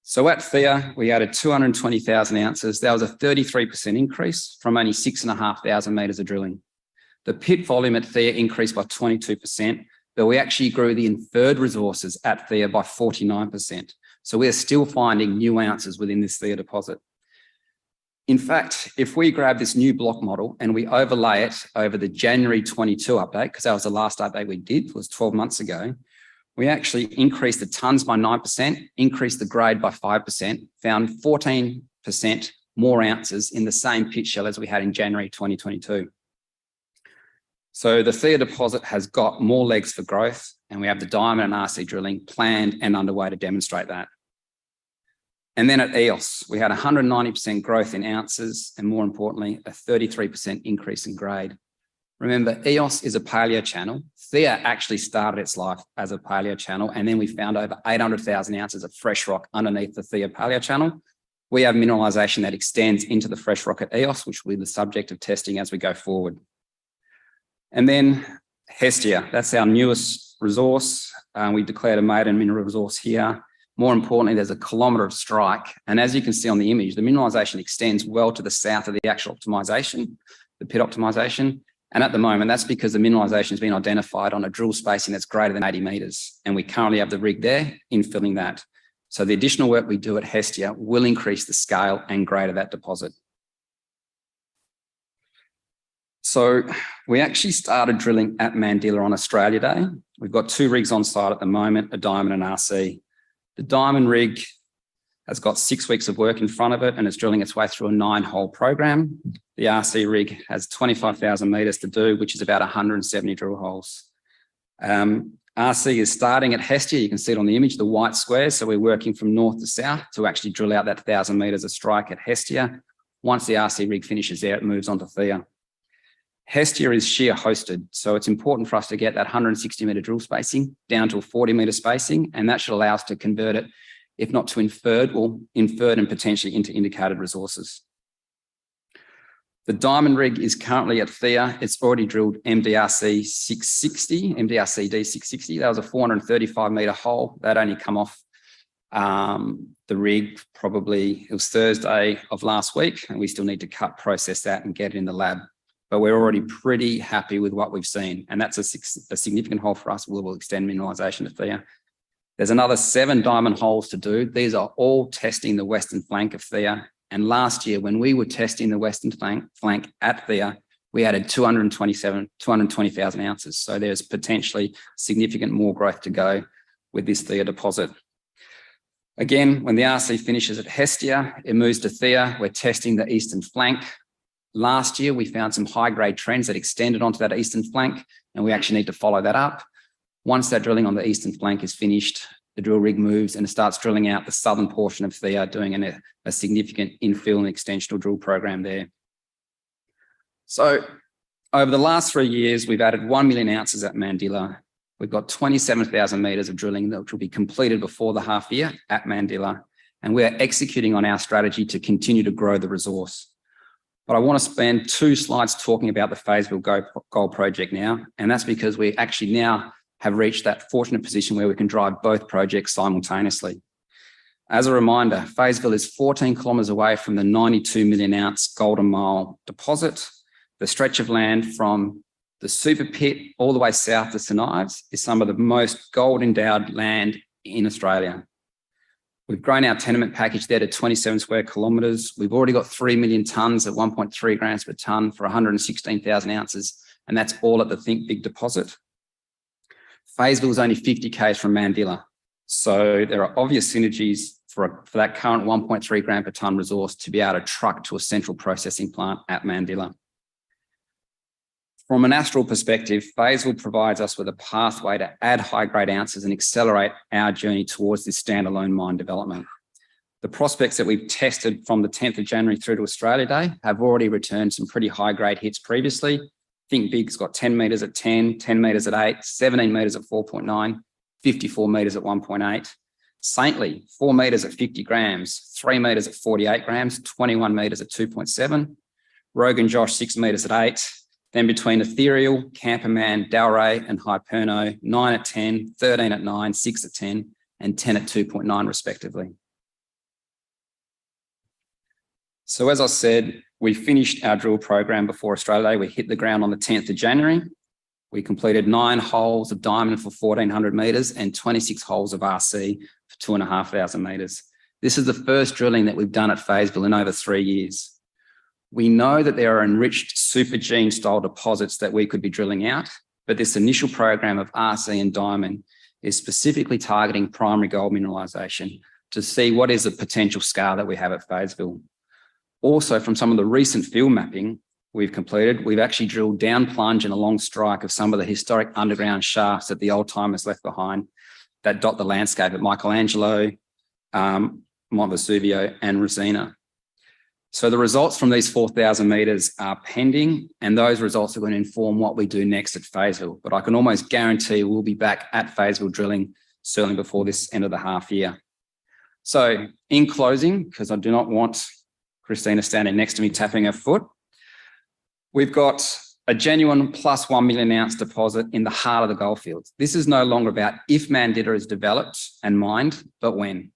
So at Thea, we added 220,000 ounces. That was a 33% increase from only 6,500 metres of drilling. The pit volume at Thea increased by 22%, but we actually grew the inferred resources at Thea by 49%. So we're still finding new ounces within this Thea deposit. In fact, if we grab this new block model and we overlay it over the January 22 update, because that was the last update we did, was 12 months ago, we actually increased the tonnes by 9%, increased the grade by 5%, found 14% more ounces in the same pit shell as we had in January 2022. So the Thea deposit has got more legs for growth, and we have the diamond and RC drilling planned and underway to demonstrate that. And then at EOS, we had 190% growth in ounces and, more importantly, a 33% increase in grade. Remember, EOS is a paleo channel. Thea actually started its life as a paleo channel, and then we found over 800,000 ounces of fresh rock underneath the Thea paleo channel. We have mineralisation that extends into the fresh rock at EOS, which will be the subject of testing as we go forward. And then Hestia, that's our newest resource. We declared a maiden mineral resource here. More importantly, there's a kilometre of strike. And as you can see on the image, the mineralisation extends well to the south of the actual optimisation, the pit optimisation. And at the moment, that's because the mineralisation has been identified on a drill spacing that's greater than 80 metres. And we currently have the rig there infilling that. So the additional work we do at Hestia will increase the scale and grade of that deposit. So we actually started drilling at Mandilla on Australia Day. We've got 2 rigs on site at the moment, a diamond and RC. The diamond rig has got 6 weeks of work in front of it and it's drilling its way through a 9-hole program. The RC rig has 25,000 metres to do, which is about 170 drill holes. RC is starting at Hestia. You can see it on the image, the white squares. So we're working from north to south to actually drill out that 1,000 metres of strike at Hestia. Once the RC rig finishes there, it moves on to Thea. Hestia is shear hosted, so it's important for us to get that 160 metre drill spacing down to a 40 metre spacing, and that should allow us to convert it, if not to inferred, well, inferred and potentially into indicated resources. The diamond rig is currently at Thea. It's already drilled MDRC 660, MDRCD 660. That was a 435 metre hole. That only come off the rig probably, it was Thursday of last week, and we still need to process that and get it in the lab. But we're already pretty happy with what we've seen. And that's a significant hole for us. We will extend mineralisation to Thea. There's another 7 diamond holes to do. These are all testing the western flank of Thea. And last year, when we were testing the western flank at Thea, we added 220,000 ounces. So there's potentially significant more growth to go with this Thea deposit. Again, when the RC finishes at Hestia, it moves to Thea. We're testing the eastern flank. Last year, we found some high-grade trends that extended onto that eastern flank, and we actually need to follow that up. Once that drilling on the eastern flank is finished, the drill rig moves and it starts drilling out the southern portion of Thea, doing a significant infill and extensional drill program there. So over the last 3 years, we've added 1 million ounces at Mandilla. We've got 27,000 metres of drilling that will be completed before the half year at Mandilla, and we're executing on our strategy to continue to grow the resource. But I want to spend 2 slides talking about the Fayetteville Gold Project now, and that's because we actually now have reached that fortunate position where we can drive both projects simultaneously. As a reminder, Fayetteville is 14 kilometres away from the 92 million ounce Golden Mile deposit. The stretch of land from the super pit all the way south to St Ives is some of the most gold endowed land in Australia. We've grown our tenement package there to 27 square kilometres. We've already got 3 million tonnes at 1.3 grams per tonne for 116,000 ounces, and that's all at the Think Big deposit. Fayetteville is only 50 k's from Mandilla, so there are obvious synergies for that current 1.3 gram per tonne resource to be able to truck to a central processing plant at Mandilla. From an Astral perspective, Feysville provides us with a pathway to add high-grade ounces and accelerate our journey towards this standalone mine development. The prospects that we've tested from the 10th of January through to Australia Day have already returned some pretty high-grade hits previously. Think Big's got 10 metres at 10, 10 metres at 8, 17 metres at 4.9, 54 metres at 1.8. Saintly, 4 metres at 50 grams, 3 metres at 48 grams, 21 metres at 2.7. Rogan Josh, 6 metres at 8. Then between Ethereal, Camperman, Dalray and Hyperno, 9 at 10, 13 at 9, 6 at 10, and 10 at 2.9 respectively. So as I said, we finished our drill program before Australia Day. We hit the ground on the 10th of January. We completed 9 holes of diamond for 1,400 metres and 26 holes of RC for 2,500 metres. This is the first drilling that we've done at Feysville in over 3 years. We know that there are enriched supergene style deposits that we could be drilling out, but this initial program of RC and diamond is specifically targeting primary gold mineralisation to see what is the potential scale that we have at Feysville. Also, from some of the recent field mapping we've completed, we've actually drilled down plunge and along strike of some of the historic underground shafts that the old timers left behind that dot the landscape at Michelangelo, Mont Vesuvio and Rosina. So the results from these 4,000 metres are pending, and those results are going to inform what we do next at Feysville. But I can almost guarantee we'll be back at Feysville drilling certainly before this end of the half year. So in closing, because I do not want Christina standing next to me tapping her foot, we've got a genuine plus 1 million ounce deposit in the heart of the goldfields. This is no longer about if Mandilla is developed and mined, but when.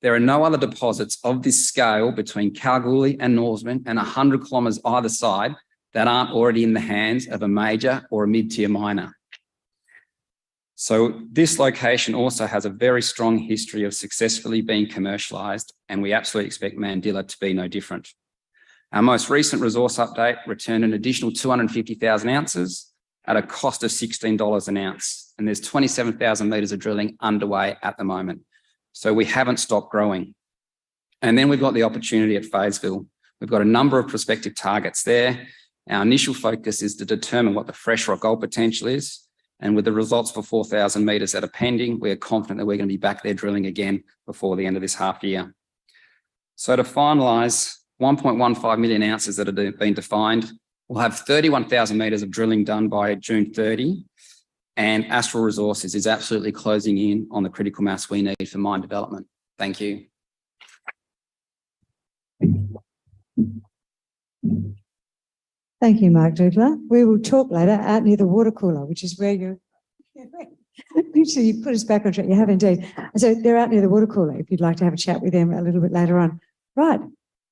There are no other deposits of this scale between Kalgoorlie and Norseman and 100 kilometres either side that aren't already in the hands of a major or a mid-tier miner. So this location also has a very strong history of successfully being commercialised, and we absolutely expect Mandilla to be no different. Our most recent resource update returned an additional 250,000 ounces at a cost of $16 an ounce, and there's 27,000 metres of drilling underway at the moment. So we haven't stopped growing. And then we've got the opportunity at Feysville. We've got a number of prospective targets there. Our initial focus is to determine what the fresh rock gold potential is. And with the results for 4,000 metres that are pending, we're confident that we're going to be back there drilling again before the end of this half year. So to finalise, 1.15 million ounces that have been defined, we'll have 31,000 metres of drilling done by June 30. And Astral Resources is absolutely closing in on the critical mass we need for mine development. Thank you. Thank you, Marc Ducler. We will talk later out near the water cooler, which is where you actually you put us back on track. You have indeed. So they're out near the water cooler if you'd like to have a chat with them a little bit later on. Right.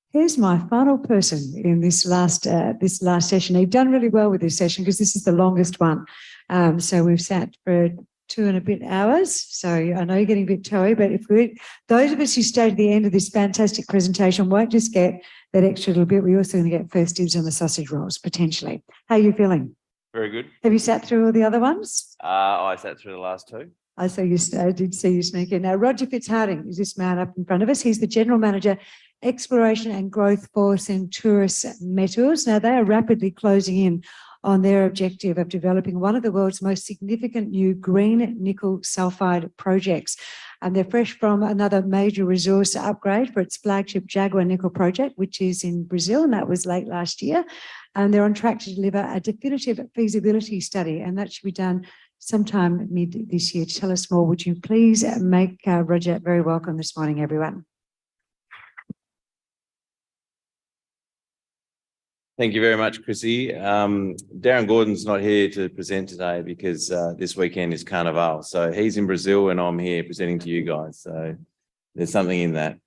Here's my final person in this last session. You've done really well with this session because this is the longest one. So we've sat for 2 and a bit hours. So I know you're getting a bit toey, but those of us who stay to the end of this fantastic presentation won't just get that extra little bit. We're also going to get first dibs on the sausage rolls, potentially. How are you feeling? Very good. Have you sat through all the other ones? I sat through the last 2. I did see you sneak in. Now, Roger Fitzhardinge is this man up in front of us. He's the General Manager, Exploration and Growth for Centaurus Metals. Now, they are rapidly closing in on their objective of developing one of the world's most significant new green nickel sulfide projects. And they're fresh from another major resource upgrade for its flagship Jaguar nickel project, which is in Brazil, and that was late last year. And they're on track to deliver a definitive feasibility study, and that should be done sometime mid this year. To tell us more, would you please make Roger very welcome this morning, everyone? Thank you very much, Chrissy. Darren Gordon's not here to present today because this weekend is Carnival. So he's in Brazil and I'm here presenting to you guys. So there's something in that.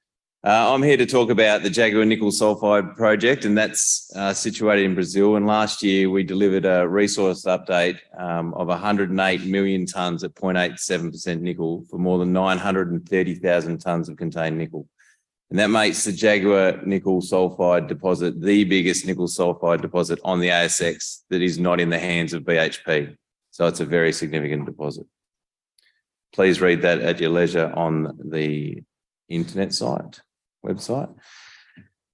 I'm here to talk about the Jaguar Nickel Sulfide project, and that's situated in Brazil. And last year we delivered a resource update of 108 million tonnes at 0.87% nickel for more than 930,000 tonnes of contained nickel. And that makes the Jaguar Nickel Sulfide deposit the biggest nickel sulfide deposit on the ASX that is not in the hands of BHP. So it's a very significant deposit. Please read that at your leisure on the internet website.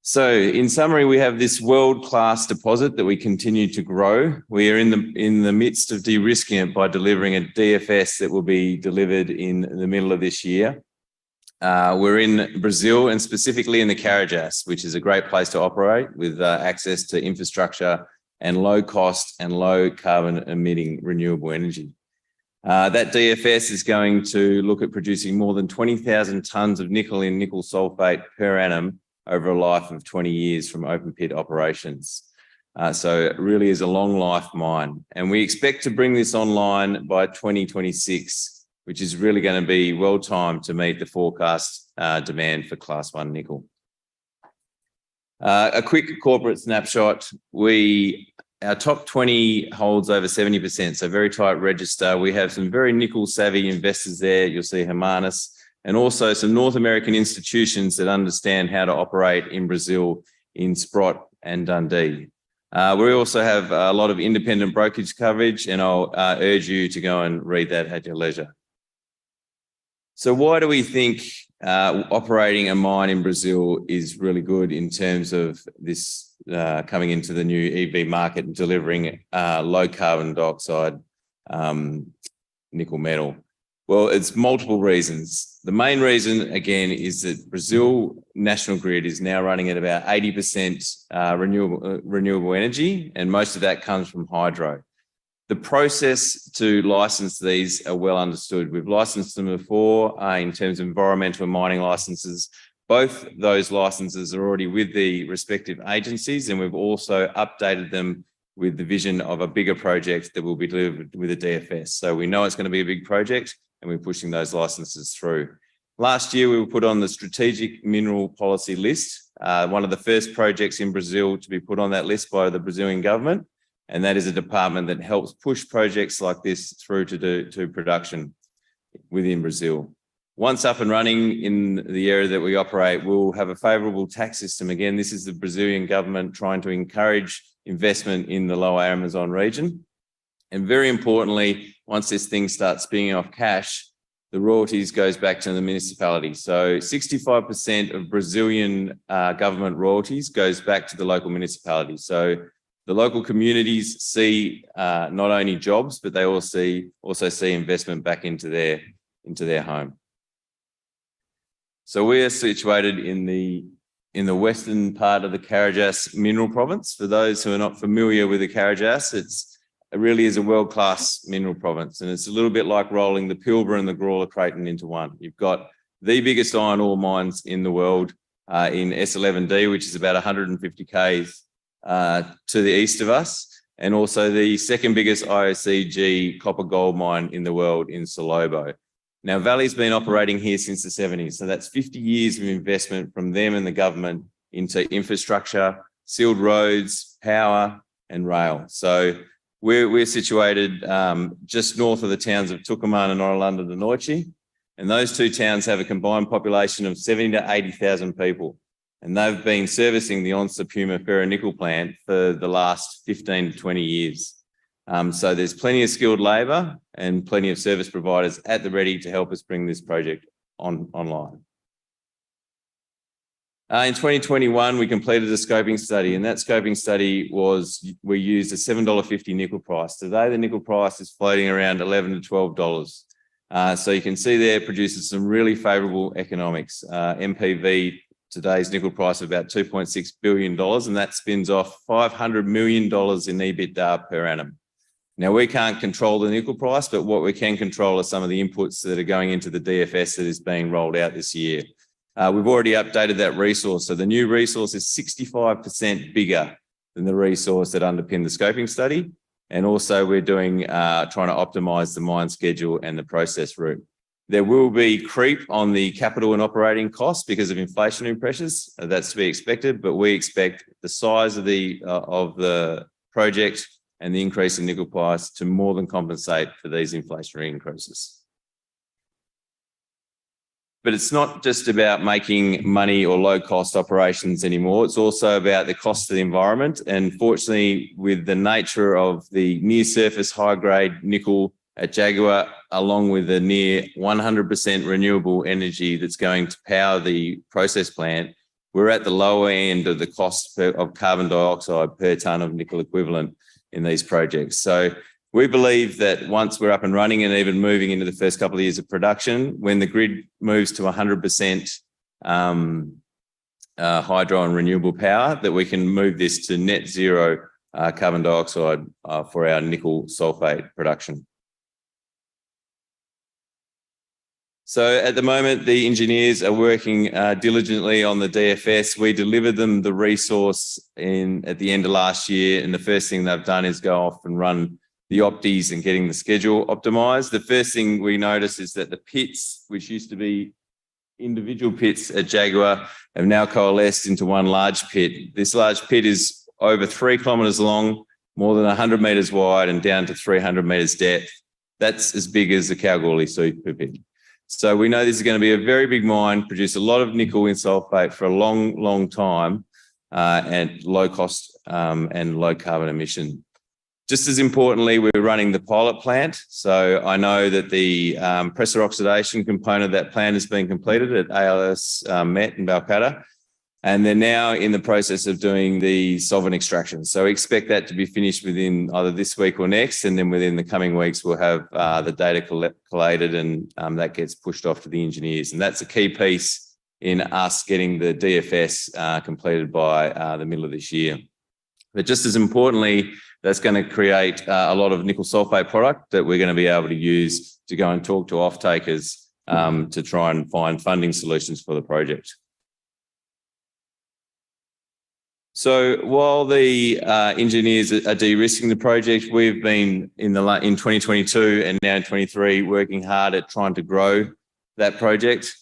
So in summary, we have this world-class deposit that we continue to grow. We are in the midst of de-risking it by delivering a DFS that will be delivered in the middle of this year. We're in Brazil and specifically in the Carajás, which is a great place to operate with access to infrastructure and low cost and low carbon emitting renewable energy. That DFS is going to look at producing more than 20,000 tonnes of nickel in nickel sulfate per annum over a life of 20 years from open pit operations. So it really is a long life mine. And we expect to bring this online by 2026, which is really going to be well timed to meet the forecast demand for Class 1 nickel. A quick corporate snapshot. Our top 20 holds over 70%, so very tight register. We have some very nickel savvy investors there. You'll see Hermanis, and also some North American institutions that understand how to operate in Brazil in Sprott and Dundee. We also have a lot of independent brokerage coverage, and I'll urge you to go and read that at your leisure. So why do we think operating a mine in Brazil is really good in terms of this coming into the new EV market and delivering low carbon dioxide nickel metal? Well, it's multiple reasons. The main reason, again, is that Brazil National Grid is now running at about 80% renewable energy, and most of that comes from hydro. The process to license these are well understood. We've licensed them before in terms of environmental and mining licenses. Both those licenses are already with the respective agencies, and we've also updated them with the vision of a bigger project that will be delivered with a DFS. So we know it's going to be a big project, and we're pushing those licenses through. Last year, we were put on the Strategic Mineral Policy list, one of the first projects in Brazil to be put on that list by the Brazilian government. And that is a department that helps push projects like this through to production within Brazil. Once up and running in the area that we operate, we'll have a favourable tax system. Again, this is the Brazilian government trying to encourage investment in the Lower Amazon region. And very importantly, once this thing starts spinning off cash, the royalties goes back to the municipality. So 65% of Brazilian government royalties goes back to the local municipality. So the local communities see not only jobs, but they also see investment back into their home. So we are situated in the western part of the Carajás mineral province. For those who are not familiar with the Carajás, it really is a world-class mineral province, and it's a little bit like rolling the Pilbara and the Gawler Craton into one. You've got the biggest iron ore mines in the world in S11D, which is about 150 k's to the east of us, and also the second biggest IOCG copper gold mine in the world in Salobo. Now, Vale's been operating here since the 70s, so that's 50 years of investment from them and the government into infrastructure, sealed roads, power, and rail. So we're situated just north of the towns of Tucumán and Orlando do Norte, and those two towns have a combined population of 70 to 80,000 people. And they've been servicing the Onça Puma ferronickel plant for the last 15 to 20 years. So there's plenty of skilled labour and plenty of service providers at the ready to help us bring this project online. In 2021, we completed a scoping study, and that scoping study we used a $7.50 nickel price. Today, the nickel price is floating around $11 to $12. So you can see there produces some really favourable economics. MPV, today's nickel price of about $2.6 billion, and that spins off $500 million in EBITDA per annum. Now, we can't control the nickel price, but what we can control are some of the inputs that are going into the DFS that is being rolled out this year. We've already updated that resource. So the new resource is 65% bigger than the resource that underpinned the scoping study. And also we're trying to optimise the mine schedule and the process route. There will be creep on the capital and operating costs because of inflationary pressures. That's to be expected, but we expect the size of the project and the increase in nickel price to more than compensate for these inflationary increases. But it's not just about making money or low-cost operations anymore. It's also about the cost of the environment. And fortunately, with the nature of the near-surface high-grade nickel at Jaguar, along with the near 100% renewable energy that's going to power the process plant, we're at the lower end of the cost of carbon dioxide per tonne of nickel equivalent in these projects. So we believe that once we're up and running and even moving into the first couple of years of production, when the grid moves to 100% hydro and renewable power, that we can move this to net zero carbon dioxide for our nickel sulfate production. So at the moment, the engineers are working diligently on the DFS. We delivered them the resource at the end of last year, and the first thing they've done is go off and run the opties and getting the schedule optimized. The first thing we notice is that the pits, which used to be individual pits at Jaguar, have now coalesced into one large pit. This large pit is over 3 kilometres long, more than 100 metres wide, and down to 300 metres depth. That's as big as the Kalgoorlie super pit. So we know this is going to be a very big mine, produce a lot of nickel in sulfate for a long, long time, and low cost and low carbon emission. Just as importantly, we're running the pilot plant. So I know that the pressure oxidation component of that plant has been completed at ALS Met in Balcatta, and they're now in the process of doing the solvent extraction. So we expect that to be finished within either this week or next, and then within the coming weeks, we'll have the data collated, and that gets pushed off to the engineers. And that's a key piece in us getting the DFS completed by the middle of this year. But just as importantly, that's going to create a lot of nickel sulfate product that we're going to be able to use to go and talk to off-takers to try and find funding solutions for the project. So while the engineers are de-risking the project, we've been in 2022 and now in 23 working hard at trying to grow that project.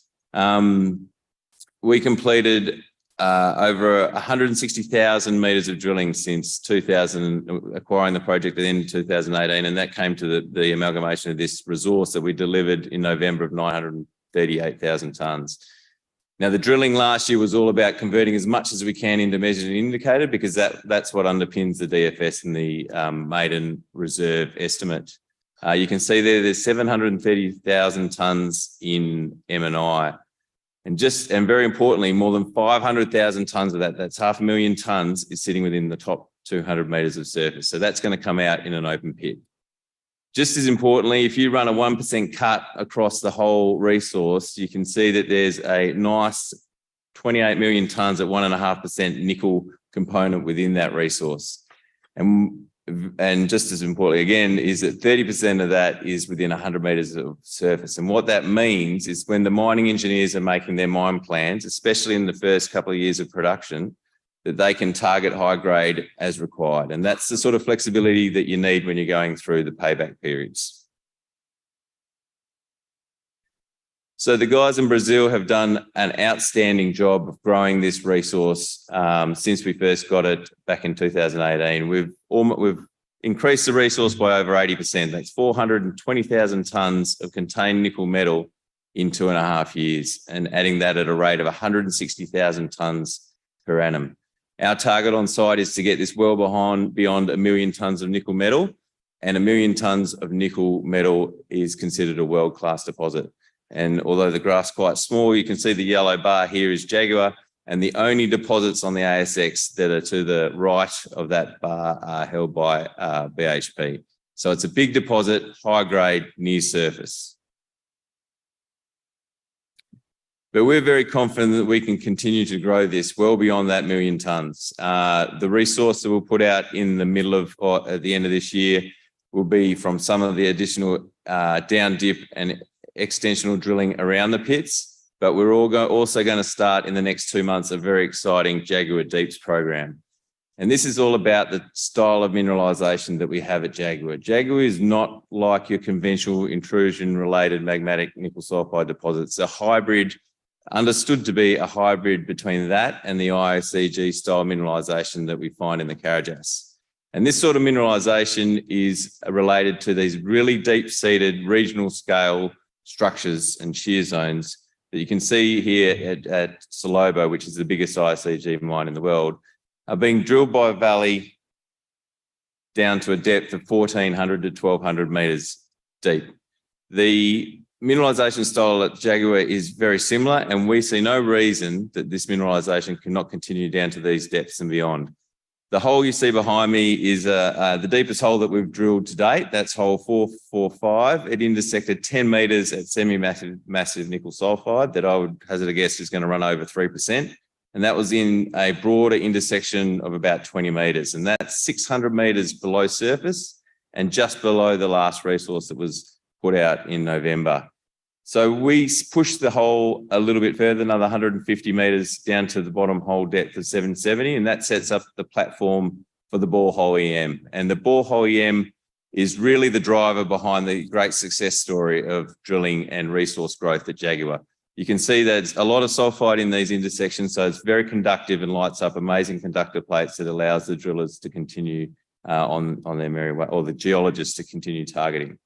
We completed over 160,000 metres of drilling since 2000, acquiring the project at the end of 2018, and that came to the amalgamation of this resource that we delivered in November of 938,000 tonnes. Now, the drilling last year was all about converting as much as we can into measured and indicated, because that's what underpins the DFS and the maiden reserve estimate. You can see there's 730,000 tonnes in M&I. And very importantly, more than 500,000 tonnes of that's 500,000 tonnes is sitting within the top 200 metres of surface. So that's going to come out in an open pit. Just as importantly, if you run a 1% cut across the whole resource, you can see that there's a nice 28 million tonnes at 1.5% nickel component within that resource. And just as importantly, again, is that 30% of that is within 100 metres of surface. And what that means is when the mining engineers are making their mine plans, especially in the first couple of years of production, that they can target high grade as required. And that's the sort of flexibility that you need when you're going through the payback periods. So the guys in Brazil have done an outstanding job of growing this resource since we first got it back in 2018. We've increased the resource by over 80%. That's 420,000 tonnes of contained nickel metal in 2.5 years, and adding that at a rate of 160,000 tonnes per annum. Our target on site is to get this well beyond 1 million tonnes of nickel metal, and 1 million tonnes of nickel metal is considered a world-class deposit. And although the graph's quite small, you can see the yellow bar here is Jaguar, and the only deposits on the ASX that are to the right of that bar are held by BHP. So it's a big deposit, high grade, near surface. But we're very confident that we can continue to grow this well beyond that 1 million tonnes. The resource that we'll put out in the middle of, or at the end of this year, will be from some of the additional down dip and extensional drilling around the pits. But we're also going to start in the next 2 months a very exciting Jaguar Deeps program. And this is all about the style of mineralisation that we have at Jaguar. Jaguar is not like your conventional intrusion-related magmatic nickel sulfide deposits. It's a hybrid, understood to be a hybrid between that and the IOCG style mineralisation that we find in the Carajás. And this sort of mineralisation is related to these really deep-seated regional scale structures and shear zones that you can see here at Salobo, which is the biggest IOCG mine in the world, are being drilled by a valley down to a depth of 1,400 to 1,200 metres deep. The mineralisation style at Jaguar is very similar, and we see no reason that this mineralisation cannot continue down to these depths and beyond. The hole you see behind me is the deepest hole that we've drilled to date. That's hole 445. It intersected 10 metres at semi-massive nickel sulphide that I would hazard a guess is going to run over 3%. And that was in a broader intersection of about 20 metres. And that's 600 metres below surface and just below the last resource that was put out in November. So we pushed the hole a little bit further, another 150 metres down to the bottom hole depth of 770, and that sets up the platform for the borehole EM. And the borehole EM is really the driver behind the great success story of drilling and resource growth at Jaguar. You can see there's a lot of sulphide in these intersections, so it's very conductive and lights up amazing conductor plates that allows the drillers to continue on their merry way, or the geologists to continue targeting.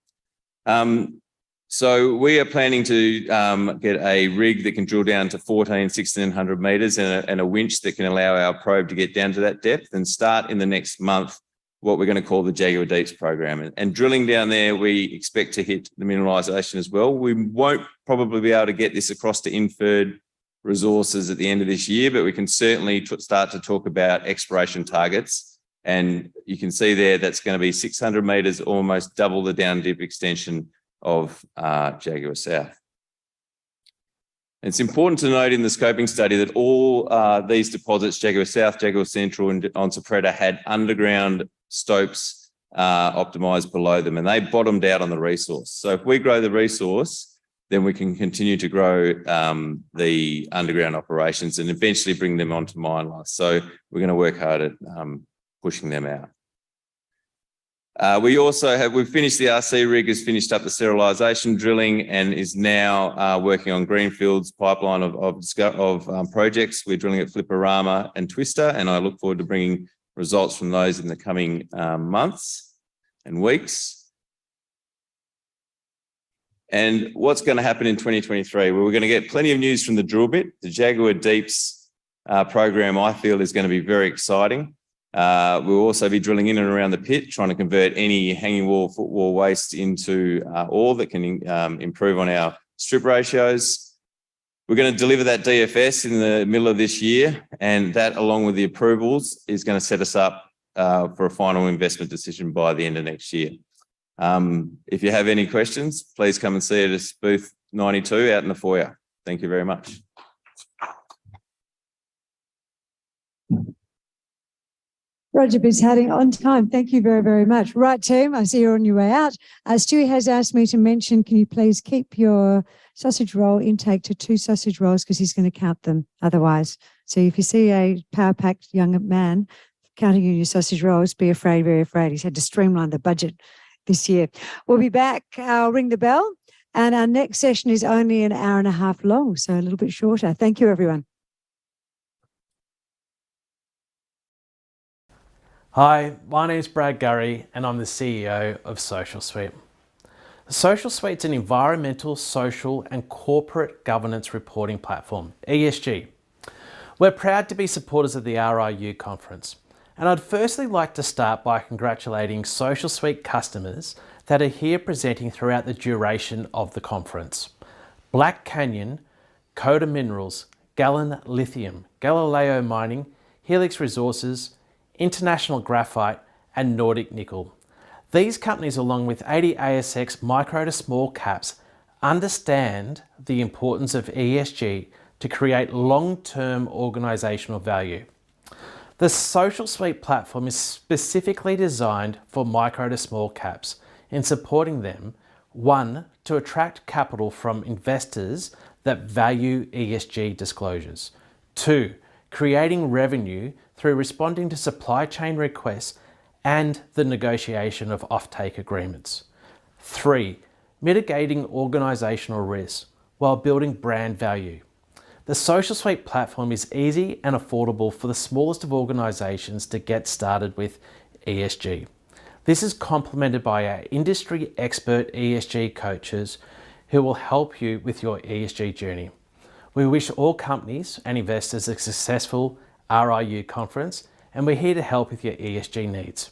So we are planning to get a rig that can drill down to 1,1600 metres and a winch that can allow our probe to get down to that depth and start in the next month what we're going to call the Jaguar Deeps program. And drilling down there, we expect to hit the mineralisation as well. We won't probably be able to get this across to inferred resources at the end of this year, but we can certainly start to talk about exploration targets. And you can see there that's going to be 600 metres, almost double the down dip extension of Jaguar South. It's important to note in the scoping study that all these deposits, Jaguar South, Jaguar Central and Onsapreta, had underground stopes optimised below them, and they bottomed out on the resource. So if we grow the resource, then we can continue to grow the underground operations and eventually bring them onto mine life. So we're going to work hard at pushing them out. We've finished the RC rig, has finished up the sterilisation drilling and is now working on Greenfield's pipeline of projects. We're drilling at Flipperama and Twister, and I look forward to bringing results from those in the coming months and weeks. And what's going to happen in 2023? Well, we're going to get plenty of news from the drill bit. The Jaguar Deeps program, I feel, is going to be very exciting. We'll also be drilling in and around the pit, trying to convert any hanging wall, footwall waste into ore that can improve on our strip ratios. We're going to deliver that DFS in the middle of this year, and that, along with the approvals, is going to set us up for a final investment decision by the end of next year. If you have any questions, please come and see us at booth 92 out in the foyer. Thank you very much. Roger Fitzhardinge, on time. Thank you very, very much. Right, team, I see you're on your way out. Stewie has asked me to mention, can you please keep your sausage roll intake to 2 sausage rolls, because he's going to count them otherwise. So if you see a power-packed young man counting your sausage rolls, be afraid, very afraid. He's had to streamline the budget this year. We'll be back. I'll ring the bell. And our next session is only an hour and a half long, so a little bit shorter. Thank you, everyone. Hi, my name is Brad Gurry and I'm the CEO of Social Suite. Social Suite's an environmental, social and corporate governance reporting platform, ESG. We're proud to be supporters of the RIU conference, and I'd firstly like to start by congratulating Social Suite customers that are here presenting throughout the duration of the conference. Black Canyon, Coda Minerals, Gallon Lithium, Galileo Mining, Helix Resources, International Graphite and Nordic Nickel. These companies, along with 80 ASX micro to small caps, understand the importance of ESG to create long-term organisational value. The Social Suite platform is specifically designed for micro to small caps in supporting them, 1, to attract capital from investors that value ESG disclosures, 2, creating revenue through responding to supply chain requests and the negotiation of offtake agreements. 3, mitigating organisational risks while building brand value. The Social Suite platform is easy and affordable for the smallest of organisations to get started with ESG. This is complemented by our industry expert ESG coaches who will help you with your ESG journey. We wish all companies and investors a successful RIU conference, and we're here to help with your ESG needs.